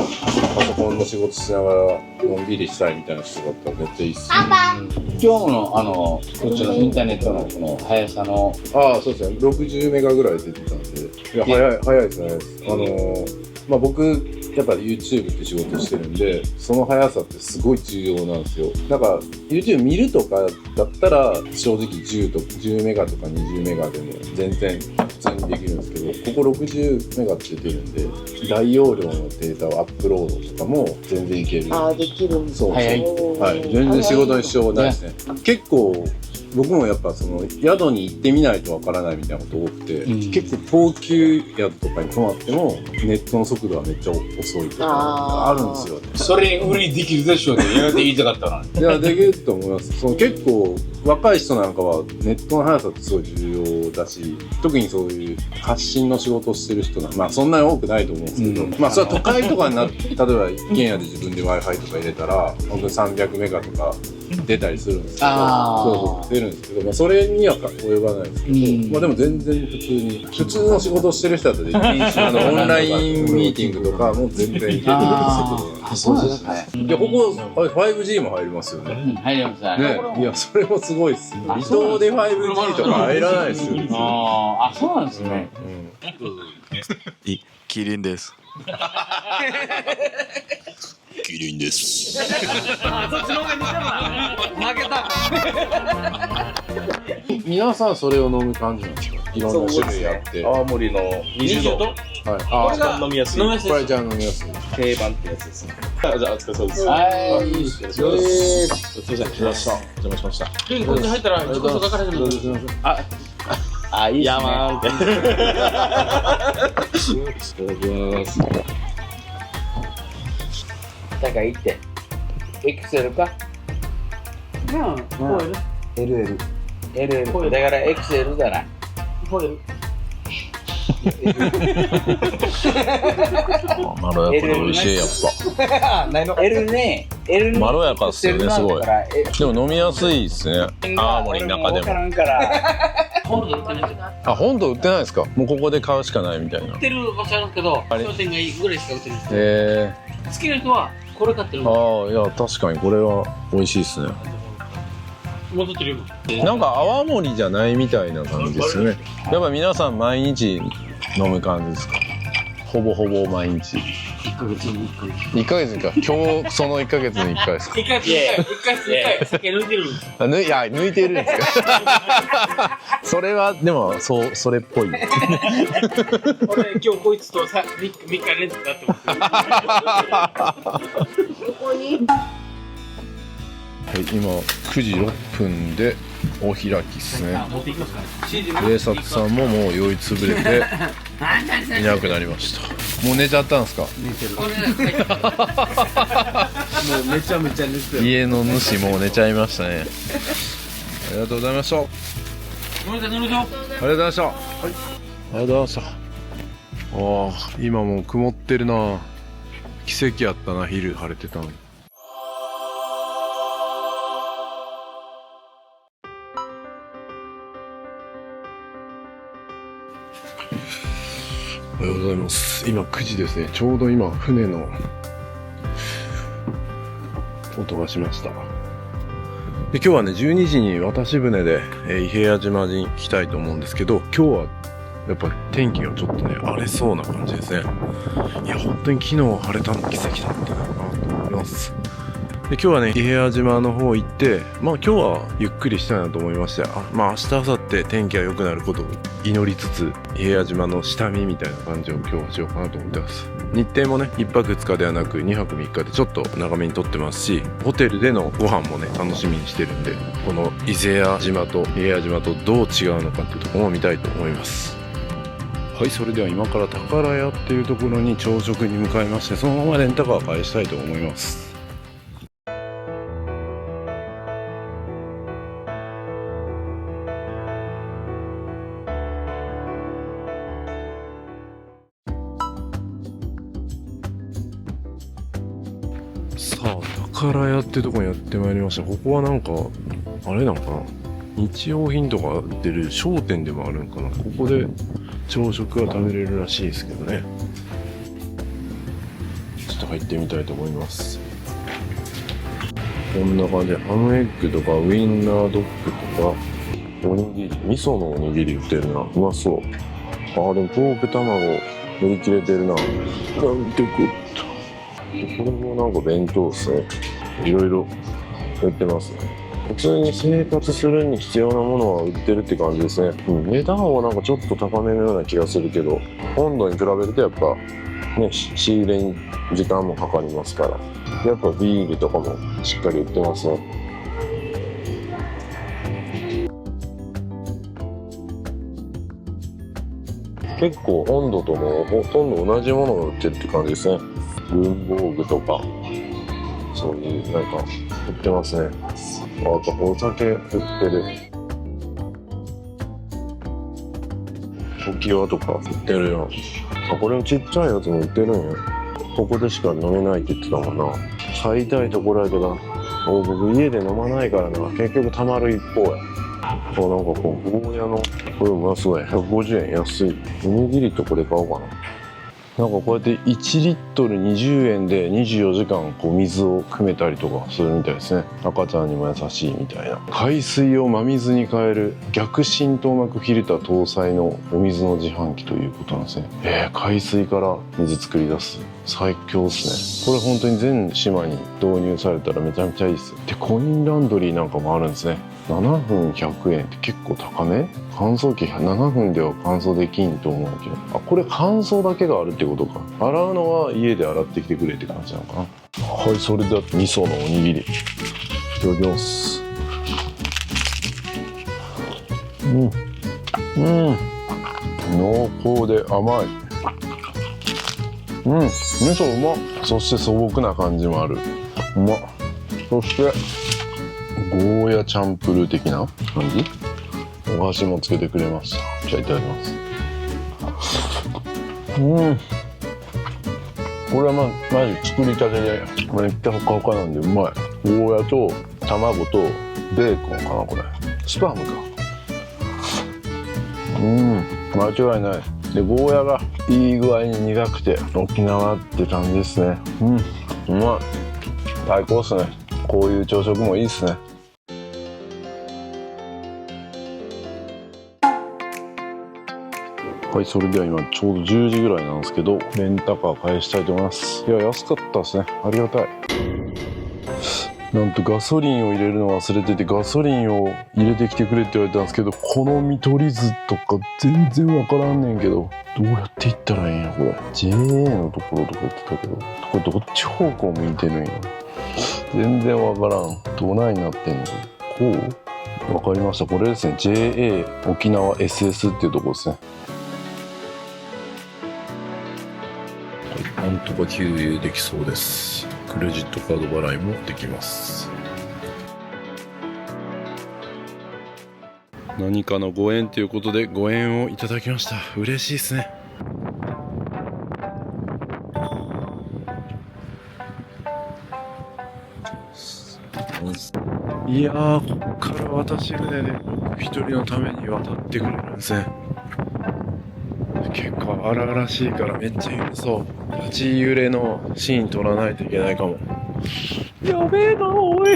パソコンの仕事しながらのんびりしたいみたいな人だったらめっちゃいいっすね。今日のこっちのインターネットのこの速さのそうですね、60メガぐらい出てたんで、いや早いですね。僕やっぱり YouTube って仕事してるんでその速さってすごい重要なんですよ。なんか YouTube 見るとかだったら正直10メガとか20メガでも全然普通にできるんですけど、ここ60メガって出てるんで大容量のデータをアップロードとかも全然いける。できるんです。そう、全然仕事に支障ないですね。結構僕もやっぱその宿に行ってみないとわからないみたいなこと多くて、結構高級宿とかに泊まってもネットの速度はめっちゃ遅いとかあるんですよ。それ売りできるでしょうって言いたかったのに。いや、できると思います。その結構若い人なんかはネットの速さってすごい重要だし、特にそういう発信の仕事をしてる人なんまあそんなに多くないと思うんですけど、まあそれは都会とかになって例えば一軒家で自分で Wi-Fi とか入れたら本当に300メガとか出たりするんですけど、そう出るんですけど、まあ、それには及ばないですけど、まあでも全然普通の仕事をしてる人だったらできるし、オンラインミーティングとかも全然いける速度なんで。そうですね。いや、ここ 5G も入りますよね。入りますね。ね、いや、それもすごいっす。離島で 5G とか入らないですよ。あ、そうなんですね。キリンです。キリンです。そっちの方が似てるな。負けた。皆さんそれを飲む感じなんですか？いろんな種類あって。青森の20度。はい。これが飲みやすい。これじゃあ飲みやすい。定番ってやつですね。じゃあお疲れ様です。はい、いいですよ。すいません。邪魔しました。こっち入ったら自己紹介から始める。あ、いいですね。山って。だから行って。XL か。LL。LL。だから XL だな。まろやかで美味しいやっぱ。L ね。L まろやかっすよねすごい。でも飲みやすいですね。青森の中でも。本土売ってないけど。あ、本土売ってないですか？もうここで買うしかないみたいな。売ってる場所あるんですけど、商店街ぐらいしか売ってないです。好きな人はこれ買ってるの。ああ、いや確かにこれは美味しいですね。戻ってるよ。なんか泡盛じゃないみたいな感じですよね。やっぱ皆さん毎日飲む感じですか？ほぼほぼ毎日。1ヶ月に1回。1ヶ月に1回。今日その1ヶ月に1回ですか？1ヶ月に1回酒抜いてるんです。いや抜いてるんですか？それはでもそれっぽい。俺今日こいつと3日連続だって思ってる。ここにはい、今9時6分でお開きですね。持っていきますから。冷札さんももう酔いつぶれていなくなりました。もう寝ちゃったんですか？寝てる。もうめちゃめちゃ寝てる。家の主もう寝ちゃいましたね。ありがとうございました。あり飲みましょう。がとうございました。はい、ありがとうございました。ああ、今もう曇ってるな。奇跡やったな、昼晴れてたのに。おはようございます。今9時ですね。ちょうど今船の音がしました。で、今日はね12時に渡し船で、伊平屋島に来たいと思うんですけど、今日はやっぱり天気がちょっとね荒れそうな感じですね。いや本当に昨日晴れたの奇跡だったなと思います。で、今日はね伊平屋島の方行って、まあ今日はゆっくりしたいなと思いまして、まあ明日明後日天気が良くなることを祈りつつ、伊平屋島の下見みたいな感じを今日はしようかなと思ってます。日程もね1泊2日ではなく2泊3日でちょっと長めにとってますし、ホテルでのご飯もね楽しみにしてるんで、この伊勢屋島と伊平屋島とどう違うのかっていうところを見たいと思います。はい、それでは今から宝屋っていうところに朝食に向かいまして、そのままレンタカー返したいと思います。さあ、宝屋ってとこにやってまいりました。ここはなんかあれなのかな、日用品とか売ってる商店でもあるんかな。ここで朝食が食べれるらしいですけどね。ちょっと入ってみたいと思います。こんな感じでハムエッグとかウインナードッグとかおにぎり、味噌のおにぎり売ってるな。うまそう。でもポーク卵売り切れてるな。なんてこった。これもなんか弁当ですね。いろいろ売ってますね。普通に生活するに必要なものは売ってるって感じですね。値段はなんかちょっと高めのような気がするけど、本土に比べるとやっぱね、仕入れに時間もかかりますから、やっぱビールとかもしっかり売ってますね。結構温度ともほとんど同じものが売ってるって感じですね。文房具とかそういうなんか売ってますね。あとお酒売ってる。浮輪とか売ってるよ。あ、これもちっちゃいやつも売ってるんや。ここでしか飲めないって言ってたもんな。買いたいところやけど、僕家で飲まないからな。結局たまる一方や。そう、なんかこうゴーヤのこれうまそうや。150円安い。おにぎりとこれ買おうかな。なんかこうやって1リットル20円で24時間こう水を汲めたりとかするみたいですね。赤ちゃんにも優しいみたいな。海水を真水に変える逆浸透膜フィルター搭載のお水の自販機ということなんですね。海水から水作り出す。最強ですね。これ本当に全島に導入されたらめちゃめちゃいいです。で、コインランドリーなんかもあるんですね。7分100円って結構高め？乾燥機7分では乾燥できんと思うけど、あ、これ乾燥だけがあるってことか。洗うのは家で洗ってきてくれって感じなのかな。はい、それでは味噌のおにぎりいただきます。濃厚で甘い。味噌うまっ。そして素朴な感じもある。うまっ。そしてゴーヤチャンプルー的な感じ。お箸もつけてくれました。じゃあいただきます。これはマジ作りたてでめっちゃほかほかなんでうまい。ゴーヤと卵とベーコンかな、これスパムか。間違いない。でゴーヤがいい具合に苦くて沖縄って感じですね。うまい。最高っすね。こういう朝食もいいっすね。はい、それでは今ちょうど10時ぐらいなんですけど、レンタカー返したいと思います。いや、安かったですね。ありがたい。なんとガソリンを入れるの忘れてて、ガソリンを入れてきてくれって言われたんですけど、この見取り図とか全然わからんねんけど、どうやって行ったらいいんやこれ。 JA のところとか言ってたけど、これどっち方向向いてるんや。全然わからん。どないなってんのこう。わかりました。これですね。 JA 沖縄 SS っていうところですね。なんとか給油できそうです。クレジットカード払いもできます。何かのご縁ということでご縁をいただきました。嬉しいですね。いやー、こっから渡し船で僕一人のために渡ってくれるんですね。結構荒々しいからめっちゃ揺れそう。立ち揺れのシーン撮らないといけないかも。やべえなおい。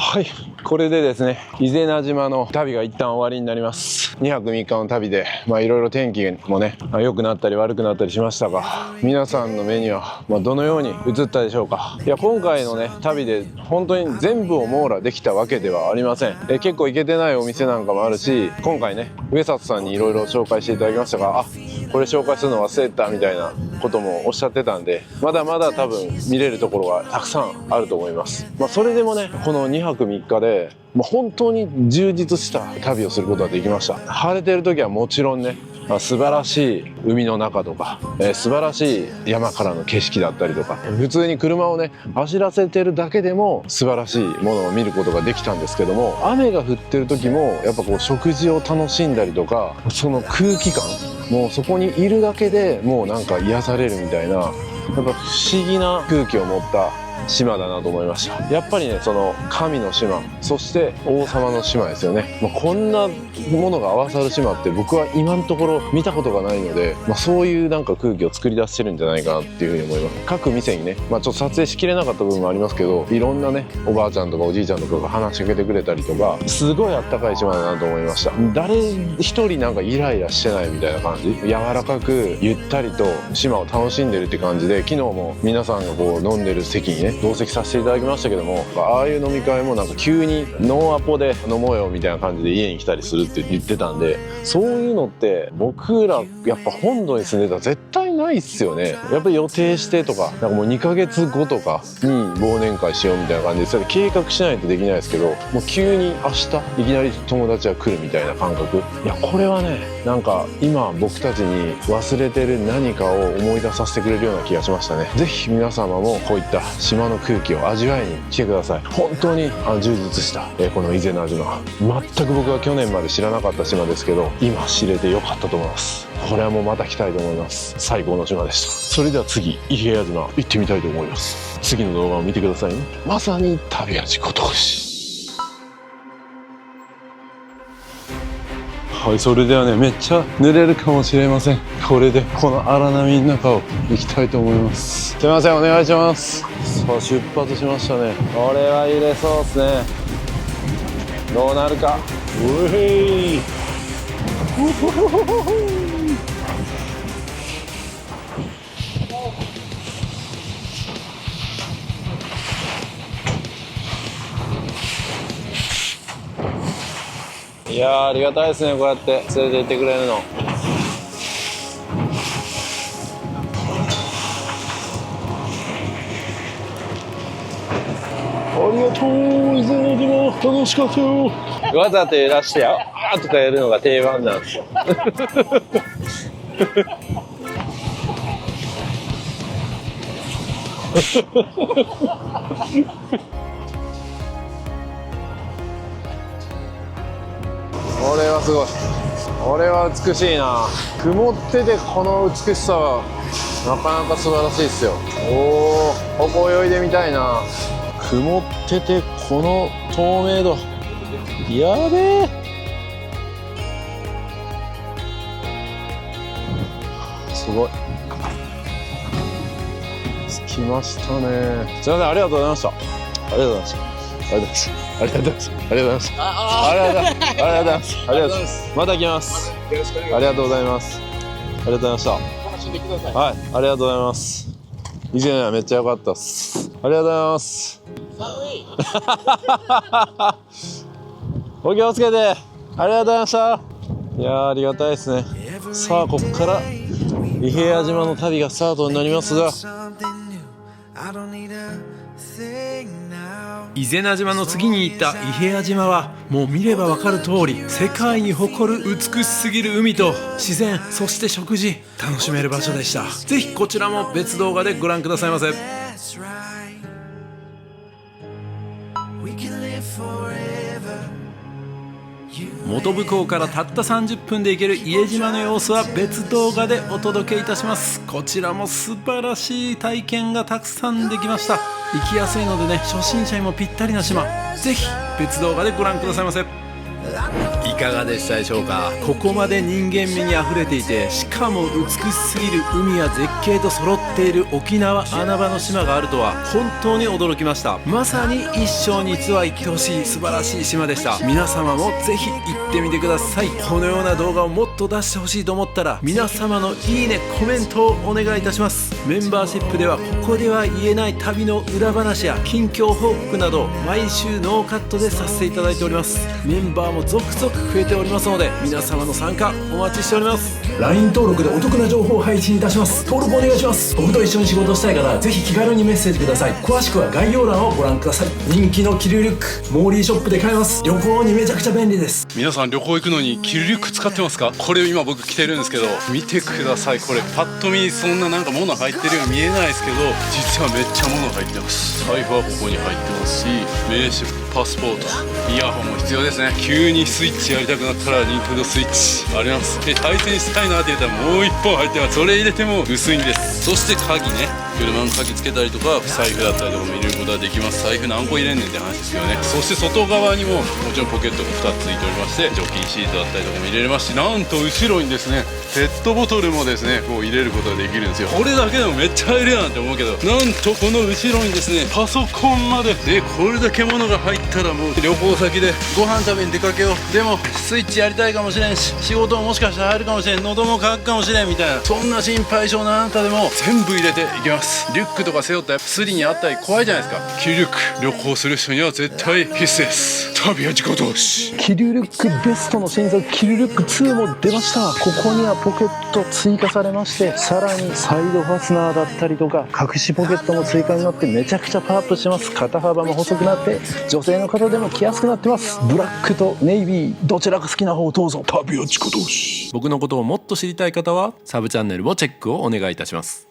はい、これでですね、伊是名島の旅が一旦終わりになります。2泊3日の旅でいろいろ天気もね良くなったり悪くなったりしましたが、皆さんの目にはどのように映ったでしょうか。いや、今回のね旅で本当に全部を網羅できたわけではありません。結構行けてないお店なんかもあるし、今回ね上里さんにいろいろ紹介していただきましたが、これ紹介するの忘れたみたいなこともおっしゃってたんで、まだまだ多分見れるところがたくさんあると思います。それでもね、この2泊3日で本当に充実した旅をすることができました。晴れてる時はもちろんね、素晴らしい海の中とか、素晴らしい山からの景色だったりとか、普通に車をね走らせてるだけでも素晴らしいものを見ることができたんですけども、雨が降ってる時もやっぱこう食事を楽しんだりとか、その空気感、もうそこにいるだけでもうなんか癒されるみたいな、やっぱ不思議な空気を持った島だなと思いました。やっぱりね、その神の島、そして王様の島ですよね。こんなものが合わさる島って僕は今のところ見たことがないので、そういうなんか空気を作り出してるんじゃないかなっていうふうに思います。各店にね、ちょっと撮影しきれなかった部分もありますけど、いろんなねおばあちゃんとかおじいちゃんとかが話しかけてくれたりとか、すごいあったかい島だなと思いました。誰一人なんかイライラしてないみたいな感じ、柔らかくゆったりと島を楽しんでるって感じで、昨日も皆さんがこう飲んでる席にね同席させていただきましたけども、ああいう飲み会もなんか急にノーアポで飲もうよみたいな感じで家に来たりするって言ってたんで、そういうのって僕らやっぱ本土に住んでたら絶対ないっすよね。やっぱり予定してとか、なんかもう2ヶ月後とかに忘年会しようみたいな感じで、それ計画しないとできないですけど、もう急に明日いきなり友達が来るみたいな感覚。いやこれはね、なんか今僕たちに忘れてる何かを思い出させてくれるような気がしましたね。ぜひ皆様もこういった島の空気を味わいに来てください。本当に充実した、この伊是名島、全く僕は去年まで知らなかった島ですけど、今知れてよかったと思います。これはもうまた来たいと思います。最高の島でした。それでは次、伊平屋島行ってみたいと思います。次の動画を見てくださいね。まさに旅味ごとし。はい、それではね、めっちゃ濡れるかもしれません。これでこの荒波の中を行きたいと思います。すいません、お願いします。さあ出発しましたね。これは入れそうですね。どうなるか。うへい。いやー、ありがたいですね、こうやって連れて行ってくれるの。ありがとう、伊是名島楽しかったよ。わざといらしてあーとかやるのが定番なんですよ。これはすごい。これは美しいな。曇っててこの美しさはなかなか素晴らしいですよ。おお、ここ泳いでみたいな。曇っててこの透明度、やべえ。すごい。着きましたね。すいません、ありがとうございました。ありがとうございました。ありがとうございます。ありがとうございます。ありがとうございます。ありがとうございます。ありがとうございます。ありがとうございます。また来ます。ありがとうございます。ありがとうございました。楽しんでください。はい、ありがとうございます。以前はめっちゃ良かったっす。ありがとうございます。お気をつけて。ありがとうございました。いやー、ありがたいですね。さあ、ここから伊平屋島の旅がスタートになりますが、伊是名島の次に行った伊平屋島はもう見ればわかる通り、世界に誇る美しすぎる海と自然、そして食事、楽しめる場所でした。ぜひこちらも別動画でご覧くださいませ。本部港からたった30分で行ける伊江島の様子は別動画でお届けいたします。こちらも素晴らしい体験がたくさんできました。行きやすいのでね、初心者にもぴったりな島、ぜひ別動画でご覧くださいませ。いかがでしたでしょうか。ここまで人間味にあふれていて、しかも美しすぎる海や絶景と揃っている沖縄穴場の島があるとは本当に驚きました。まさに一生に一度は行ってほしい素晴らしい島でした。皆様もぜひ行ってみてください。このような動画をもっと出してほしいと思ったら、皆様のいいね、コメントをお願いいたします。メンバーシップではここでは言えない旅の裏話や近況報告など毎週ノーカットでさせていただいております。メンバーも続々増えておりますので、皆様の参加お待ちしております。 LINE 登録でお得な情報を配信いたします。登録お願いします。僕と一緒に仕事したい方はぜひ気軽にメッセージください。詳しくは概要欄をご覧ください。人気のキルリュック、モーリーショップで買えます。旅行にめちゃくちゃ便利です。皆さん旅行行くのにキルリュック使ってますか？これ今僕着てるんですけど、見てください。これパッと見そんななんか物入ってるように見えないですけど、実はめっちゃ物入ってます。財布はここに入ってますし、名刺、パスポート、イヤホンも必要ですね。急にスイッチやりたくなったらニンテンドースイッチあります。で対戦したいなって言ったらもう1本入ってます。それ入れても薄いんです。そして鍵ね、車の鍵つけたりとか財布だったりとかも入れることができます。財布何個入れんねんって話ですよね。そして外側にももちろんポケットが2つついておりまして、除菌シートだったりとかも入れれますし、なんと後ろにですねペットボトルもですねこう入れることができるんですよ。これだけでもめっちゃ入れやんって思うけど、なんとこの後ろにですねパソコンまでで、これだけ物が入ったらもう旅行先でご飯食べに出かけよう、でもスイッチやりたいかもしれんし、仕事ももしかしたら入るかもしれん、喉も渇くかもしれんみたいな、そんな心配性なあなたでも全部入れていきます。。リュックとか背負ったらスリにあったり怖いじゃないですか。キルリュック、旅行する人には絶対必須です。旅は自己投資。キルリュックベストの新作キルリュック2も出ました。ここにはポケット追加されまして、さらにサイドファスナーだったりとか隠しポケットも追加になってめちゃくちゃパワーアップしてます。肩幅も細くなって女性の方でも着やすくなってます。ブラックとネイビーどちらか好きな方をどうぞ。旅は自己投資。僕のことをもっと知りたい方はサブチャンネルもチェックをお願いいたします。